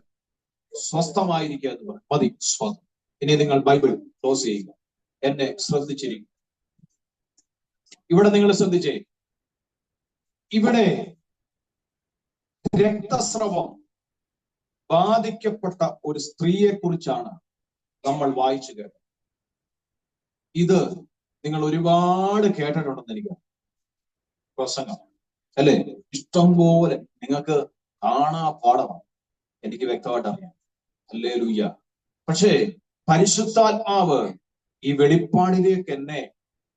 സ്വസ്ഥമായിരിക്കുക എന്ന് പറഞ്ഞു. മതി സ്വന്തം. ഇനി നിങ്ങൾ ബൈബിൾ ക്ലോസ് ചെയ്യുക. എന്നെ ശ്രദ്ധിച്ചിരിക്കും. ഇവിടെ നിങ്ങൾ ശ്രദ്ധിച്ചേ, ഇവിടെ രക്തസ്രവം ബാധിക്കപ്പെട്ട ഒരു സ്ത്രീയെ കുറിച്ചാണ് നമ്മൾ വായിച്ചു കേട്ടത്. ഇത് നിങ്ങൾ ഒരുപാട് കേട്ടിട്ടുണ്ടെന്ന് എനിക്ക് പ്രസംഗം അല്ലേ, ഇഷ്ടം പോലെ നിങ്ങൾക്ക് കാണാ പാഠമാണ്, എനിക്ക് വ്യക്തമായിട്ട് അറിയാം. ഹല്ലേലൂയ. പക്ഷേ പരിശുദ്ധാത്മാവ് ഈ വെളിപ്പാടിലേക്ക് എന്നെ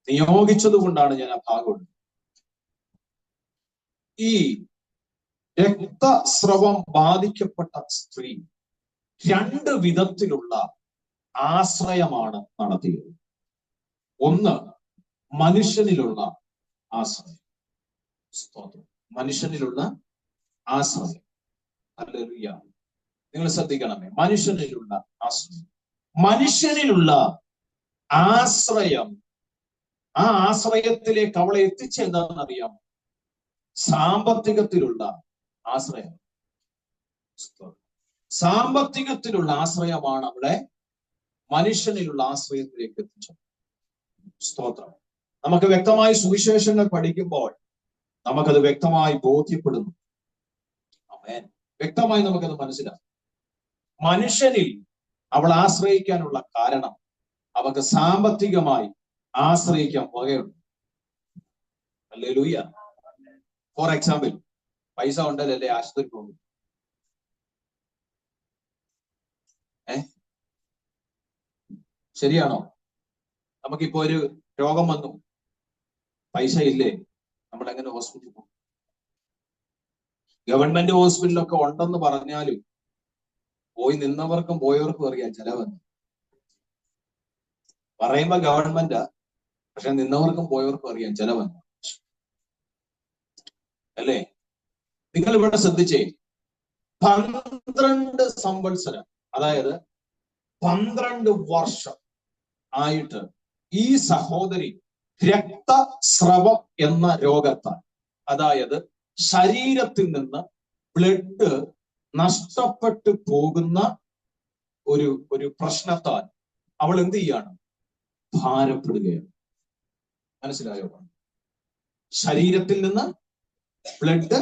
നിയോഗിച്ചത് കൊണ്ടാണ് ഞാൻ ആ ഭാഗം. ഈ രക്തസ്രവം ബാധിക്കപ്പെട്ട സ്ത്രീ 2 വിധത്തിലുള്ള ആശ്രയമാണ് നടത്തിയത്. ഒന്ന്, മനുഷ്യനിലുള്ള ആശ്രയം. മനുഷ്യനിലുള്ള ആശ്രയം. ഹല്ലേലൂയ. നിങ്ങൾ ശ്രദ്ധിക്കണമേ, മനുഷ്യനിലുള്ള ആശ്രയം. മനുഷ്യനിലുള്ള ആശ്രയം, ആ ആശ്രയത്തിലേക്ക് അവളെ എത്തിച്ചെന്താണെന്ന് അറിയാമോ? സാമ്പത്തികത്തിലുള്ള ആശ്രയം. സാമ്പത്തികത്തിലുള്ള ആശ്രയമാണ് അവളെ മനുഷ്യനിലുള്ള ആശ്രയത്തിലേക്ക് എത്തിച്ചത്. സ്തോത്രം. നമുക്ക് വ്യക്തമായി സുവിശേഷങ്ങൾ പഠിക്കുമ്പോൾ നമുക്കത് വ്യക്തമായി ബോധ്യപ്പെടുന്നു. ആമേൻ. വ്യക്തമായി നമുക്കത് മനസ്സിലാക്കും. മനുഷ്യനിൽ അവൾ ആശ്രയിക്കാനുള്ള കാരണം അവൾക്ക് സാമ്പത്തികമായി ആശ്രയിക്കാൻ വകയുണ്ട്. ഹല്ലേലൂയ. ഫോർ എക്സാമ്പിൾ, പൈസ ഉണ്ടല്ലേ ആശുപത്രി പോകും. ശരിയാണോ? നമുക്കിപ്പോ ഒരു രോഗം വന്നു, പൈസ ഇല്ലേ, നമ്മൾ എങ്ങനെ ഹോസ്പിറ്റലിൽ പോകും? ഗവൺമെന്റ് ഹോസ്പിറ്റലൊക്കെ ഉണ്ടെന്ന് പറഞ്ഞാലും പോയി നിന്നവർക്കും പോയവർക്കും അറിയാം ചെലവെന്ന്. പറയുമ്പോ ഗവൺമെന്റാ, പക്ഷെ നിന്നവർക്കും പോയവർക്കും അറിയാം ചെലവെന്ന്, അല്ലേ? നിങ്ങൾ ഇവിടെ ശ്രദ്ധിച്ചേ, 12 സംവത്സരം, അതായത് 12 വർഷം ആയിട്ട് ഈ സഹോദരി രക്തസ്രവം എന്ന രോഗത്താൽ, അതായത് ശരീരത്തിൽ നിന്ന് ബ്ലഡ് നഷ്ടപ്പെട്ടു പോകുന്ന ഒരു പ്രശ്നത്താൽ അവൾ എന്ത് ചെയ്യാണ്? ഭാരപ്പെടുകയാണ്. മനസ്സിലായോ? ശരീരത്തിൽ നിന്ന് ബ്ലഡ്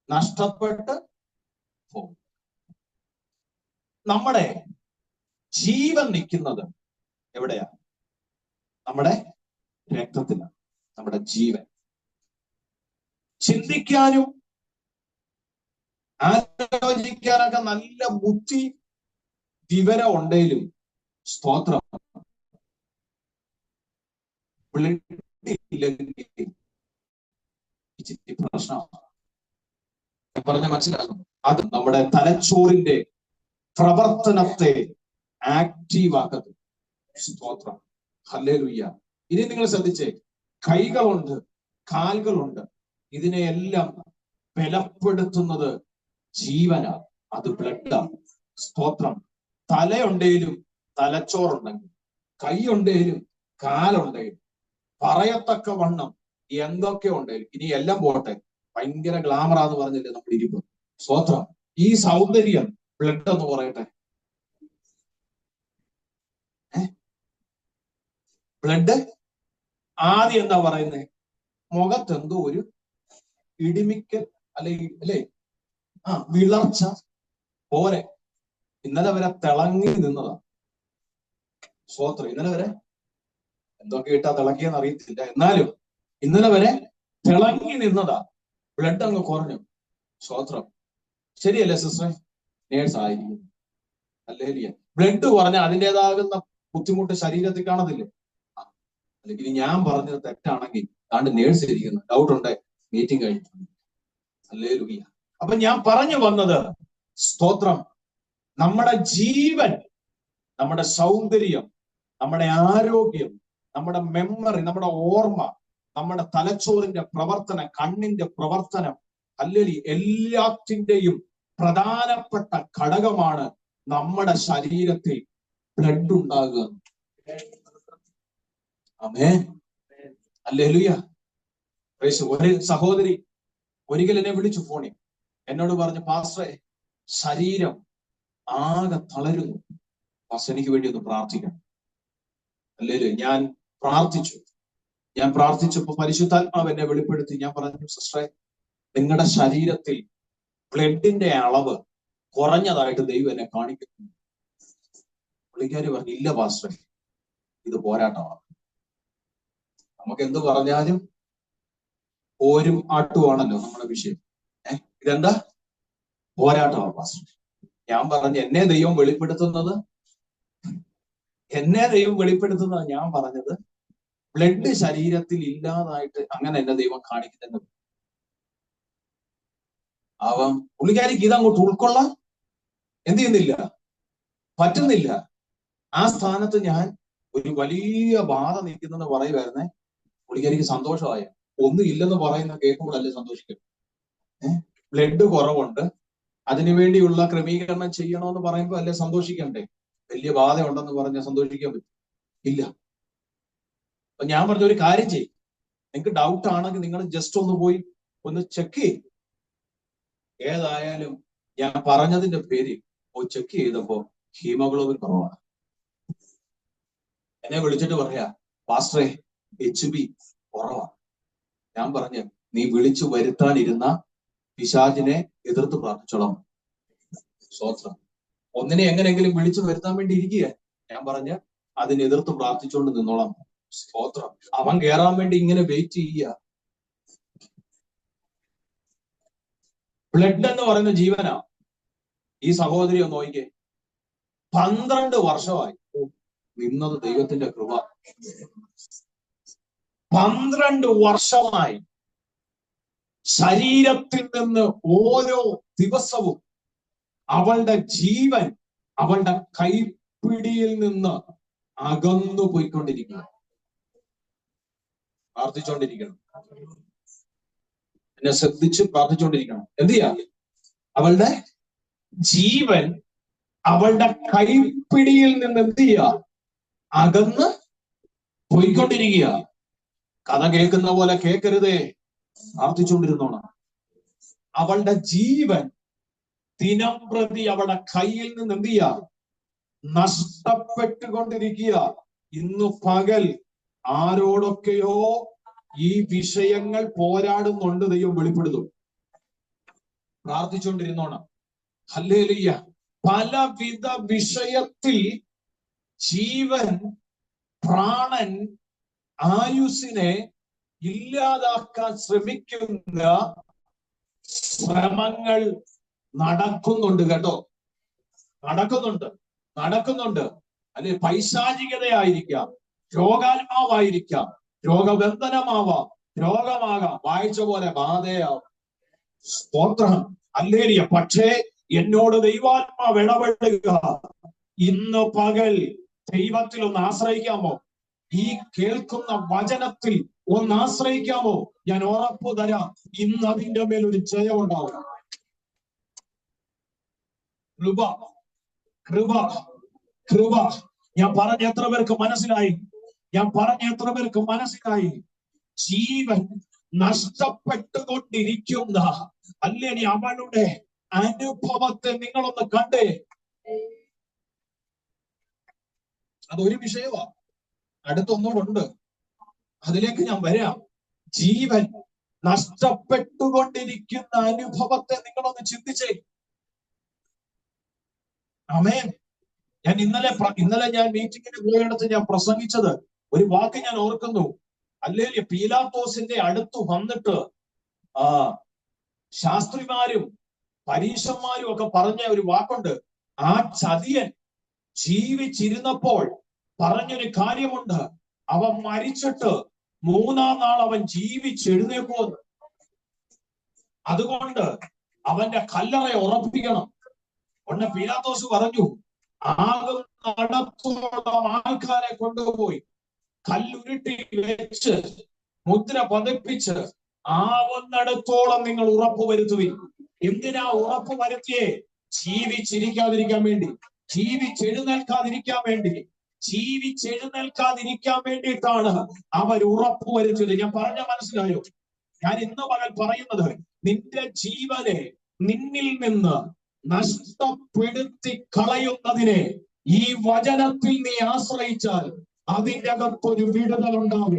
നഷ്ടപ്പെട്ട് പോകും. നമ്മുടെ ജീവൻ നിൽക്കുന്നത് എവിടെയാ? നമ്മുടെ രക്തത്തിലാണ് നമ്മുടെ ജീവൻ. ചിന്തിക്കാനും ആലോചിക്കാനൊക്കെ നല്ല ബുദ്ധി വിവരം ഉണ്ടെങ്കിലും സ്തോത്രം പ്രശ്നമാണ്. പറഞ്ഞ മനസ്സിലാകും. അത് നമ്മുടെ തലച്ചോറിന്റെ പ്രവർത്തനത്തെ ആക്റ്റീവ് ആക്കുന്നു. സ്തോത്രം, ഹല്ലേലൂയ. ഇനി നിങ്ങൾ ശ്രദ്ധിച്ചേ, കൈകളുണ്ട്, കാലുകളുണ്ട്, ഇതിനെയെല്ലാം ബലപ്പെടുത്തുന്നത് ജീവനാണ്, അത് ബ്ലഡാണ്. സ്തോത്രം. തലയുണ്ടെങ്കിലും തലച്ചോറുണ്ടെങ്കിൽ, കൈയുണ്ടെങ്കിലും കാലുണ്ടെങ്കിലും, പറയത്തക്ക വണ്ണം എന്തൊക്കെ ഉണ്ടെങ്കിലും, ഇനി എല്ലാം പോട്ടെ, ഭയങ്കര ഗ്ലാമറാന്ന് പറഞ്ഞില്ലേ നമ്മൾ ഇരിക്കും. സ്തോത്രം. ഈ സൗന്ദര്യം ബ്ലഡ് എന്ന് പറയട്ടെ. ബ്ലഡ് ആദ്യം എന്താ പറയുന്നത്? മുഖത്തെന്തോ ഒരു ഇടിമിക്കൽ അല്ലേ, വിളർച്ച പോലെ. ഇന്നലെ വരെ തിളങ്ങി നിന്നതാ. സ്തോത്രം. ഇന്നലെ വരെ എന്തൊക്കെ ഇട്ടാ തിളങ്ങിയെന്ന് അറിയത്തില്ല, എന്നാലും ഇന്നലെ വരെ തിളങ്ങി നിന്നതാ. ബ്ലഡ് അങ്ങ് കുറഞ്ഞു. സ്തോത്രം. ശരിയല്ലേ സിസ്റ്ററെ? നേഴ്സ് ആയിരിക്കും. അല്ലേ? ബ്ലഡ് കുറഞ്ഞ അതിൻ്റെതാകുന്ന ബുദ്ധിമുട്ട് ശരീരത്തിൽ കാണത്തില്ലേ? അല്ലെങ്കിൽ ഞാൻ പറഞ്ഞത് തെറ്റാണെങ്കിൽ താണ്ട് നേഴ്സ് ഇരിക്കുന്നു, ഡൗട്ട് ഉണ്ട്, മീറ്റിംഗ് കഴിഞ്ഞിട്ടുണ്ട്. ഹല്ലേലൂയ. അപ്പൊ ഞാൻ പറഞ്ഞു വന്നത്, സ്തോത്രം, നമ്മുടെ ജീവൻ, നമ്മുടെ സൗന്ദര്യം, നമ്മുടെ ആരോഗ്യം, നമ്മുടെ മെമ്മറി, നമ്മുടെ ഓർമ്മ, നമ്മുടെ തലച്ചോറിന്റെ പ്രവർത്തനം, കണ്ണിന്റെ പ്രവർത്തനം, അല്ലെങ്കിൽ എല്ലാത്തിൻ്റെയും പ്രധാനപ്പെട്ട ഘടകമാണ് നമ്മുടെ ശരീരത്തിൽ ബ്ലഡ് ഉണ്ടാകുക. ആമേൻ, ഹല്ലേലൂയ. ഒരു സഹോദരി ഒരിക്കൽ എന്നെ വിളിച്ചു ഫോണിൽ, എന്നോട് പറഞ്ഞു, പാസ്റ്ററെ, ശരീരം ആകെ തളരുന്നു, പാസ്റ്റർ എനിക്ക് വേണ്ടി ഒന്ന് പ്രാർത്ഥിക്കണം. അല്ലേലോ? ഞാൻ പ്രാർത്ഥിച്ചപ്പോ പരിശുദ്ധാത്മാവ് എന്നെ വെളിപ്പെടുത്തി. ഞാൻ പറഞ്ഞു, സിസ്റ്ററെ, നിങ്ങളുടെ ശരീരത്തിൽ ബ്ലഡിന്റെ അളവ് കുറഞ്ഞതായിട്ട് ദൈവം എന്നെ കാണിക്കുന്നു. പുള്ളിക്കാരി പറഞ്ഞു, ഇല്ല പാസ്റ്ററെ, ഇത് പോരാട്ടമാണ്. നമുക്ക് എന്ത് പറഞ്ഞാലും ഓരും ആട്ടുവാണല്ലോ നമ്മുടെ വിഷയം. ഇതെന്താ? പോരാട്ടമാണ് പാസ്റ്റർ. ഞാൻ പറഞ്ഞു, എന്നെ ദൈവം വെളിപ്പെടുത്തുന്നത് ഞാൻ പറഞ്ഞത് ബ്ലഡ് ശരീരത്തിൽ ഇല്ലാതായിട്ട് അങ്ങനെ എന്നെ ദൈവം കാണിക്കുന്നത്. പുള്ളിക്കാരിക്ക് ഇതങ്ങോട്ട് ഉൾക്കൊള്ളാൻ എന്ത് ചെയ്യുന്നില്ല, പറ്റുന്നില്ല. ആ സ്ഥാനത്ത് ഞാൻ ഒരു വലിയ ബാധ നിൽക്കുന്നെന്ന് പറയുമായിരുന്നേ, പുള്ളിക്കാരിക്ക് സന്തോഷമായ. ഒന്നും ഇല്ലെന്ന് പറയുന്ന കേൾക്കുമ്പോഴല്ലേ സന്തോഷിക്കും. ബ്ലഡ് കുറവുണ്ട്, അതിനുവേണ്ടിയുള്ള ക്രമീകരണം ചെയ്യണമെന്ന് പറയുമ്പോൾ അല്ലേ സന്തോഷിക്കണ്ടേ? വലിയ ബാധ ഉണ്ടെന്ന് പറഞ്ഞാൽ സന്തോഷിക്കാൻ പറ്റും? ഇല്ല. അപ്പൊ ഞാൻ പറഞ്ഞ ഒരു കാര്യം ചെയ്യും, നിങ്ങൾക്ക് ഡൗട്ട് ആണെങ്കിൽ നിങ്ങൾ ജസ്റ്റ് ഒന്ന് പോയി ഒന്ന് ചെക്ക് ചെയ്യും. ഏതായാലും ഞാൻ പറഞ്ഞതിന്റെ പേരിൽ പോയി ചെക്ക് ചെയ്തപ്പോ ഹീമോഗ്ലോബിൻ കുറവാണ്. എന്നെ വിളിച്ചിട്ട് പറയാ, പാസ്റ്ററെ, HB കുറവാണ്. ഞാൻ പറഞ്ഞു, നീ വിളിച്ചു വരുത്താനിരുന്ന പിശാചിനെ എതിർത്ത് പ്രാർത്ഥിച്ചോളാം. സ്തോത്രം. ഒന്നിനെ എങ്ങനെയെങ്കിലും വിളിച്ചു വരുത്താൻ വേണ്ടി ഇരിക്കുക. ഞാൻ പറഞ്ഞ അതിനെ എതിർത്ത് പ്രാർത്ഥിച്ചുകൊണ്ട് നിന്നോളാം. സ്തോത്രം. അവൻ കയറാൻ വേണ്ടി ഇങ്ങനെ വെയിറ്റ് ചെയ്യുക. ബ്ലഡ് എന്ന് പറയുന്ന ജീവനാ. ഈ സഹോദരി ഒന്ന് നോക്കിക്കേ, 12 വർഷമായി നിന്നത് ദൈവത്തിന്റെ കൃപ. 12 വർഷമായി ശരീരത്തിൽ നിന്ന് ഓരോ ദിവസവും അവളുടെ ജീവൻ അവളുടെ കൈപ്പിടിയിൽ നിന്ന് അകന്നു പോയിക്കൊണ്ടിരിക്കണം. പ്രാർത്ഥിച്ചുകൊണ്ടിരിക്കണം. എന്നെ ശ്രദ്ധിച്ച് പ്രാർത്ഥിച്ചുകൊണ്ടിരിക്കണം. എന്ത് ചെയ്യാ? അവളുടെ ജീവൻ അവളുടെ കൈപ്പിടിയിൽ നിന്ന് എന്ത് ചെയ്യാ? അകന്ന് പോയിക്കൊണ്ടിരിക്കുക. കഥ കേൾക്കുന്ന പോലെ കേൾക്കരുതേ, പ്രാർത്ഥിച്ചുകൊണ്ടിരുന്നോണം. അവളുടെ ജീവൻ ദിനം പ്രതി അവളുടെ കയ്യിൽ നിന്ന് എന്ത് ചെയ്യാ? നഷ്ടപ്പെട്ടുകൊണ്ടിരിക്കുക. ഇന്ന് പകൽ ആരോടൊക്കെയോ ഈ വിഷയങ്ങൾ പോരാടുന്നുണ്ട്, ദൈവം വെളിപ്പെടുത്തും. പ്രാർത്ഥിച്ചുകൊണ്ടിരുന്നോണം. ഹല്ലേലൂയ. പലവിധ വിഷയത്തിൽ ജീവൻ, പ്രാണൻ, ആയുസ്സിനെ ഇല്ലാതാക്കാൻ ശ്രമിക്കുന്ന ശ്രമങ്ങൾ നടക്കുന്നുണ്ട് കേട്ടോ. നടക്കുന്നുണ്ട്. അല്ലെ, പൈശാചികതയായിരിക്കാം, രോഗാത്മാവായിരിക്കാം, രോഗബന്ധനമാവാം, രോഗമാകാം, വായിച്ച പോലെ ബാധയാവാം. സ്തോത്രം. ഹല്ലേലൂയ. പക്ഷേ എന്നോട് ദൈവാത്മാവ് ഇടപെടുക. ഇന്ന് പകൽ ദൈവത്തിൽ ഒന്ന് ആശ്രയിക്കാമോ? ഈ കേൾക്കുന്ന വചനത്തിൽ ഒന്ന് ആശ്രയിക്കാമോ? ഞാൻ ഉറപ്പു തരാം, ഇന്ന് അതിന്റെ മേൽ ഒരു ജയം ഉണ്ടാവും. കൃപ. ഞാൻ പറഞ്ഞ എത്ര പേർക്ക് മനസ്സിലായി? ജീവൻ നഷ്ടപ്പെട്ടുകൊണ്ടിരിക്കുന്ന അല്ലെങ്കിൽ അവളുടെ അനുഭവത്തെ നിങ്ങളൊന്ന് കണ്ടേ. അതൊരു വിഷയമാണ്. അടുത്തൊന്നുകൂടെ, അതിലേക്ക് ഞാൻ വരാം. ജീവൻ നഷ്ടപ്പെട്ടുകൊണ്ടിരിക്കുന്ന അനുഭവത്തെ നിങ്ങളൊന്ന് ചിന്തിച്ചേ. ആമേൻ. ഞാൻ ഇന്നലെ ഞാൻ മീറ്റിങ്ങിന് പോയിടത്ത് ഞാൻ പ്രസംഗിച്ചത് ഒരു വാക്ക് ഞാൻ ഓർക്കുന്നു. അല്ലെങ്കിൽ പീലാത്തോസിന്റെ അടുത്ത് വന്നിട്ട് ശാസ്ത്രിമാരും പരീശന്മാരും ഒക്കെ പറഞ്ഞ ഒരു വാക്കുണ്ട്. ആ ചതിയൻ ജീവിച്ചിരുന്നപ്പോൾ പറഞ്ഞൊരു കാര്യമുണ്ട്. അവൻ മരിച്ചിട്ട് 3-ാം നാൾ അവൻ ജീവിച്ചെഴുന്നേക്കുമെന്ന്. അതുകൊണ്ട് അവന്റെ കല്ലറ ഉറപ്പിക്കണം. ഒന്ന് പീലാത്തോസ് പറഞ്ഞു, ആകുന്നിടത്തോളം ആൾക്കാരെ കൊണ്ടുപോയി കല്ലുരുട്ടി വെച്ച് മുദ്ര പതിപ്പിച്ച് ആവുന്നിടത്തോളം നിങ്ങൾ ഉറപ്പ് വരുത്തുവിൻ. എന്തിനാ ഉറപ്പ് വരുത്തിയേ? ജീവിച്ചിരിക്കാതിരിക്കാൻ വേണ്ടിയിട്ടാണ് അവർ ഉറപ്പ് വരുത്തിയത്. ഞാൻ പറഞ്ഞ മനസ്സിലായോ? ഞാൻ ഇന്ന് പകൽ പറയുന്നത്, നിന്റെ ജീവനെ നിന്നിൽ നിന്ന് നഷ്ടപ്പെടുത്തി കളയുന്നതിനെ ഈ വചനത്തിൽ നീ ആശ്രയിച്ചാൽ അതിൻ്റെ അകത്തൊരു വിടുതൽ ഉണ്ടാവും.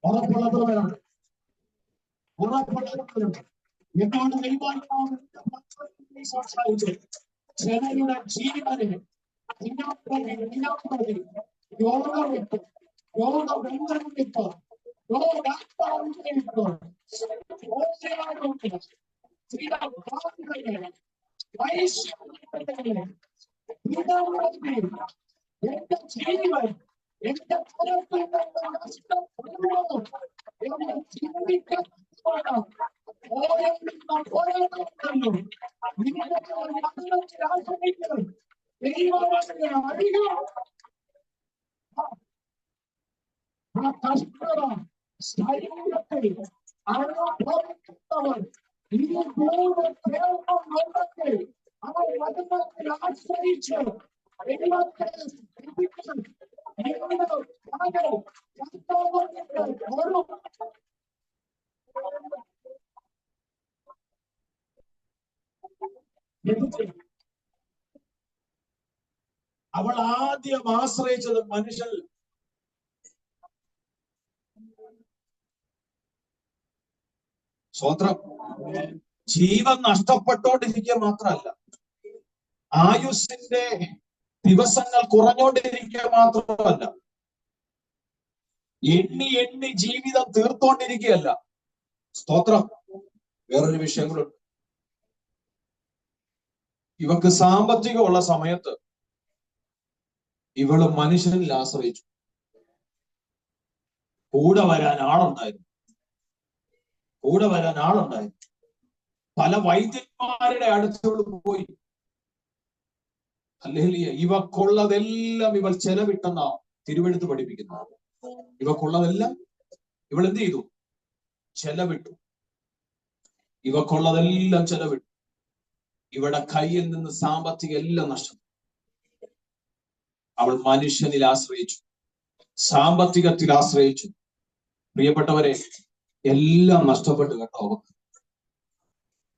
ഉറപ്പുള്ളവരാണ്. എന്നോട് സംസാരിച്ചു. ചിലരുടെ ജീവനെ രോഗമിട്ട്, രോഗബന്ധനമിട്ട്, രോഗാത്മാവിട്ട്, എന്റെ ജീവൻ എന്റെ ശരീരത്തിൽ അനുഭവിക്കുന്നവർ ഈ മൂന്ന് കേൾക്കുന്നുണ്ടെങ്കിൽ അവർ വചനത്തിൽ ആശ്രയിച്ച് ദൈവത്തെ അവൾ ആദ്യം ആശ്രയിച്ചത് മനുഷ്യൻ. സ്വത്രം. ജീവൻ നഷ്ടപ്പെട്ടുകൊണ്ടിരിക്കുക മാത്രമല്ല, ആയുസ്സിന്റെ ദിവസങ്ങൾ കുറഞ്ഞുകൊണ്ടിരിക്കുക മാത്രമല്ല, എണ്ണി ജീവിതം തീർത്തോണ്ടിരിക്കുകയല്ല. സ്തോത്രം. വേറൊരു വിഷയം കൂടെ. ഇവക്ക് സാമ്പത്തികമുള്ള സമയത്ത് ഇവള് മനുഷ്യനിൽ ആശ്രയിച്ചു. കൂടെ വരാൻ ആളുണ്ടായിരുന്നു. പല വൈദ്യന്മാരുടെ അടുത്തോട് പോയി. ഹല്ലേലൂയ. ഇവക്കുള്ളതെല്ലാം ഇവൾ ചെലവിട്ടെന്നാ തിരുവെഴുത്ത് പഠിപ്പിക്കുന്നത്. ഇവക്കുള്ളതെല്ലാം ഇവൾ എന്ത് ചെയ്തു? ചെലവിട്ടു. ഇവക്കുള്ളതെല്ലാം ചെലവിട്ടു. ഇവിടെ കയ്യിൽ നിന്ന് സാമ്പത്തിക എല്ലാം നഷ്ടം. അവൾ മനുഷ്യനിൽ ആശ്രയിച്ചു, സാമ്പത്തികത്തിൽ ആശ്രയിച്ചു. പ്രിയപ്പെട്ടവരെ, എല്ലാം നഷ്ടപ്പെട്ടു കേട്ടോ.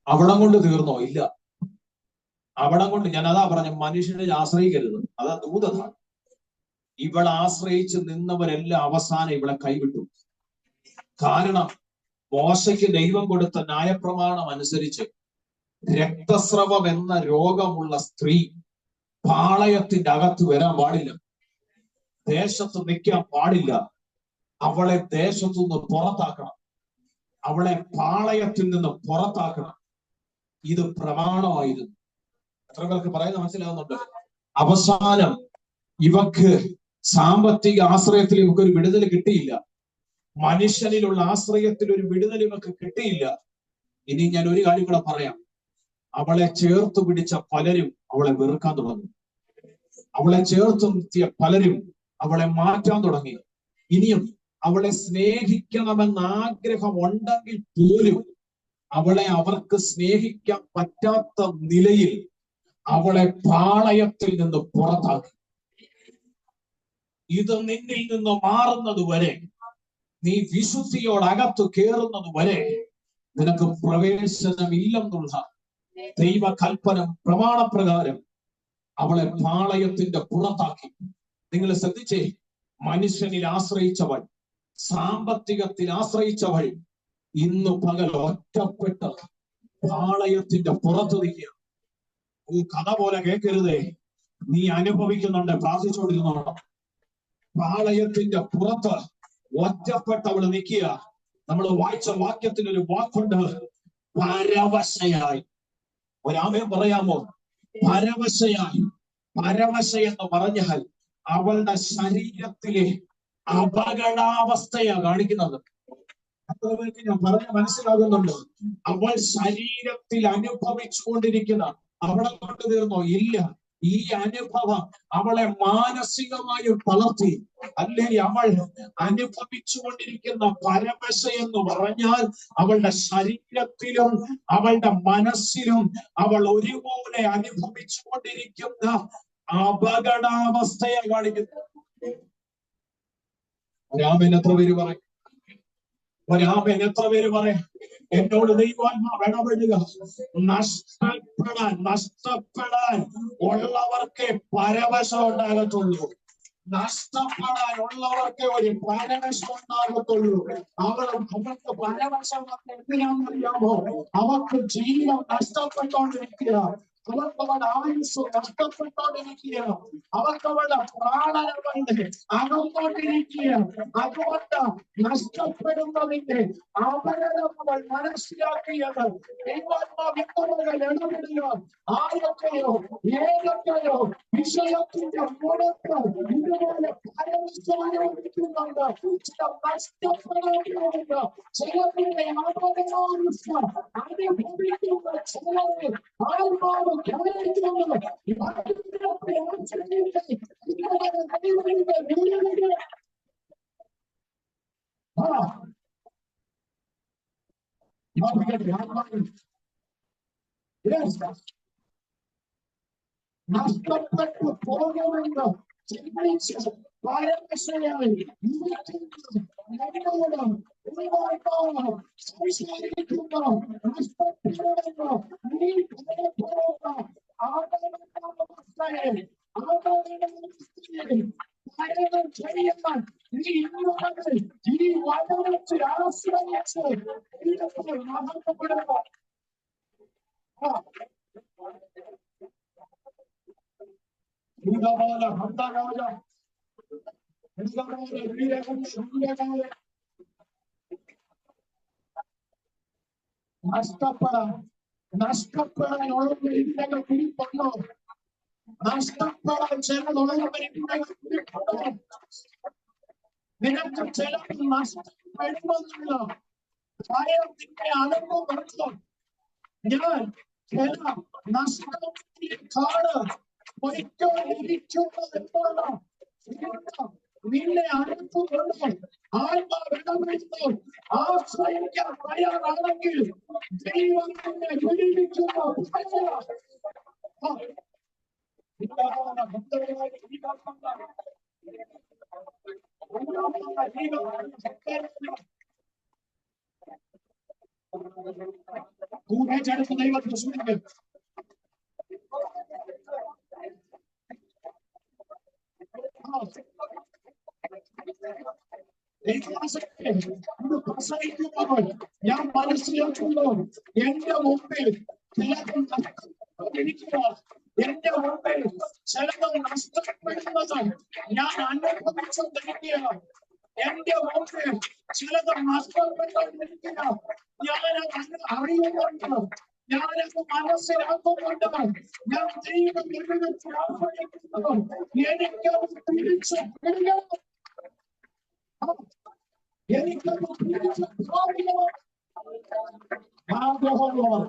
അവിടം കൊണ്ട് തീർന്നോ? ഇല്ല. അവിടം കൊണ്ട് ഞാൻ അതാ പറഞ്ഞ, മനുഷ്യനിൽ ആശ്രയിക്കരുത്. അതാ ദൂതത. ഇവളെ ആശ്രയിച്ച് നിന്നവരെല്ലാം അവസാനം ഇവളെ കൈവിട്ടു. കാരണം മോശയ്ക്ക് ദൈവം കൊടുത്ത ന്യായപ്രമാണം അനുസരിച്ച് രക്തസ്രവം എന്ന രോഗമുള്ള സ്ത്രീ പാളയത്തിന്റെ അകത്ത് വരാൻ പാടില്ല, ദേശത്ത് നിൽക്കാൻ പാടില്ല. അവളെ ദേശത്തു നിന്ന് പുറത്താക്കണം, അവളെ പാളയത്തിൽ നിന്ന് പുറത്താക്കണം. ഇത് പ്രമാണമായിരുന്നു. എത്ര പേർക്ക് പറയുന്നത് മനസ്സിലാവുന്നുണ്ട്? അവസാനം ഇവക്ക് സാമ്പത്തിക ആശ്രയത്തിൽ ഇവക്ക് ഒരു വിടുതൽ കിട്ടിയില്ല, മനുഷ്യനിലുള്ള ആശ്രയത്തിൽ ഒരു വിടുതൽ ഇവക്ക് കിട്ടിയില്ല. ഇനി ഞാൻ ഒരു കാര്യം കൂടെ പറയാം. അവളെ ചേർത്ത് പിടിച്ച പലരും അവളെ വെറുക്കാൻ തുടങ്ങി, അവളെ ചേർത്ത് നിർത്തിയ പലരും അവളെ മാറ്റാൻ തുടങ്ങി. ഇനിയും അവളെ സ്നേഹിക്കണമെന്ന് ആഗ്രഹം ഉണ്ടെങ്കിൽ പോലും അവളെ അവർക്ക് സ്നേഹിക്കാൻ പറ്റാത്ത നിലയിൽ അവളെ പാളയത്തിൽ നിന്ന് പുറത്താക്കി. ഇത് നിന്നിൽ നിന്ന് മാറുന്നത് വരെ, നീ വിശുദ്ധിയോടകത്ത് കയറുന്നത് വരെ നിനക്ക് പ്രവേശനമില്ലെന്നുള്ള ദൈവകൽപ്പന പ്രമാണപ്രകാരം അവളെ പാളയത്തിന്റെ പുറത്താക്കി. നിങ്ങൾ ശ്രദ്ധിച്ചേ, മനുഷ്യനിൽ ആശ്രയിച്ചവൾ, സാമ്പത്തികത്തിൽ ആശ്രയിച്ചവൾ ഇന്ന് പകൽ ഒറ്റപ്പെട്ട പാളയത്തിന്റെ പുറത്ത് നിൽക്കുക. ഈ കഥ പോലെ കേൾക്കരുതേ, നീ അനുഭവിക്കുന്നുണ്ട്, പ്രാർത്ഥിച്ചുകൊണ്ടിരുന്നോണം. പാളയത്തിന്റെ പുറത്ത് ഒറ്റപ്പെട്ടവള് നിൽക്കുക. നമ്മൾ വായിച്ച വാക്യത്തിൽ ഒരു വാക്കുണ്ട്, പരവശയായി. ഒരാമയം പറയാമോ? പരവശയായി. പരവശ എന്ന് പറഞ്ഞാൽ അവളുടെ ശരീരത്തിലെ അപകടാവസ്ഥയാ കാണിക്കുന്നത്. അത്ര പേർക്ക് ഞാൻ പറഞ്ഞ മനസ്സിലാകുന്നുണ്ട്? അവൾ ശരീരത്തിൽ അനുഭവിച്ചുകൊണ്ടിരിക്കുന്ന, അവളെ കൊണ്ട് തീർന്നോ? ഇല്ല. ഈ അനുഭവം അവളെ മാനസികമായി തളർത്തി. അല്ലെങ്കിൽ അവൾ അനുഭവിച്ചുകൊണ്ടിരിക്കുന്ന പരവശ എന്ന് പറഞ്ഞാൽ അവളുടെ ശരീരത്തിലും അവളുടെ മനസ്സിലും അവൾ ഒരുപോലെ അനുഭവിച്ചുകൊണ്ടിരിക്കുന്ന അപകടാവസ്ഥയെ കാണിക്കുന്നു. ഒരാമേൻ എത്ര പേര് പറയും? ഒരാമേൻ എത്ര പേര് പറയും? എന്നോട് ദൈവാത്മാവ് ഇടപെടുക. നഷ്ടപ്പെടാൻ ഉള്ളവർക്കേ പരവശം ഉണ്ടാകത്തുള്ളൂ. നഷ്ടപ്പെടാൻ ഉള്ളവർക്കേ ഒരു പരവശം ഉണ്ടാകത്തുള്ളൂ. അവർക്ക് പരവശം എന്തിനാണെന്നറിയാമോ? അവർക്ക് ജീവൻ നഷ്ടപ്പെട്ടുകൊണ്ടിരിക്കുക, അവർക്ക് അവരുടെ ആയുസ് നഷ്ടപ്പെട്ടുകൊണ്ടിരിക്കുക, അവർക്ക് അവരുടെ പ്രാണനവന്റെ അകത്തോണ്ടിരിക്കുക. അതുകൊണ്ട് നഷ്ടപ്പെടുന്നതിന്റെ അപകടം അവൾ മനസ്സിലാക്കിയത് ദൈവാത്മാവിൽ ഇടപെടുക. ആരൊക്കെയോ ഏതൊക്കെയോ വിഷയത്തിന്റെ പുറത്ത് ഇതുപോലെ പരസ്പരിക്കുന്നുണ്ട്. ചില നഷ്ടപ്പെടാനുണ്ട്, ചിലരുടെ അപകടാവസ്ഥ അനുഭവിക്കുന്ന ചിലരെ ആത്മാവ് ഖേദിക്കുന്നു. നഷ്ടപ്പെട്ടു പോകുമെന്ന് ചിന്തിച്ച് പരവശയായി സംസാരിക്കുന്നു. നഷ്ടപ്പെടുമെന്ന് നീ ഭയപ്പെടുന്ന ആദാവസ്ഥയെ പരണം ചെയ്യാൻ നീ ഇന്നുള്ളത് ഈ വചനത്തിൽ ആശ്രയിച്ച് മഹത്വപ്പെടുക. നഷ്ടപ്പെടാനുള്ള ഇന്നലെ പിടിപ്പുണ്ടോ? നഷ്ടപ്പെടാൻ ചിലതുള്ളവരിപ്പുണ്ടോ? നിനക്ക് ചിലത് നഷ്ടപ്പെടുമെന്നുള്ള ഭയത്തിന്റെ അനുഭവം. ഞാൻ ചില നഷ്ടത്തിലേക്കാണ് പോയിക്കൊണ്ടിരിക്കുന്നത് എന്നുള്ള നിന്നെ അനുഭവമുണ്ട്. ആത്മാവിടപെടുന്നു. ആശ്രയിക്കാൻ തയ്യാറാണെങ്കിൽ ദൈവം നിന്നെ വിടുവിക്കുന്നു. കൂടെച്ചെടുത്ത് ദൈവത്തിന് സ്തുതിക്കും. പ്രസംഗിക്കുമ്പോൾ ഞാൻ മനസ്സിലാക്കുന്നു എന്റെ മുമ്പിൽ ചിലപ്പോൾ എന്റെ മുമ്പിൽ ചിലപ്പോൾ നഷ്ടപ്പെടുന്നത് ഞാൻ അനുഭവിച്ചുകൊണ്ടിരിക്കുകയാണ്. എന്റെ മുമ്പിൽ ചിലത് നഷ്ടപ്പെട്ടുകൊണ്ടിരിക്കുക ഞാനത് അറിയുന്നുണ്ട്, ഞാനത് മനസ്സിലാക്കുന്നുണ്ട്. ഞാൻ ദൈവം ആഗ്രഹിക്കുന്നു എനിക്കത് തിരിച്ചു എനിക്കത് തിരിച്ചു ആഗ്രഹമുള്ളവർ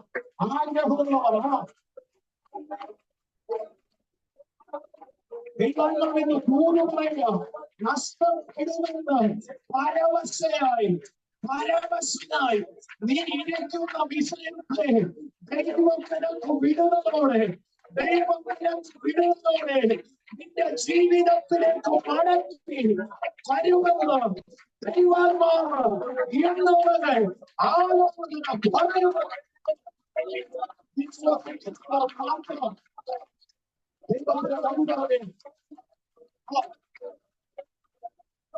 ദൈവമെന്ന് പൂർണ്ണമായ നഷ്ടപ്പെടുമെന്ന് പരവശനായി നീ ഇരിക്കുന്ന വിഷയത്തെ ദൈവം നിനക്ക് വിടുന്നതോടെ നിന്റെ ജീവിതത്തിലേക്ക് മടക്കി തരുമെന്ന് ദൈവാത്മാവ് എന്നുള്ളത് ആലോചന പറയുന്നത്.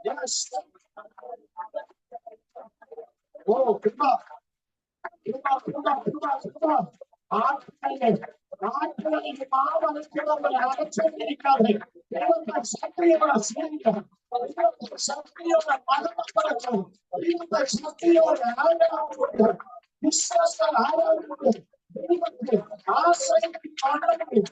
Yes. Oh, come on. അടച്ചിരിക്കാതെ ദൈവത്തെ ശക്തിയോടെ സ്നേഹിക്കണം, ദൈവത്തെ ശക്തിയോടെ മതമക്കളെ, ദൈവത്തെ ശക്തിയോടെ ആരാധന, വിശ്വാസം ആരാധന, ദൈവത്തെ ആശ്രയിക്കുകയാണെങ്കിൽ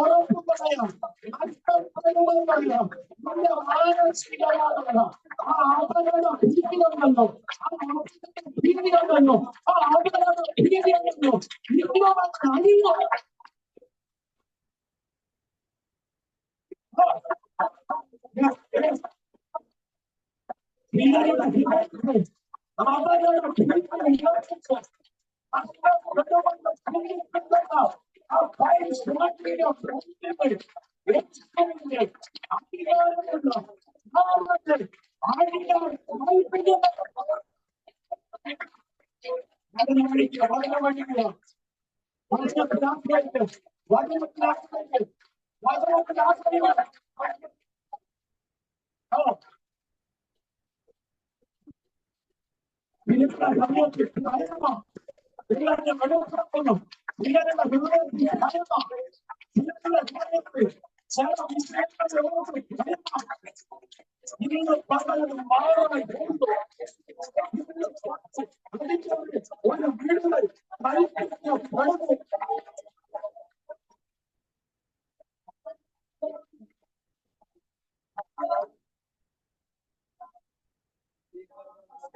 ഉറപ്പ് പറയാം, നഷ്ടപ്പെടുമെന്നറിയാം. നമ്മുടെ മാനസികമാകുന്ന ആ അപകട ഭീതിയുണ്ടല്ലോ, ഭീതിയുണ്ടല്ലോ, ആ അപകട ഭീതിയുണ്ടല്ലോ, അറിയോ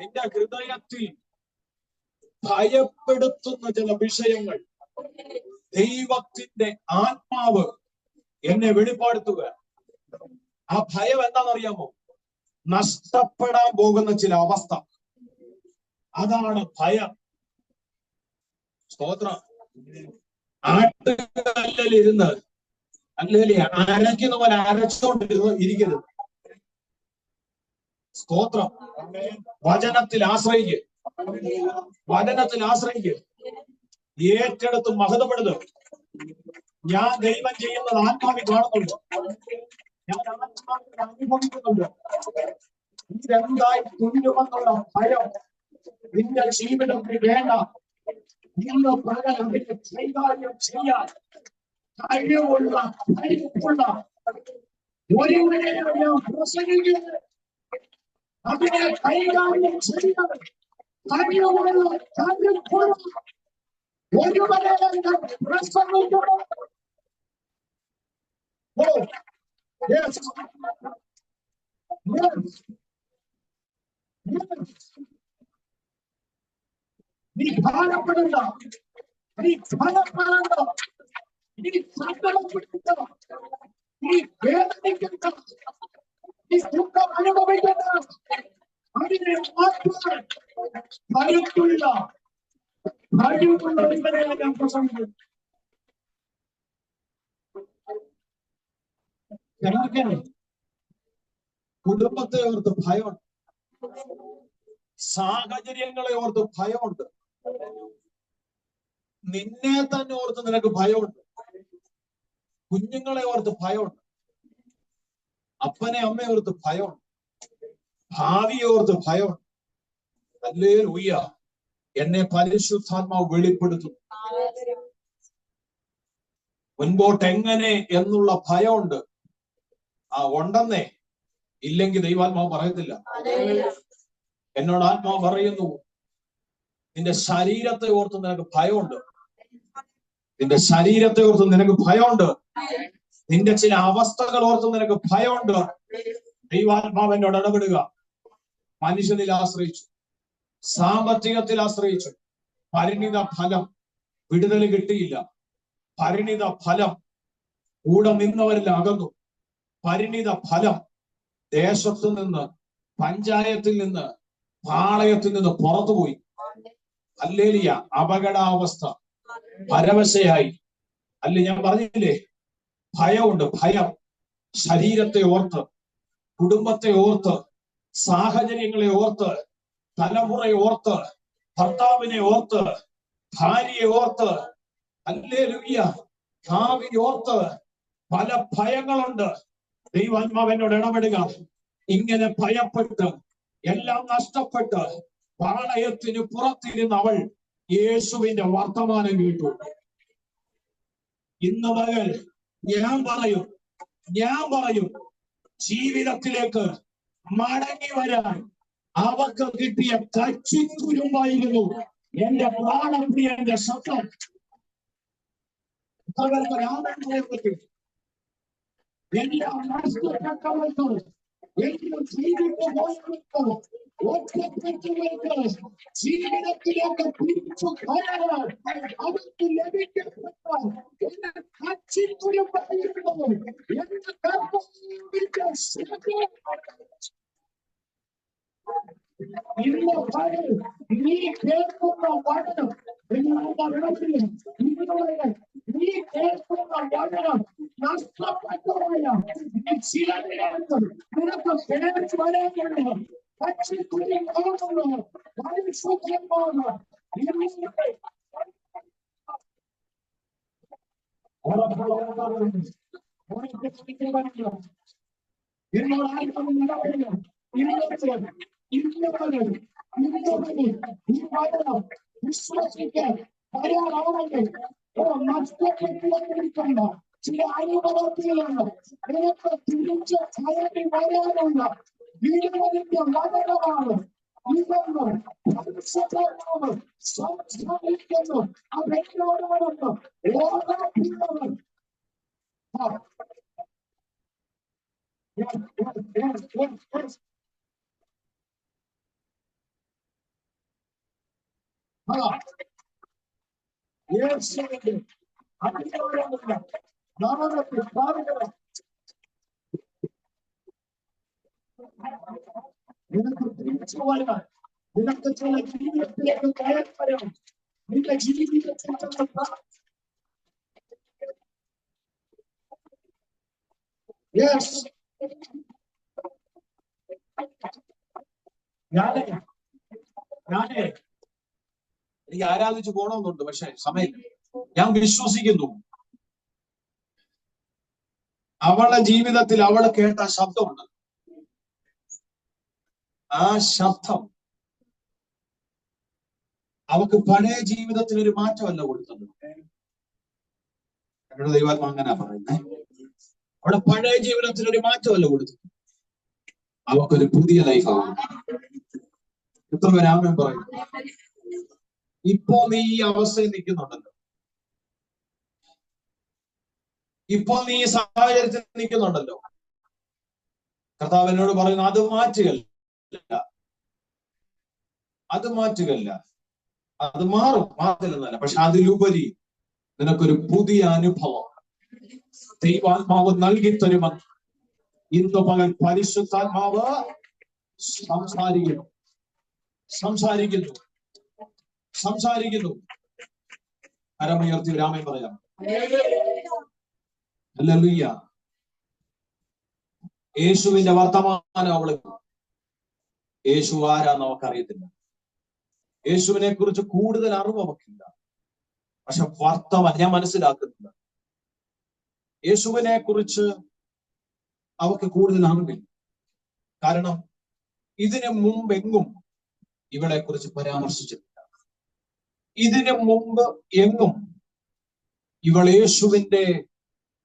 നിന്റെ ഹൃദയത്തിൽ ഭയപ്പെടുത്തുന്ന ചില വിഷയങ്ങൾ ദൈവത്തിന്റെ ആത്മാവ് എന്നെ വെളിപ്പെടുത്തുക. ആ ഭയം എന്താണെന്നറിയാമോ? നഷ്ടപ്പെടാൻ പോകുന്ന ചില അവസ്ഥ, അതാണ് ഭയം. സ്തോത്രം. ആട്ടുകല്ലിരുന്ന് അല്ലെങ്കിൽ അരയ്ക്കുന്ന പോലെ അരച്ചോണ്ടിരുന്ന് ഇരിക്കരുത്. സ്തോത്രം. വചനത്തിൽ ആശ്രയിക്കുക, വചനത്തിൽ ആശ്രയിക്കുക, ഏറ്റെടുത്ത് മഹത്വപ്പെടുത്തുക. ഞാൻ ദൈവം ചെയ്യുന്നത് ആത്മാവിൽ കാണുന്നുണ്ട്, ഞാൻ ആത്മാവിൽ അനുഭവിക്കുന്നുണ്ട്. ഇതെന്തായി തുല്യമെന്നുള്ള ഭയം നിന്റെ ജീവിതത്തിൽ വേണ്ട. ഇന്ന് പകരം അതിന്റെ കൈകാര്യം ചെയ്യാൻ കഴിവുള്ള കഴിവുള്ള ഒരുവരെ ഞാൻ പ്രസംഗിക്കുന്നത്, അതിനെ കൈകാര്യം ചെയ്യുന്നത് കഴിവുള്ള കഴിവുള്ള ഒരുവരെ ഞാൻ പ്രസംഗിക്കുന്നത്. Yes. Yes. Yes. നീ ഭാരപ്പെടണ്ട, നീ ഭയപ്പെടണ്ട, നീ സങ്കടപ്പെടണ്ട, നീ വേദനിക്കണ്ട, നീ ദുഃഖം അനുഭവിക്കണ്ട. അതിനെ മാത്രം കഴിവുള്ള ഒരുവരെ ഞാൻ പ്രസംഗിക്കുന്നു. കുടുംബത്തെ ഓർത്ത് ഭയമുണ്ട്, സാഹചര്യങ്ങളെ ഓർത്ത് ഭയമുണ്ട്, നിന്നെ തന്നെ ഓർത്ത് നിനക്ക് ഭയമുണ്ട്, കുഞ്ഞുങ്ങളെ ഓർത്ത് ഭയമുണ്ട്, അപ്പനെ അമ്മയെ ഓർത്ത് ഭയമുണ്ട്. ഭാവിയോർത്ത് ഭയമുണ്ട്. ഹല്ലേലൂയ. എന്നെ പരിശുദ്ധാത്മാവ് വെളിപ്പെടുത്തുന്നു. മുൻപോട്ട് എങ്ങനെ എന്നുള്ള ഭയമുണ്ട്. ഉണ്ടെന്നേ, ഇല്ലെങ്കിൽ ദൈവാത്മാവ് പറയത്തില്ല. എന്നോട് ആത്മാവ് പറയുന്നു, നിന്റെ ശരീരത്തെ ഓർത്ത് നിനക്ക് ഭയമുണ്ട്. നിന്റെ ശരീരത്തെ ഓർത്ത് നിനക്ക് ഭയമുണ്ട്. നിന്റെ ചില അവസ്ഥകൾ ഓർത്ത് നിനക്ക് ഭയമുണ്ട്. ദൈവാത്മാവ് എന്നോട് ഇടപെടുക. മനുഷ്യനിൽ ആശ്രയിച്ചു, സാമ്പത്തികത്തിൽ ആശ്രയിച്ചു, പരിണിത ഫലം വിടുതൽ കിട്ടിയില്ല. പരിണിത ഫലം കൂടെ നിന്നവരിൽ അകന്നു. പരിണിത ഫലം ദേശത്തു നിന്ന്, പഞ്ചായത്തിൽ നിന്ന്, പാളയത്തിൽ നിന്ന് പുറത്തുപോയി. ഹല്ലേലൂയ. അപകടാവസ്ഥ, പരവശയായി. അല്ലേ, ഞാൻ പറഞ്ഞില്ലേ, ഭയമുണ്ട്. ഭയം ശരീരത്തെ ഓർത്ത്, കുടുംബത്തെ ഓർത്ത്, സാഹചര്യങ്ങളെ ഓർത്ത്, തലമുറയെ ഓർത്ത്, ഭർത്താവിനെ ഓർത്ത്, ഭാര്യയെ ഓർത്ത്, ഹല്ലേലൂയ, ഭാവി ഓർത്ത് പല ഭയങ്ങളുണ്ട്. ദൈവാത്മാവ് എന്നോട് ഇടപെടുക. ഇങ്ങനെ ഭയപ്പെട്ട് എല്ലാം നഷ്ടപ്പെട്ട് പാളയത്തിന് പുറത്തിരുന്ന് അവൾ യേശുവിന്റെ വർത്തമാനം കേട്ടു. ഇന്ന് പകൽ ഞാൻ പറയും ജീവിതത്തിലേക്ക് മടങ്ങി വരാൻ അവർക്ക് കിട്ടിയ കച്ചിത്തുരുമ്പായിരുന്നു എന്റെ പ്രാണപ്രിയന്റെ ശബ്ദം. എല്ലാം നഷ്ടപ്പെട്ടവർക്ക്, എങ്കിലും ജീവിതം ഒറ്റപ്പെട്ടവർക്ക് ജീവിതത്തിലേക്ക് തിരിച്ചു കയറാൻ അവർക്ക് ലഭിക്കപ്പെട്ട എന്റെ കച്ചിത്തുരുമ്പായിരുന്നു എന്റെ കർത്താവിന്റെ ശബ്ദം. ഇന്ന് പകൽ നീ കേൾക്കുന്ന വചനം, നീ കേൾക്കുന്ന വചനം നഷ്ടപ്പെട്ടവരല്ല. ചിലതിനകത്ത് നിനക്ക് പേടിച്ച് വരാനുള്ള പക്ഷിക്കുഞ്ഞുങ്ങളോടുള്ള പരിശുദ്ധമാണ്. വിശ്വസിക്കാൻ തയ്യാറാണെങ്കിൽ നഷ്ടപ്പെട്ടിരിക്കുന്ന ചില അനുഭവത്തിലാണ് നിനക്ക് തിരിച്ച് കയറി വരാനുള്ള വീടുകളിന്റെ മരണമാണ് ഇതൊന്നും പരിശുദ്ധമാണ് സംസാരിക്കുന്നു. അവരോടൊന്ന് ഓർമ്മിക്കുന്നവർ നിനക്ക് തിരിച്ചു വരാൻ, നിനക്ക് ചില ജീവിതത്തിലേക്ക് കയറി വരാൻ, നിന്റെ ജീവിതത്തിൽ ഞാനേ എനിക്ക് ആരാധിച്ചു പോണമെന്നുണ്ട്, പക്ഷെ സമയമില്ല. ഞാൻ വിശ്വസിക്കുന്നു അവളുടെ ജീവിതത്തിൽ അവൾ കേട്ട ശബ്ദമുണ്ട്. ആ ശബ്ദം അവക്ക് പഴയ ജീവിതത്തിൽ ഒരു മാറ്റമല്ല കൊടുത്തത്. എന്നോട് ദൈവാത്മാ അങ്ങനെ പറയുന്നേ. അവിടെ പഴയ ജീവിതത്തിൽ ഒരു മാറ്റമല്ല കൊടുത്തത്, അവക്കൊരു പുതിയ ലൈഫാണ്. എത്ര പേരാമൻ പറയും? ഇപ്പോ നീ ഈ അവസ്ഥയിൽ നിൽക്കുന്നുണ്ടല്ലോ, ഇപ്പോ നീ ഈ സാഹചര്യത്തിൽ നിൽക്കുന്നുണ്ടല്ലോ, കർത്താവ് എന്നോട് പറയുന്നു അത് മാറ്റുകയല്ല, അത് മാറ്റുകയല്ല, അത് മാറില്ലെന്നല്ല, പക്ഷെ അതിലുപരി നിനക്കൊരു പുതിയ അനുഭവം ദൈവാത്മാവ് നൽകി തരുമെന്ന് ഇന്ന് പകൽ പരിശുദ്ധാത്മാവ് സംസാരിക്കുന്നു. കരമുയർത്തി രാമൻ പറയാം. ഹല്ലേലൂയ. യേശുവിന്റെ വർത്തമാനം അവള്, യേശു ആരാന്ന് അവക്കറിയത്തില്ല, യേശുവിനെ കുറിച്ച് കൂടുതൽ അറിവ് അവക്കില്ല, പക്ഷെ വർത്തമാനം ഞാൻ മനസ്സിലാക്കുന്നില്ല. യേശുവിനെ കുറിച്ച് അവക്ക് കൂടുതൽ അറിവില്ല. കാരണം ഇതിനു മുമ്പെങ്ങും ഇവളെ കുറിച്ച് പരാമർശിച്ചിട്ടില്ല. ഇതിനു മുമ്പ് എങ്ങും ഇവൾ യേശുവിന്റെ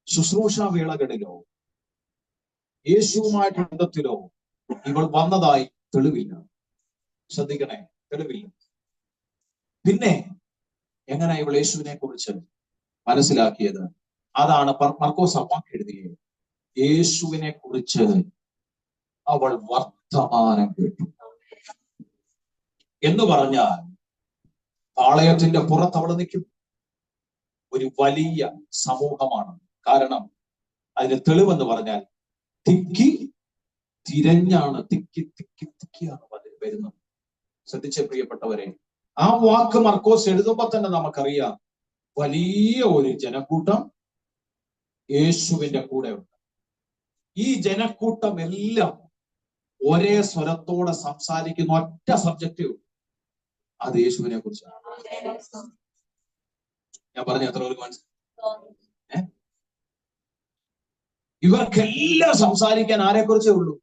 ശുശ്രൂഷാ വേളകളിലോ യേശുവുമായിട്ട് ബന്ധത്തിലോ ഇവൾ വന്നതായി തെളിവില്ല. ശ്രദ്ധിക്കണേ, തെളിവില്ല. പിന്നെ എങ്ങനെ ഇവൾ യേശുവിനെ കുറിച്ച് മനസ്സിലാക്കിയത്? അതാണ് മർക്കോസ് അപ്പാക്ക് എഴുതിയത്. യേശുവിനെ കുറിച്ച് അവൾ വർത്തമാനം കേട്ടു എന്ന് പറഞ്ഞാൽ പാളയത്തിന്റെ പുറത്ത് അവൾ നിൽക്കും. ഒരു വലിയ സമൂഹമാണ്. കാരണം അതിന് തെളിവെന്ന് പറഞ്ഞാൽ തിക്കി തിരഞ്ഞാണ്, തിക്കിയാണ് വരുന്നത്. ശ്രദ്ധിച്ച പ്രിയപ്പെട്ടവരെ, ആ വാക്ക് മർക്കോസ് എഴുതുമ്പോ തന്നെ നമുക്കറിയാം വലിയ ഒരു ജനക്കൂട്ടം യേശുവിന്റെ കൂടെ ഉണ്ട്. ഈ ജനക്കൂട്ടം എല്ലാം ഒരേ സ്വരത്തോടെ സംസാരിക്കുന്ന ഒറ്റ സബ്ജക്റ്റേ ഉള്ളൂ, അത് യേശുവിനെ കുറിച്ചാണ്. ഞാൻ പറഞ്ഞ എത്ര പേർക്ക് മനസ്സിലായി? ഇവർക്കെല്ലാം സംസാരിക്കാൻ ആരെ കുറിച്ചേ ഉള്ളൂ?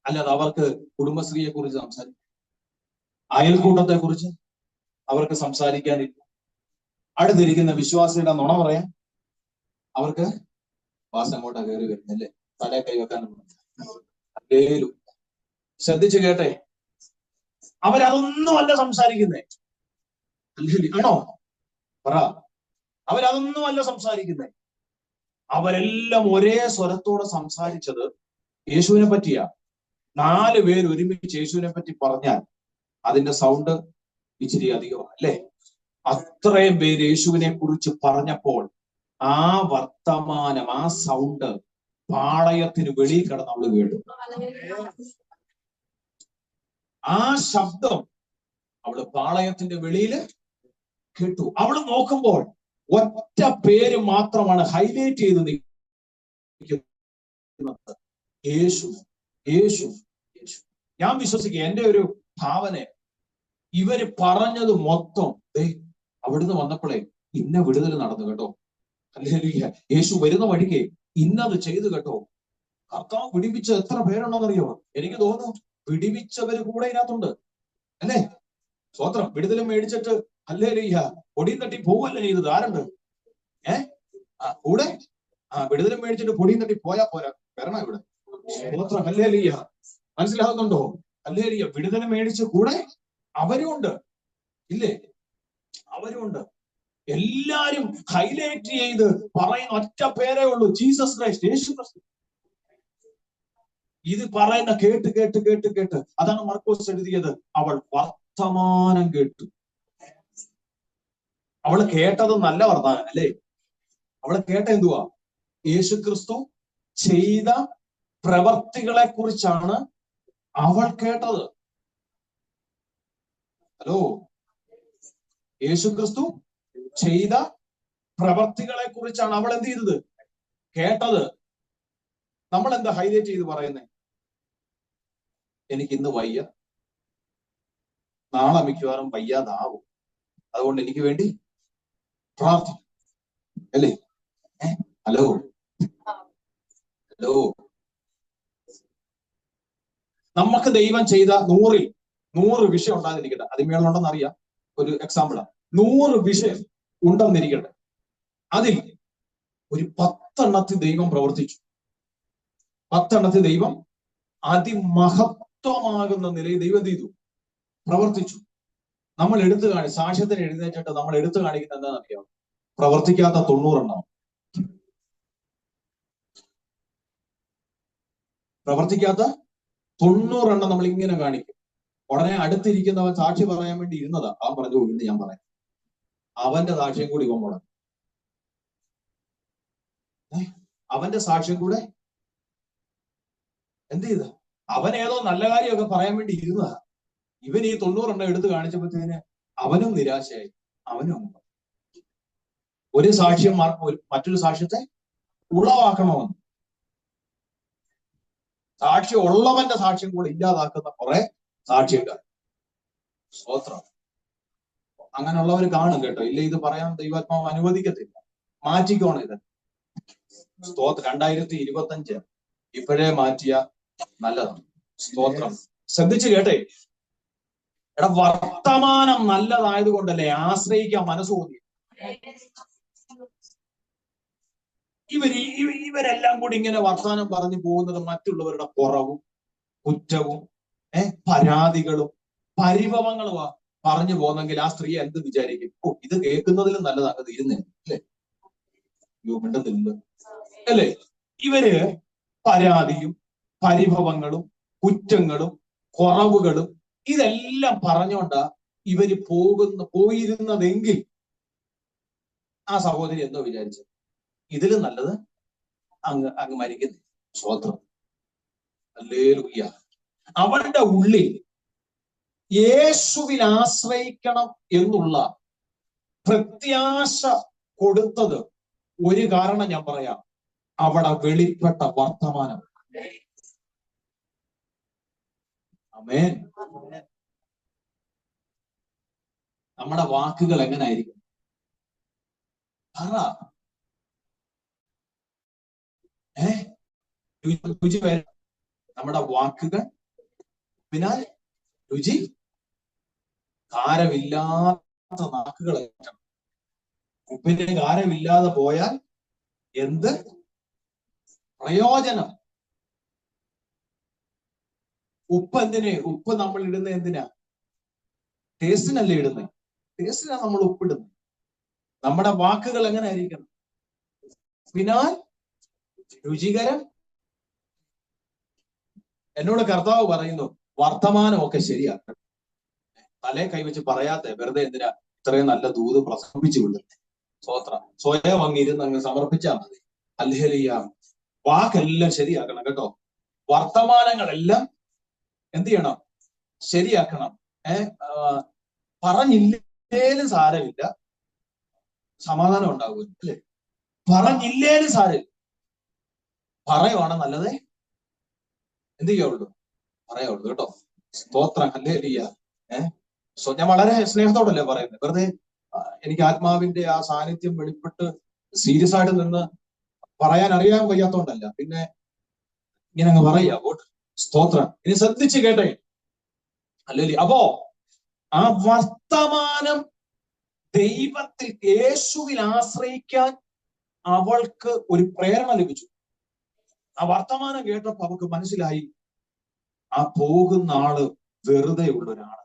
അല്ലാതെ അവർക്ക് കുടുംബശ്രീയെ കുറിച്ച് സംസാരിക്കാൻ, അയൽക്കൂട്ടത്തെ കുറിച്ച് അവർക്ക് സംസാരിക്കാനില്ല. അടുത്തിരിക്കുന്ന വിശ്വാസിയുടെ നുണ പറയാൻ അവർക്ക് വാസം അങ്ങോട്ടാ കയറി വരുന്നല്ലേ, തലേ കൈവെക്കാനും. ശ്രദ്ധിച്ചു കേട്ടെ, അവരതൊന്നുമല്ല സംസാരിക്കുന്നേ. ആണോ? പറ. അവരതൊന്നുമല്ല സംസാരിക്കുന്നേ. അവരെല്ലാം ഒരേ സ്വരത്തോടെ സംസാരിച്ചത് യേശുവിനെ പറ്റിയാ. 4 പേര് ഒരുമിച്ച് യേശുവിനെ പറ്റി പറഞ്ഞാൽ അതിന്റെ സൗണ്ട് ഇച്ചിരി അധികമാണ് അല്ലേ? അത്രയും പേര് യേശുവിനെ കുറിച്ച് പറഞ്ഞപ്പോൾ ആ വർത്തമാനം, ആ സൗണ്ട് പാളയത്തിന് വെളിയിൽ കിടന്ന് അവള് കേട്ടു. ആ ശബ്ദം അവള് പാളയത്തിന്റെ വെളിയില് കേട്ടു. അവള് നോക്കുമ്പോൾ ഒറ്റ പേര് മാത്രമാണ് ഹൈലൈറ്റ് ചെയ്ത് നിൽക്കുന്നത്: യേശു, യേശു, യേശു. ഞാൻ വിശ്വസിക്കുക, എന്റെ ഒരു ഭാവന, ഇവര് പറഞ്ഞത് മൊത്തം അവിടുന്ന് വന്നപ്പോഴേ ഇന്ന വിടുതൽ നടന്നു കേട്ടോ, ഹല്ലേലൂയ, യേശു വരുന്ന വഴിക്ക് ഇന്നത് ചെയ്തു കേട്ടോ, കർത്താവ് പിടിപ്പിച്ച എത്ര പേരുണ്ടെന്നറിയോ? എനിക്ക് തോന്നുന്നു പിടിപ്പിച്ചവര് കൂടെ ഇതിനകത്തുണ്ട് അല്ലേ? സ്വത്രം. വിടുതലും മേടിച്ചിട്ട് ഹല്ലേലൂയ പൊടിയും തട്ടി പോവല്ലേ ചെയ്തത്? ആരുണ്ട്? കൂടെ വിടുതലും മേടിച്ചിട്ട് പൊടിയും തട്ടി പോയാ പോരാ, വരണം ഇവിടെ. സ്വത്രം. ഹല്ലേലൂയ. മനസ്സിലാകുന്നുണ്ടോ? ഹല്ലേലൂയ. വിടുതലും മേടിച്ച് കൂടെ അവരും ഉണ്ട് ഇല്ലേ? അവരും ഉണ്ട്. എല്ലാരും ഹൈലൈറ്റ് ചെയ്ത് പറയുന്ന ഒറ്റ പേരേ ഉള്ളൂ: ജീസസ് ക്രൈസ്റ്റ്, യേശു ക്രിസ്തു. ഇത് പറയുന്ന കേട്ട് കേട്ട് കേട്ട് കേട്ട് അതാണ് മർക്കോസ് എഴുതിയത്. അവൾ വർത്തമാനം കേട്ടു. അവള് കേട്ടത് നല്ല വർത്തമാനം അല്ലേ? അവള് കേട്ട എന്തുവാ? യേശു ക്രിസ്തു ചെയ്ത പ്രവർത്തികളെ കുറിച്ചാണ് അവൾ കേട്ടത്. ഹലോ, യേശു ക്രിസ്തു ചെയ്ത പ്രവർത്തികളെ കുറിച്ചാണ് അവൾ എന്ത് ചെയ്തത്? കേട്ടത്. നമ്മൾ എന്താ ഹൈലൈറ്റ് ചെയ്ത് പറയുന്നേ? എനിക്ക് ഇന്ന് വയ്യ, നാളെ മിക്കവാറും വയ്യാതാവും, അതുകൊണ്ട് എനിക്ക് വേണ്ടി പ്രാർത്ഥന അല്ലേ? Hello, hello. നമുക്ക് ദൈവം ചെയ്ത 100 വിഷയം ഉണ്ടാകുന്നിരിക്കട്ടെ, അതിന്മേളുണ്ടെന്ന് അറിയാം. ഒരു എക്സാമ്പിളാണ്. 100 വിഷയം ഉണ്ടെന്നിരിക്കട്ടെ, അതിൽ ഒരു 10 എണ്ണത്തിൽ ദൈവം പ്രവർത്തിച്ചു. 10 എണ്ണത്തിൽ ദൈവം അതിമഹത്വമാകുന്ന നിലയിൽ ദൈവം ചെയ്തു, പ്രവർത്തിച്ചു. നമ്മൾ എടുത്തു സാക്ഷ്യത്തിന് എഴുന്നേറ്റിട്ട് നമ്മൾ എടുത്തു കാണിക്കുന്നത് എന്താണെന്ന് അറിയാം? പ്രവർത്തിക്കാത്ത 90 എണ്ണം. പ്രവർത്തിക്കാത്ത 90 എണ്ണം നമ്മൾ ഇങ്ങനെ കാണിക്കും. ഉടനെ അടുത്തിരിക്കുന്നവൻ സാക്ഷി പറയാൻ വേണ്ടി ഇരുന്നതാ. അവൻ പറഞ്ഞു, ഇന്ന് ഞാൻ പറയാം. അവന്റെ സാക്ഷ്യം കൂടി ഇവൻ മുടങ്ങും. അവന്റെ സാക്ഷ്യം കൂടെ എന്ത് ചെയ്ത? അവൻ ഏതോ നല്ല കാര്യമൊക്കെ പറയാൻ വേണ്ടി ഇരുന്നതാ. ഇവൻ ഈ 90 എണ്ണം എടുത്ത് കാണിച്ചപ്പോഴത്തേന് അവനും നിരാശയായി. അവനും ഒരു സാക്ഷ്യം മറ്റൊരു സാക്ഷ്യത്തെ ഉളവാക്കണമെന്ന്, സാക്ഷ്യം ഉള്ളവന്റെ സാക്ഷ്യം കൂടെ ഇല്ലാതാക്കുന്ന കുറെ സാക്ഷ്യക്കാർ. സ്തോത്രം. അങ്ങനെയുള്ളവർ കാണും കേട്ടോ. ഇല്ല, ഇത് പറയാൻ ദൈവാത്മാവ് അനുവദിക്കത്തില്ല. മാറ്റിക്കോണം ഇത്. സ്തോത്രം. 2025 ഇപ്പോഴേ മാറ്റിയ നല്ലതാണ്. സ്തോത്രം. ശ്രദ്ധിച്ചു കേട്ടെ. എടാ, വർത്തമാനം നല്ലതായത് കൊണ്ടല്ലേ ആശ്രയിക്കാൻ മനസ്സ് തോന്നി. ഇവരെല്ലാം കൂടി ഇങ്ങനെ വർത്തമാനം പറഞ്ഞു പോകുന്നത് മറ്റുള്ളവരുടെ കുറവും കുറ്റവും പരാതികളും പരിഭവങ്ങളും പറഞ്ഞു പോന്നെങ്കിൽ ആ സ്ത്രീ എന്ത് വിചാരിക്കും? ഓ, ഇത് കേൾക്കുന്നതിലും നല്ലതാണ് ഇരുന്നേ, അല്ലേ? മിണ്ടുന്നില്ല, അല്ലേ? ഇവര് പരാതിയും പരിഭവങ്ങളും കുറ്റങ്ങളും കുറവുകളും ഇതെല്ലാം പറഞ്ഞോണ്ടാ ഇവര് പോയിരുന്നതെങ്കിൽ ആ സഹോദരി എന്തോ വിചാരിച്ചു, ഇതിലും നല്ലത് അങ്ങ് മരിക്കുന്നു. സ്വോത്രം, ഹല്ലേലൂയ. അവളുടെ ഉള്ളിൽ യേശുവിൽ ആശ്രയിക്കണം എന്നുള്ള പ്രത്യാശ കൊടുത്തത് ഒരു കാരണം ഞാൻ പറയാം, അവിടെ വെളിപ്പെട്ട വർത്തമാനം. ആമേൻ. നമ്മുടെ വാക്കുകൾ എങ്ങനായിരിക്കും? രുചി വരും നമ്മുടെ വാക്കുകൾ. അതിനാൽ രുചി കാരമില്ലാത്ത നാക്കുകൾ. ഉപ്പിന് കാരമില്ലാതെ പോയാൽ എന്ത് പ്രയോജനം? ഉപ്പ് ഉപ്പ് നമ്മൾ ഇടുന്നത് എന്തിനാ? ടേസ്റ്റിനല്ലേ ഇടുന്നത്? ടേസ്റ്റിനാ നമ്മൾ ഉപ്പിടുന്നത്. നമ്മുടെ വാക്കുകൾ എങ്ങനെ ആയിരിക്കണം? ഉപ്പിനാൽ രുചികരം. എന്നോട് കർത്താവ് പറയുന്നു, വർത്തമാനമൊക്കെ ശരിയാക്കണം. തലേ കൈവച്ച് പറയാത്ത വെറുതെ എന്തിനാ ഇത്രയും നല്ല ദൂത് പ്രസംഗിച്ചു വിടുന്നത്? സ്വോത്രം. സ്വയം അങ്ങ് സമർപ്പിച്ചാൽ മതി. ഹല്ലേലൂയ. വാക്കെല്ലാം ശരിയാക്കണം കേട്ടോ. വർത്തമാനങ്ങളെല്ലാം എന്ത് ചെയ്യണം? ശരിയാക്കണം. പറഞ്ഞില്ലേലും സാരമില്ല, സമാധാനം ഉണ്ടാകും, അല്ലേ? പറഞ്ഞില്ലേലും സാരമില്ല, പറയുവാണ് നല്ലതേ എന്ത് ചെയ്യുള്ളൂ? പറയുള്ളൂ കേട്ടോ. സ്തോത്രം, ഹല്ലേലൂയ. ഞാൻ വളരെ സ്നേഹത്തോടല്ലേ പറയുന്നത്. വെറുതെ എനിക്ക് ആത്മാവിന്റെ ആ സാന്നിധ്യം വെളിപ്പെട്ട് സീരിയസ് ആയിട്ട് നിന്ന് പറയാൻ അറിയാൻ വയ്യാത്തോണ്ടല്ല, പിന്നെ ഇങ്ങനെ അങ്ങ് പറയാ. സ്തോത്രം. ഇനി ശ്രദ്ധിച്ച് കേട്ടെ. ഹല്ലേലൂയ. അപ്പോ ആ വർത്തമാനം ദൈവത്തിൽ യേശുവിൽ ആശ്രയിക്കാൻ അവൾക്ക് ഒരു പ്രേരണ ലഭിച്ചു. ആ വർത്തമാനം കേട്ടപ്പോ അവൾക്ക് മനസ്സിലായി, ആ പോകുന്ന ആള് വെറുതെ ഉള്ള ഒരാള്,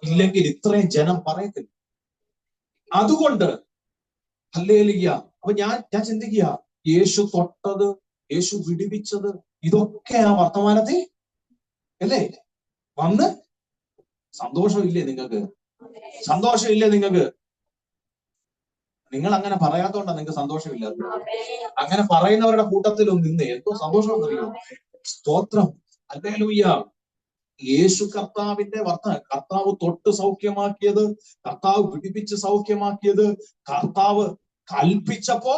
ഇല്ലെങ്കിൽ ഇത്രയും ജനം പറയത്തില്ല. അതുകൊണ്ട് ഹല്ലേലൂയ. അപ്പൊ ഞാൻ ചിന്തിക്കുക, യേശു തൊട്ടത്, യേശു വിടുവിച്ചത്, ഇതൊക്കെ ആ വർത്തമാനത്തിൽ അല്ലേ വന്ന്. സന്തോഷമില്ലേ നിങ്ങൾക്ക്? സന്തോഷമില്ലേ നിങ്ങൾക്ക്? നിങ്ങൾ അങ്ങനെ പറയാത്തോണ്ടാ നിങ്ങൾക്ക് സന്തോഷമില്ലാത്തത്. അങ്ങനെ പറയുന്നവരുടെ കൂട്ടത്തിലും നിന്ന് എന്തോ സന്തോഷമെന്നറിയോ? സ്തോത്രം, ഹല്ലേലൂയ. യേശു കർത്താവിന്റെ കർത്താവ് തൊട്ട് സൗഖ്യമാക്കിയത്, കർത്താവ് വിടിപ്പിച്ച് സൗഖ്യമാക്കിയത്, കർത്താവ് കൽപ്പിച്ചപ്പോ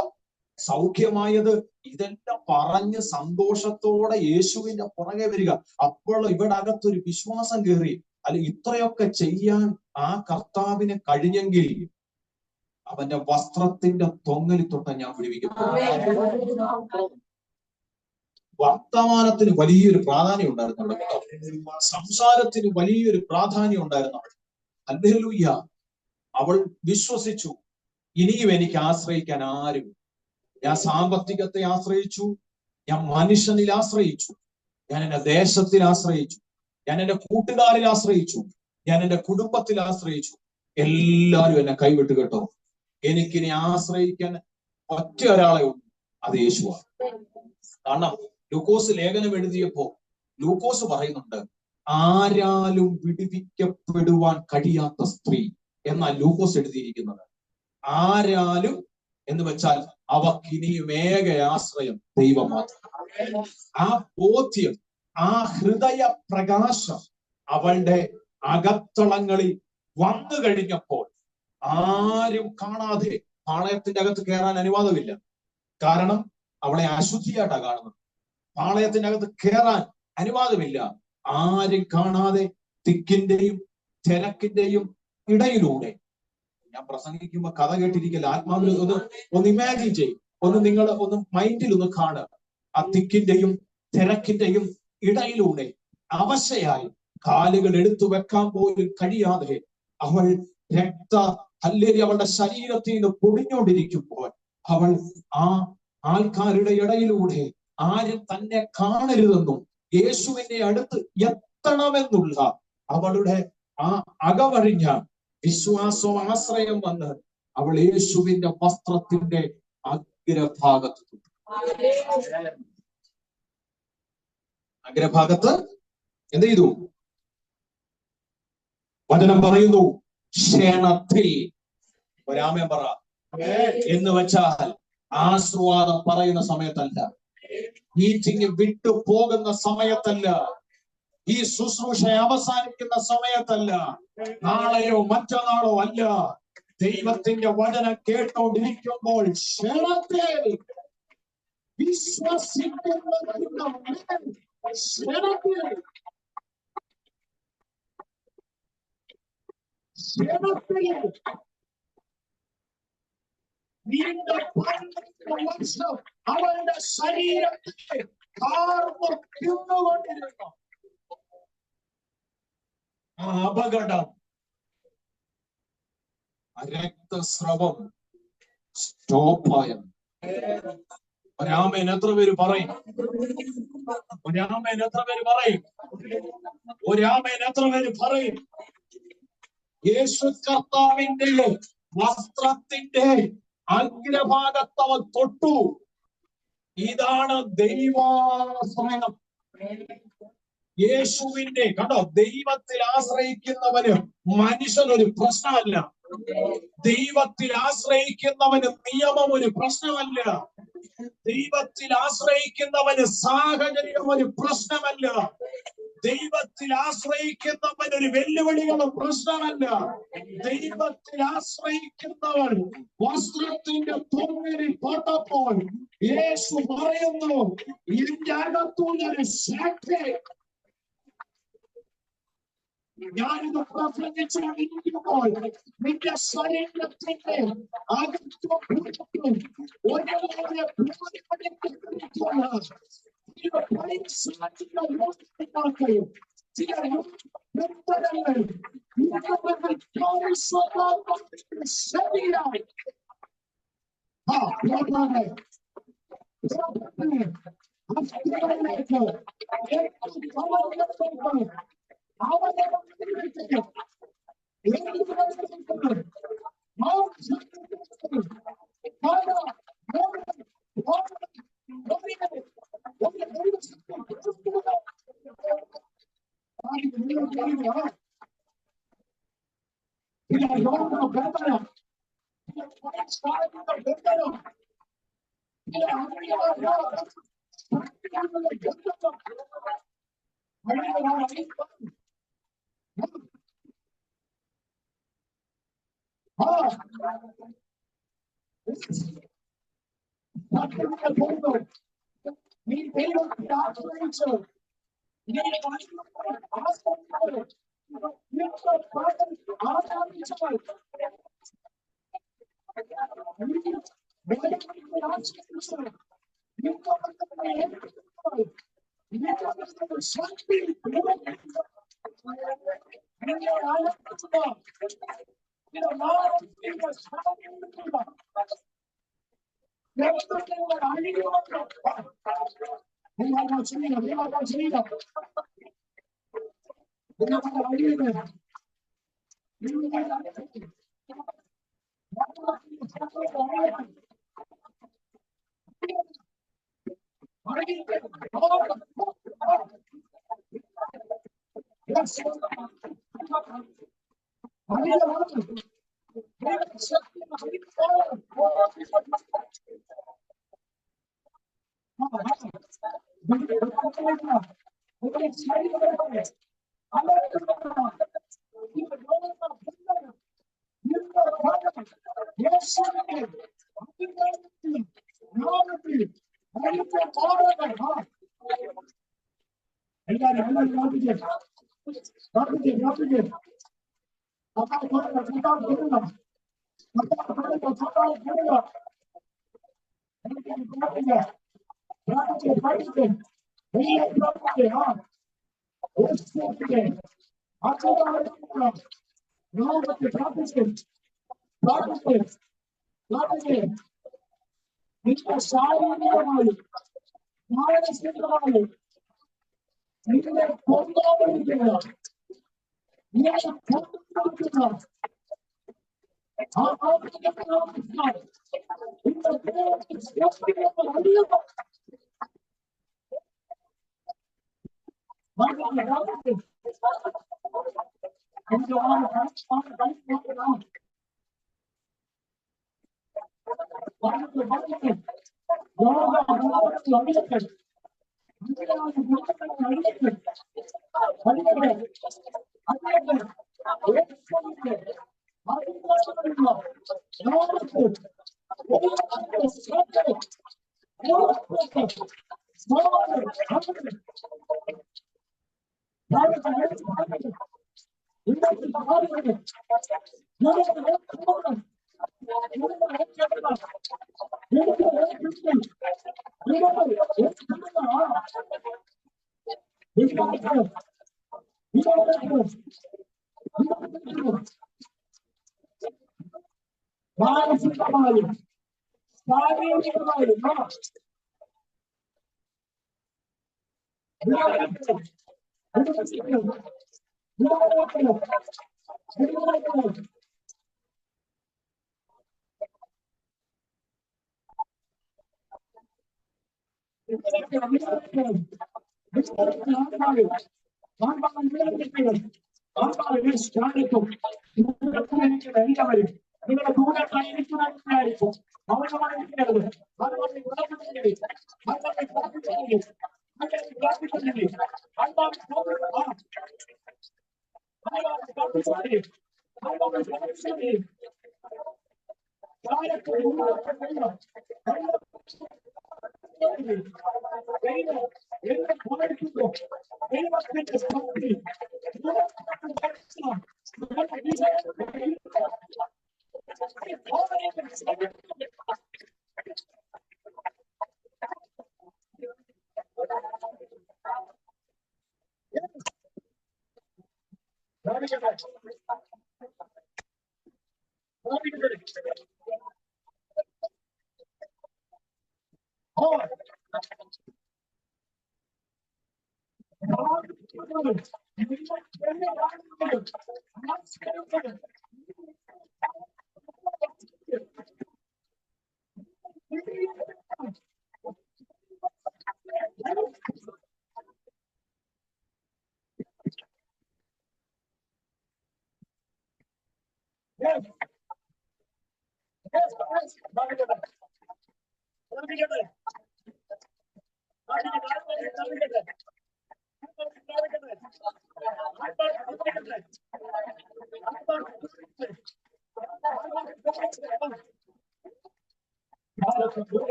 സൗഖ്യമായത്, ഇതെല്ലാം പറഞ്ഞ് സന്തോഷത്തോടെ യേശുവിന്റെ പുറകെ വരിക. അപ്പോൾ ഇവിടെ അകത്തൊരു വിശ്വാസം കയറി, അല്ലെ ഇത്രയൊക്കെ ചെയ്യാൻ ആ കർത്താവിന് കഴിഞ്ഞെങ്കിൽ അവന്റെ വസ്ത്രത്തിന്റെ തൊങ്ങലി തൊട്ട ഞാൻ വിടുവിക്കപ്പെട്ടു. വർത്തമാനത്തിന് വലിയൊരു പ്രാധാന്യം ഉണ്ടായിരുന്നു അവിടെ കേട്ടോ. സംസാരത്തിന് വലിയൊരു പ്രാധാന്യം ഉണ്ടായിരുന്നു അവിടെ. ഹല്ലേലൂയ. അവൾ വിശ്വസിച്ചു, ഇനിയും എനിക്ക് ആശ്രയിക്കാൻ ആരും. ഞാൻ സാമ്പത്തികത്തെ ആശ്രയിച്ചു, ഞാൻ മനുഷ്യനിൽ ആശ്രയിച്ചു, ഞാൻ എന്റെ ദേശത്തിൽ ആശ്രയിച്ചു, ഞാൻ എന്റെ കൂട്ടുകാരിൽ ആശ്രയിച്ചു, ഞാൻ എന്റെ കുടുംബത്തിൽ ആശ്രയിച്ചു. എല്ലാവരും എന്നെ കൈവിട്ട് കേട്ടോ. എനിക്കിനി ആശ്രയിക്കാൻ ഒറ്റ ഒരാളെ ഉള്ളൂ, അത് യേശുവാണ്. കാരണം ലൂക്കോസ് ലേഖനം എഴുതിയപ്പോ ലൂക്കോസ് പറയുന്നുണ്ട്, ആരാലും വിടുവിക്കപ്പെടുവാൻ കഴിയാത്ത സ്ത്രീ എന്നാൽ ലൂക്കോസ് എഴുതിയിരിക്കുന്നത്. ആരാലും എന്ന് വെച്ചാൽ അവക്കിനിയും ഏക ആശ്രയം ദൈവം മാത്രം. ആ ബോധ്യം, ആ ഹൃദയ പ്രകാശം അവളുടെ അകത്തളങ്ങളിൽ വന്നു കഴിഞ്ഞപ്പോൾ ആരും കാണാതെ പാളയത്തിന്റെ അകത്ത് കയറാൻ അനുവാദമില്ല. കാരണം അവളെ അശുദ്ധിയായിട്ടാ കാണുന്നത്. പാളയത്തിന്റെ അകത്ത് കയറാൻ അനുവാദമില്ല. ആരും കാണാതെ തിക്കിന്റെയും തിരക്കിന്റെയും ഇടയിലൂടെ, ഞാൻ പ്രസംഗിക്കുമ്പോ കഥ കേട്ടിരിക്കല്ല, ആത്മാവിൽ ഒന്ന് ഇമാജിൻ ചെയ്യും, നിങ്ങൾ ഒന്ന് മൈൻഡിൽ ഒന്ന് കാണുക. ആ തിക്കിന്റെയും തിരക്കിന്റെയും ഇടയിലൂടെ അവശയായി കാലുകൾ എടുത്തു വെക്കാൻ പോലും കഴിയാതെ അവൾ അവളുടെ ശരീരത്തിൽ നിന്ന് പൊടിഞ്ഞുകൊണ്ടിരിക്കുമ്പോൾ അവൾ ആ ആൾക്കാരുടെ ഇടയിലൂടെ ആരും തന്നെ കാണരുതെന്നും യേശുവിന്റെ അടുത്ത് എത്തണമെന്നുള്ള അവളുടെ ആ അകവഴിഞ്ഞ വിശ്വാസവും ആശ്രയം വന്ന് അവൾ യേശുവിന്റെ വസ്ത്രത്തിന്റെ അഗ്രഭാഗത്ത് എന്ത് ചെയ്തു? വചനം പറയുന്നു ക്ഷണത്തിൽ. ഒരാമൻ പറ. എന്ന് വെച്ചാൽ ആശ്വാദം പറയുന്ന സമയത്തല്ല, മീറ്റിംഗ് വിട്ടു പോകുന്ന സമയത്തല്ല, ഈ ശുശ്രൂഷ അവസാനിക്കുന്ന സമയത്തല്ല, നാളെയോ മറ്റന്നാളോ അല്ല, ദൈവത്തിന്റെ വചനം കേട്ടോണ്ടിരിക്കുമ്പോൾ ക്ഷണത്തിൽ വിശ്വസിക്കുന്ന വർഷം അവന്റെ ശരീരത്തെ കാർന്നു തിന്നുകൊണ്ടിരുന്നു. ആ അപകടം, രക്തസ്രവം സ്റ്റോപ്പായത്. ഒരാമേൻ എത്ര പേര് പറയും? ഒരാമേൻ എത്ര പേര് പറയും? ഒരാമേൻ എത്ര പേര് പറയും? യേശു കർത്താവിന്റെ വസ്ത്രത്തിന്റെ അഗ്രഭാഗത്ത് അവൻ തൊട്ടു. ഇതാണ് ദൈവാശ്രയം. യേശുവിന്റെ കണ്ടോ, ദൈവത്തിൽ ആശ്രയിക്കുന്നവന് മനുഷ്യനൊരു പ്രശ്നമല്ല. ദൈവത്തിൽ ആശ്രയിക്കുന്നവന് നിയമം ഒരു പ്രശ്നമല്ല. ദൈവത്തിൽ ആശ്രയിക്കുന്നവന് സാഹചര്യം ഒരു പ്രശ്നമല്ല. ദൈവത്തിൽ ആശ്രയിക്കുന്നവൻ ഒരു വെല്ലുവിളികളും പ്രശ്നമല്ല. ദൈവത്തിൽ ആശ്രയിക്കുന്നവൻ വസ്ത്രത്തിന്റെ തൊങ്ങിൽ തൊട്ടപ്പോൾ യേശു പറയുന്നു, എന്റെ അകത്തുള്ളൊരു ശക്തി. ഞാനിത് പ്രസംഗിച്ചുകൊണ്ടിരിക്കുമ്പോൾ നിന്റെ ശരീരത്തിന്റെ അകത്തും ഒരേ ശാരീരികമായി മാനസികമായി നിങ്ങളെ കൊണ്ടുപോകുന്ന നിങ്ങളെ കൊണ്ടുപോകുന്ന ആ മാനസികമായി ശാരീരികമായി എല്ലാവരും നിങ്ങളുടെ കൂടെ കഴിക്കുന്നതായിരിക്കും അവരുമായിരിക്കരുത്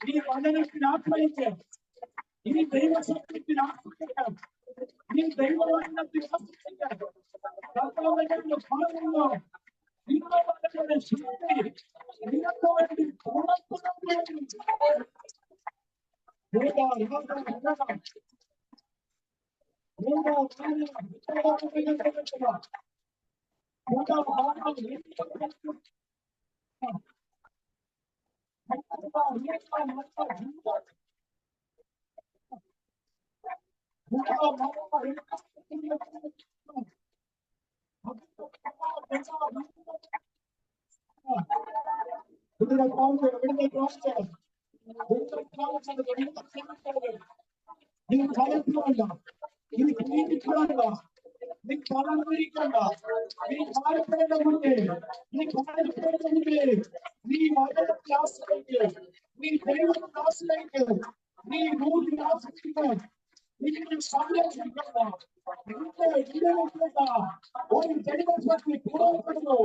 ഈ വചനത്തിൽ ആശ്രയിച്ച് ഈ ദൈവശക്തിയിൽ ആശ്രയിക്കാം ഈ ദൈവവചനത്തിൽ ആശ്രയിക്കാം കർത്താവിന്റെ ഫലമുണ്ടോ നിങ്ങളുടെ ശക്തി നിങ്ങൾക്ക് വേണ്ടി തുറക്കുന്നു നീ ഭയപ്പെടണ്ട, നീ പേടിപ്പെടണ്ട, നീ പരാമരിക്കണ്ട, നീ ഭയപ്പെടേണ്ടതുണ്ട്, നീ ഭയപ്പെടേണ്ടതുണ്ട്, നീ വചനത്തെ ആശ്രയിക്ക്, നീ ദൈവത്തെ ആശ്രയിക്ക്, നീ ഭൂമിയെ ആശ്രയിക്ക്, നിന്നെ സംരക്ഷിക്കണ്ട, നിന്നെ വിലയിരുത്തണ്ട, ഒരു ദൈവശക്തി പുറപ്പെടുന്നു.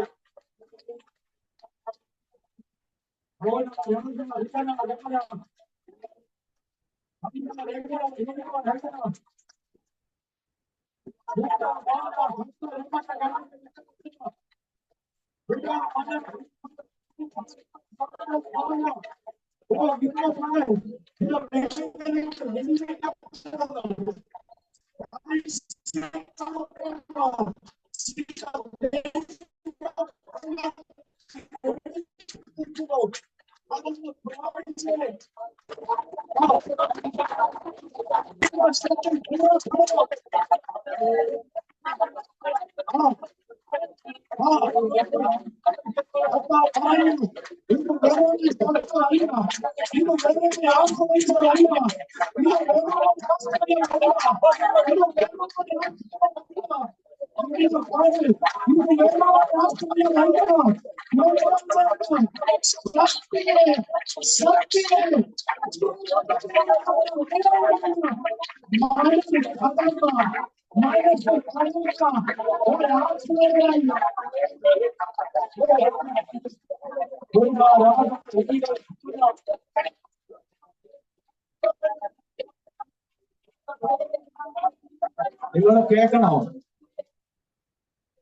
നിങ്ങൾ കേൾക്കണോ?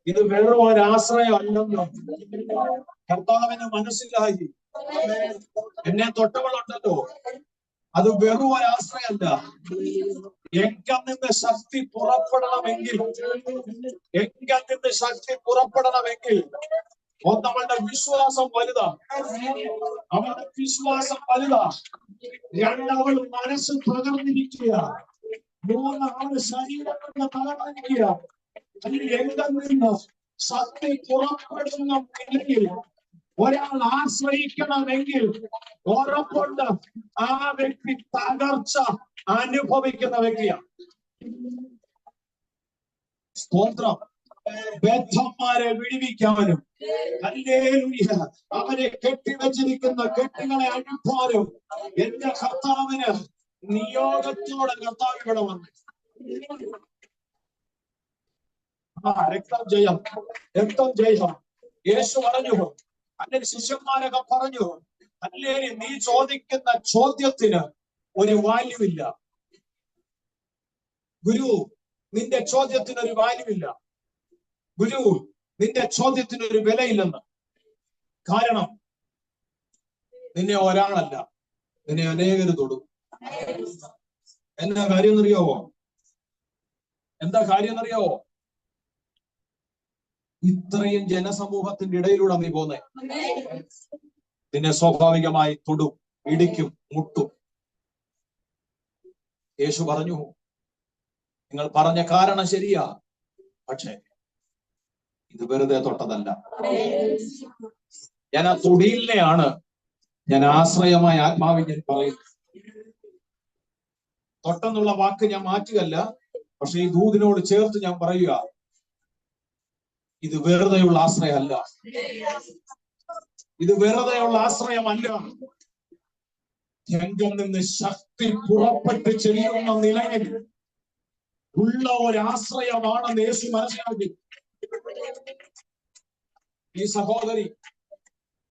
ഇത് വെറും ഒരാശ്രയം അല്ലെന്ന് കർത്താവിന് മനസ്സിലായി. എന്നെ തൊട്ടവളുണ്ടല്ലോ, അത് വെറും ഒരാശ്രയമല്ല. എങ്കിൽ നിന്ന് ശക്തി പുറപ്പെടണമെങ്കിൽ ഒന്നവളുടെ വിശ്വാസം വലുതാ, അവളുടെ വിശ്വാസം വലുതാ. രണ്ടവൾ മനസ്സ് തകർന്നിരിക്കുക, മൂന്നാമത് ശരീരം കൊണ്ട് തകർന്നിരിക്കുക. എങ്കിൽ നിന്ന് ശക്തി പുറപ്പെടുന്ന നിലയിൽ ഒരാൾ ആശ്രയിക്കണമെങ്കിൽ ഉറപ്പുണ്ട് ആ വ്യക്തി തകർച്ച അനുഭവിക്കുന്ന വ്യക്തിയാണ്. സ്തോത്രം. ബദ്ധന്മാരെ വിടുവിക്കാനും ഹല്ലേലൂയ അവരെ കെട്ടിവെച്ചിരിക്കുന്ന കെട്ടുകളെ അഴിപ്പാനും എന്റെ കർത്താവിന് നിയോഗത്തോടെ കർത്താവ് ഇവിടെ വന്നു. രക്തം ജയം, രക്തം ജയം. യേശു പറഞ്ഞു, അല്ലെങ്കിൽ ശിഷ്യന്മാരൊക്കെ പറഞ്ഞു, അല്ലെങ്കിൽ നീ ചോദിക്കുന്ന ചോദ്യത്തിന് ഒരു വാല്യൂ ഇല്ല. ഗുരു, നിന്റെ ചോദ്യത്തിന് ഒരു വാല്യൂ ഇല്ല. ഗുരു, നിന്റെ ചോദ്യത്തിന് ഒരു വിലയില്ലെന്ന്. കാരണം നിന്നെ ഒരാളല്ല, നിന്നെ അനേകര് തൊടും. എന്താ കാര്യം എന്നറിയാവോ? ഇത്രയും ജനസമൂഹത്തിന്റെ ഇടയിലൂടെ നീ പോന്നേ, നിന്നെ സ്വാഭാവികമായി തൊടും, ഇടിക്കും, മുട്ടും. യേശു പറഞ്ഞു, നിങ്ങൾ പറഞ്ഞ കാരണം ശരിയാ, പക്ഷേ ഇത് വെറുതെ തൊട്ടതല്ല. ഞാൻ ആ തൊടിയിലെയാണ് ഞാൻ ആശ്രയമായ ആത്മാവിൽ ഞാൻ പറയുന്നു. തൊട്ടെന്നുള്ള വാക്ക് ഞാൻ മാറ്റുകയല്ല, പക്ഷെ ഈ ദൂതിനോട് ചേർത്ത് ഞാൻ പറയുക, ഇത് വെറുതെയുള്ള ആശ്രയമല്ല. ഇത് വെറുതെയുള്ള ആശ്രയമല്ല. രംഗം നിന്ന് ശക്തി പുറപ്പെട്ട് ചെല്ലുന്ന നിലയിൽ ഉള്ള ഒരാശ്രയമാണെന്ന് യേശു മനസ്സിലാക്കി. ഈ സഹോദരി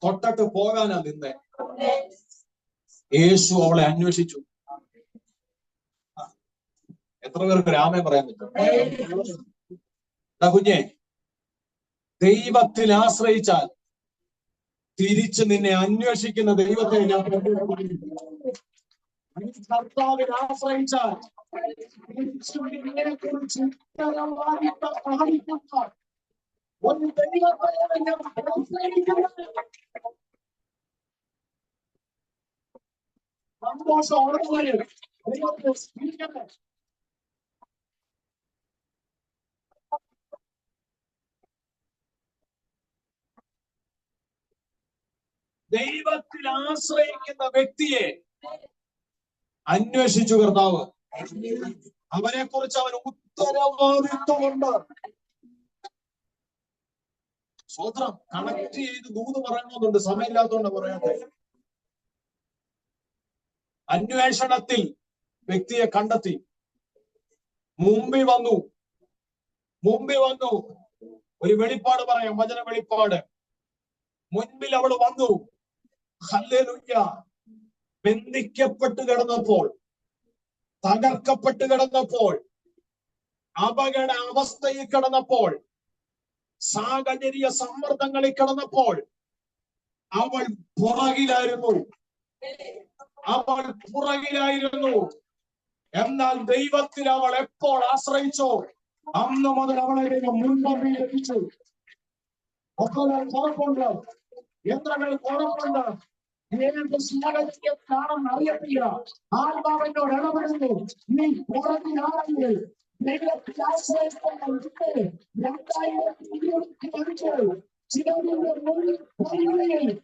തൊട്ടിട്ട് പോകാനാ നിന്നെ. യേശു അവളെ അന്വേഷിച്ചു. എത്ര പേർക്ക് രാമേ പറയാൻ പറ്റും? കുഞ്ഞെ, ദൈവത്തിൽ ആശ്രയിച്ചാൽ തിരിച്ച് നിന്നെ അന്വേഷിക്കുന്ന ദൈവത്തെ ഞാൻ കർത്താവിൽ ആശ്രയിച്ചാൽ ഒരു ദൈവത്തെ ഞാൻ സന്തോഷം ഉറപ്പുവരും. ദൈവത്തെ സ്നേഹിക്കട്ടെ. ദൈവത്തിൽ ആശ്രയിക്കുന്ന വ്യക്തിയെ അന്വേഷിച്ചു കർത്താവ്. അവനെ കുറിച്ച് അവന് ഉത്തരവാദിത്വമുണ്ട്. സ്വതന്ത്രം കണക്ട് ചെയ്ത് ദൂത് പറയണമെന്നുണ്ട്, സമയമില്ലാത്തതുകൊണ്ട് പറയാതെ. അന്വേഷണത്തിൽ വ്യക്തിയെ കണ്ടെത്തി, മുമ്പിൽ വന്നു. ഒരു വെളിപ്പാട് പറയാം, വചന വെളിപ്പാട്. മുൻപിൽ അവൾ വന്നു. ഹല്ലേലൂയ. ബന്ധിക്കപ്പെട്ട് കിടന്നപ്പോൾ തകർക്കപ്പെട്ട് കിടന്നപ്പോൾ, അപകട അവസ്ഥയിൽ കിടന്നപ്പോൾ, സാഹചര്യ സമ്മർദ്ദങ്ങളിൽ കിടന്നപ്പോൾ അവൾ പുറകിലായിരുന്നു. അവൾ പുറകിലായിരുന്നു. എന്നാൽ ദൈവത്തിൽ അവൾ എപ്പോൾ ആശ്രയിച്ചോ അന്ന് മുതൽ അവളെ ദൈവം മുൻപന്തിയിൽ എത്തിച്ചു. ഒപ്പങ്ങൾ കുറപ്പുണ്ട്, യന്ത്രങ്ങൾ കുറപ്പുണ്ട്. ഏത് സാഹചര്യത്തിലാണെന്ന് അറിയത്തില്ല. ആത്മാവിനോട് ഇടപെടുന്നു. നീ പുറകിലാണെങ്കിൽ ദൈവത്തിൽ ആശ്രയിക്കുന്നത് 2025 ചിലരുടെ മുന്നിൽ പറയുകയും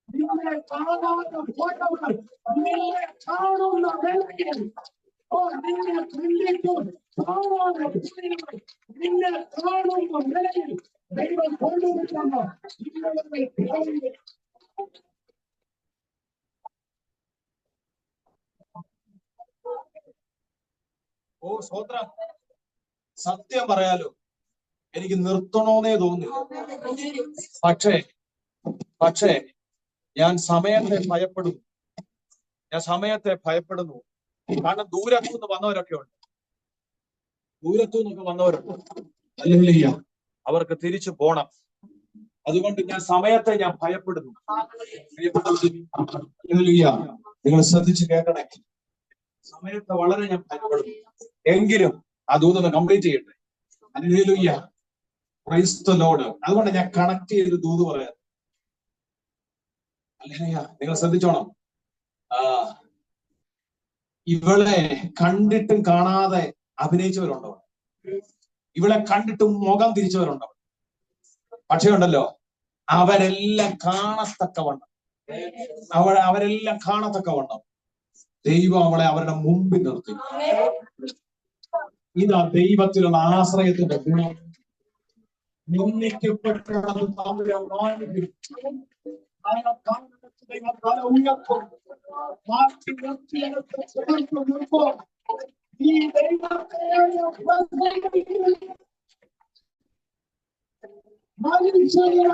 നിങ്ങളെ കാണാതെ പോയവർ നിങ്ങളെ കാണുന്ന വേളയിൽ നിന്നെ കണ്ടിട്ടും കാണാതെ പോയവർ നിന്നെ കാണുന്ന വേളയിൽ ദൈവം കൊണ്ടുവരുന്ന സ്വത്രം. സത്യം പറയാലോ, എനിക്ക് നിർത്തണോന്നേ തോന്നില്ല. പക്ഷേ ഞാൻ സമയത്തെ ഭയപ്പെടുന്നു. കാരണം ദൂരത്തുനിന്ന് വന്നവരൊക്കെ ഉണ്ട്. അല്ലെങ്കിൽ അവർക്ക് തിരിച്ചു പോണം. അതുകൊണ്ട് ഞാൻ സമയത്തെ ഭയപ്പെടുന്നു. നിങ്ങൾ ശ്രദ്ധിച്ച് കേൾക്കണേ. സമയത്തെ വളരെ ഞാൻ ഭയപ്പെടുന്നു. എങ്കിലും ആ ദൂതൊന്ന് കംപ്ലീറ്റ് ചെയ്യട്ടെ. Hallelujah, praise the Lord. അതുകൊണ്ട് ഞാൻ കണക്ട് ചെയ്ത് ദൂത് പറയാം. നിങ്ങൾ ശ്രദ്ധിച്ചോണം. ഇവളെ കണ്ടിട്ടും കാണാതെ അഭിനയിച്ചവരുണ്ടോ? ഇവളെ കണ്ടിട്ടും മുഖം തിരിച്ചവരുണ്ടോ? പക്ഷേ ഉണ്ടല്ലോ, അവരെല്ലാം കാണത്തക്കവണ്ണം ദൈവം അവളെ അവരുടെ മുമ്പിൽ നിർത്തി. ഇതാ ദൈവത്തിലുള്ള ആശ്രയത്തിന്റെ ഗുണം. നിന്ദിക്കപ്പെട്ടത് ദൈവം തല ഉയർത്തും. ഈ ദൈവത്തെ മനുഷ്യരെ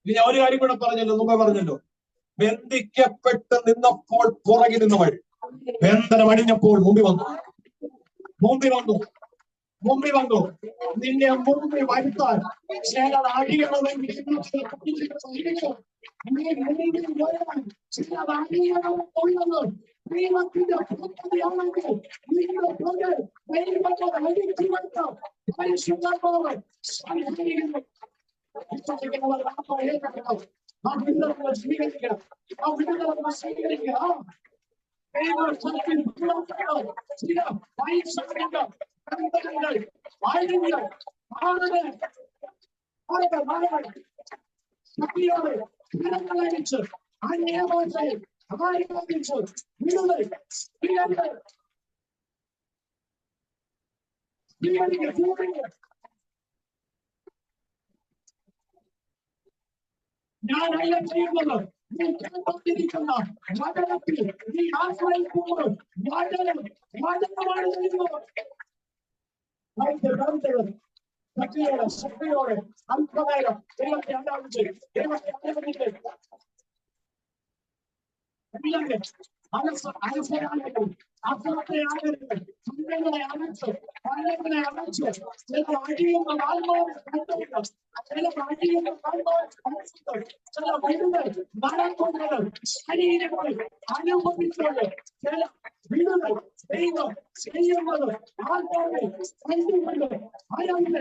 ഇനി ഒരു കാര്യം കൂടെ മുമ്പേ പറഞ്ഞല്ലോ, ബന്ധിക്കപ്പെട്ട് നിന്നപ്പോൾ പുറകിൽ നിന്നവൾ ബന്ധനം അണിഞ്ഞപ്പോൾ മുമ്പിൽ വന്നു. നിന്നെ മുമ്പിൽ വരുത്താൻ ചിലർ അടിയണമെങ്കിൽ ചിലർ അടിയണമെന്നുള്ളത് ദൈവത്തിന്റെ പദ്ധതിയാണെങ്കിൽ നിങ്ങളുടെ ദൈവത്തോട് അടിച്ചുവെത്ത പരിശുദ്ധമാവ് സ്വീകരിക്കണം. ആ വിടുതലുകൾ സ്വീകരിക്കണം. ചില പൈസകളുണ്ട്, ബന്ധങ്ങൾ, ആയുധങ്ങൾ, ശക്തിയോടെ ഫലങ്ങളടിച്ച് അന്യഭാഷയിൽ ആരോപിച്ച് വിടുതൽ ഞാനല്ല ചെയ്യുന്നത്. നീ കേട്ടിരിക്കുന്ന വചനത്തിൽ നീ ആശ്രയിക്കുമ്പോൾ വചനമാണ് ചെയ്യുന്നത്. ശക്തിയോടെ അല്പനേരം ദൈവത്തെ ആരാധിച്ച് ദൈവത്തെ ആരാധിച്ച് അസുഖത്തെ ആകരുത്, ചിന്തകളെ അടച്ച് പലങ്ങളെ അടച്ച് ചില അടിയുന്ന ആത്മാവ് കണ്ടുകൊണ്ട് ചില അടിയുന്ന ആത്മാവ് കണ്ടിട്ട് ചില വിടുതൽ നടക്കുന്നത് ശരീരങ്ങളിൽ അനുഭവിച്ചത് ചില വിടുതൽ ദൈവം ചെയ്യുന്നത് ആത്മാവിനെ കണ്ടുകൊണ്ട് ആരാധന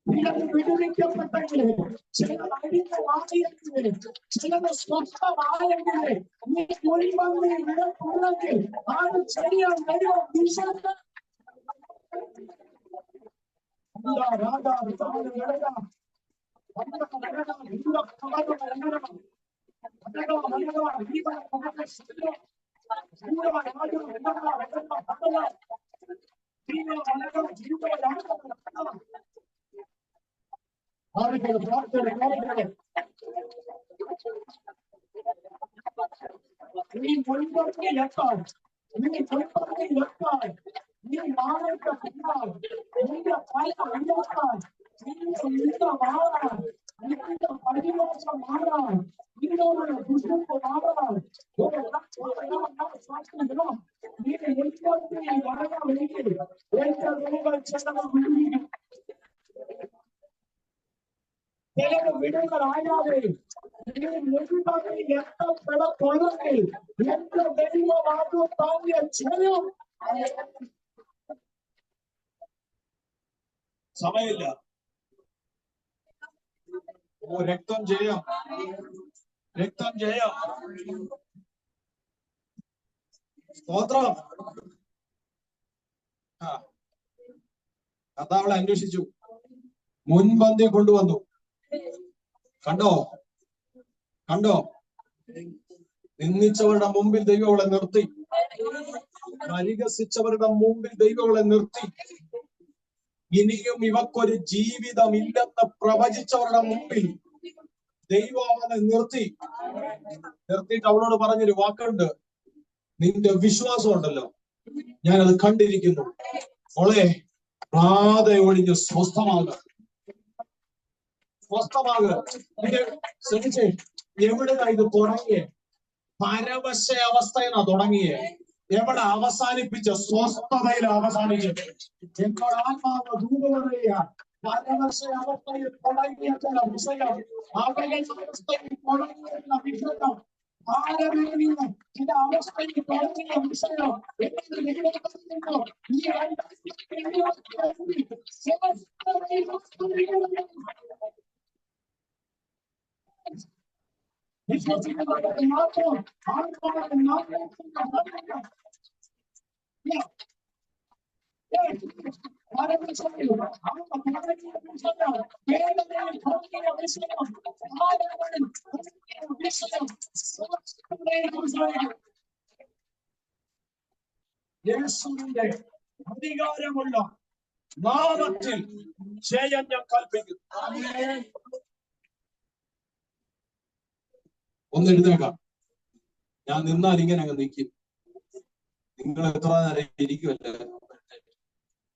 ചിലത് വിടുവിക്കപ്പെട്ടെങ്കില്, ചിലത് അടിഞ്ഞ ചിലത് സ്വസ്ഥമായെങ്കില്, നീ മുൻപന്തി നിനക്കുണ്ടെങ്കിൽ അത് ചെയ്യാൻ ദൈവം വിശ്വസിക്കുന്നു. രാജാ നീ മുൻപന്തി എത്താൻ, നീ മുൻപന്തി എത്താൻ, നീ മാറേണ്ട പിന്നാൽ, നിന്റെ പല ഉയർത്താൻ, നിന്റെ യുദ്ധ മാറാൻ, നിന്റെ പരിവേഷം മാറാൻ, നിങ്ങളുടെ ദുഷിപ്പ് മാറാൻ, നീ മുൻപന്തി വരണമെങ്കിൽ എന്റെ നിങ്ങൾ ചിലത് വിടുവിക്കും. ചിലത് വിടുതലായാതെ നീ മുൻപന്തി എത്തപ്പെടത്തുള്ളെങ്കിൽ എന്റെ ദൈവമാകും താങ്ങിയ ജയം. സമയമില്ല. ഓ രക്തം ജയം, രക്തം ജയം. സ്തോത്രം. കർത്താവളെ അന്വേഷിച്ചു, മുൻപന്തി കൊണ്ടുവന്നു. കണ്ടോ കണ്ടോ, നിന്ദിച്ചവരുടെ മുമ്പിൽ ദൈവം അവളെ നിർത്തി, പരിഹസിച്ചവരുടെ മുമ്പിൽ ദൈവം അവളെ നിർത്തി. ഇനിയും ഇവക്കൊരു ജീവിതമില്ലെന്ന് പ്രവചിച്ചവരുടെ മുമ്പിൽ ദൈവം അവനെ നിർത്തിയിട്ട് അവളോട് പറഞ്ഞൊരു വാക്കുണ്ട്, നിന്റെ വിശ്വാസം ഉണ്ടല്ലോ, ഞാനത് കണ്ടിരിക്കുന്നു. അവളെ ബാധ ഒഴിഞ്ഞ് സ്വസ്ഥമാകുക. ശ്രമിച്ചേ, എവിടെയാ ഇത് തുടങ്ങിയേ? പരവശ അവസ്ഥയെന്നാ തുടങ്ങിയേ. എവിടെ അവസാനിപ്പിച്ച? സ്വസ്ഥതയിൽ അവസാനിച്ചത്. എന്നോട് ആത്മാവ് ദൂത് പറയുക, പരവശ അവസ്ഥയിൽ തുടങ്ങിയ ചില വിഷയം, അവസ്ഥയിൽ തുടങ്ങിയ വിഷയം, ഭാരമേറിയ ചില അവസ്ഥയിൽ തുടങ്ങിയ വിഷയം വിശ്വസിക്കുന്നവരുടെ മാത്രം ആത്മാവിനെ യേശുവിന്റെ അധികാരമുള്ള നാമത്തിൽ ജയം ഞാൻ കൽപ്പിക്കുന്നു. ഒന്ന് എഴുന്നേക്കാം. ഞാൻ നിന്നാൽ ഇങ്ങനെ അങ്ങ് നിൽക്കും. നിങ്ങൾ എത്ര നേരം ഇരിക്കുമല്ലേ?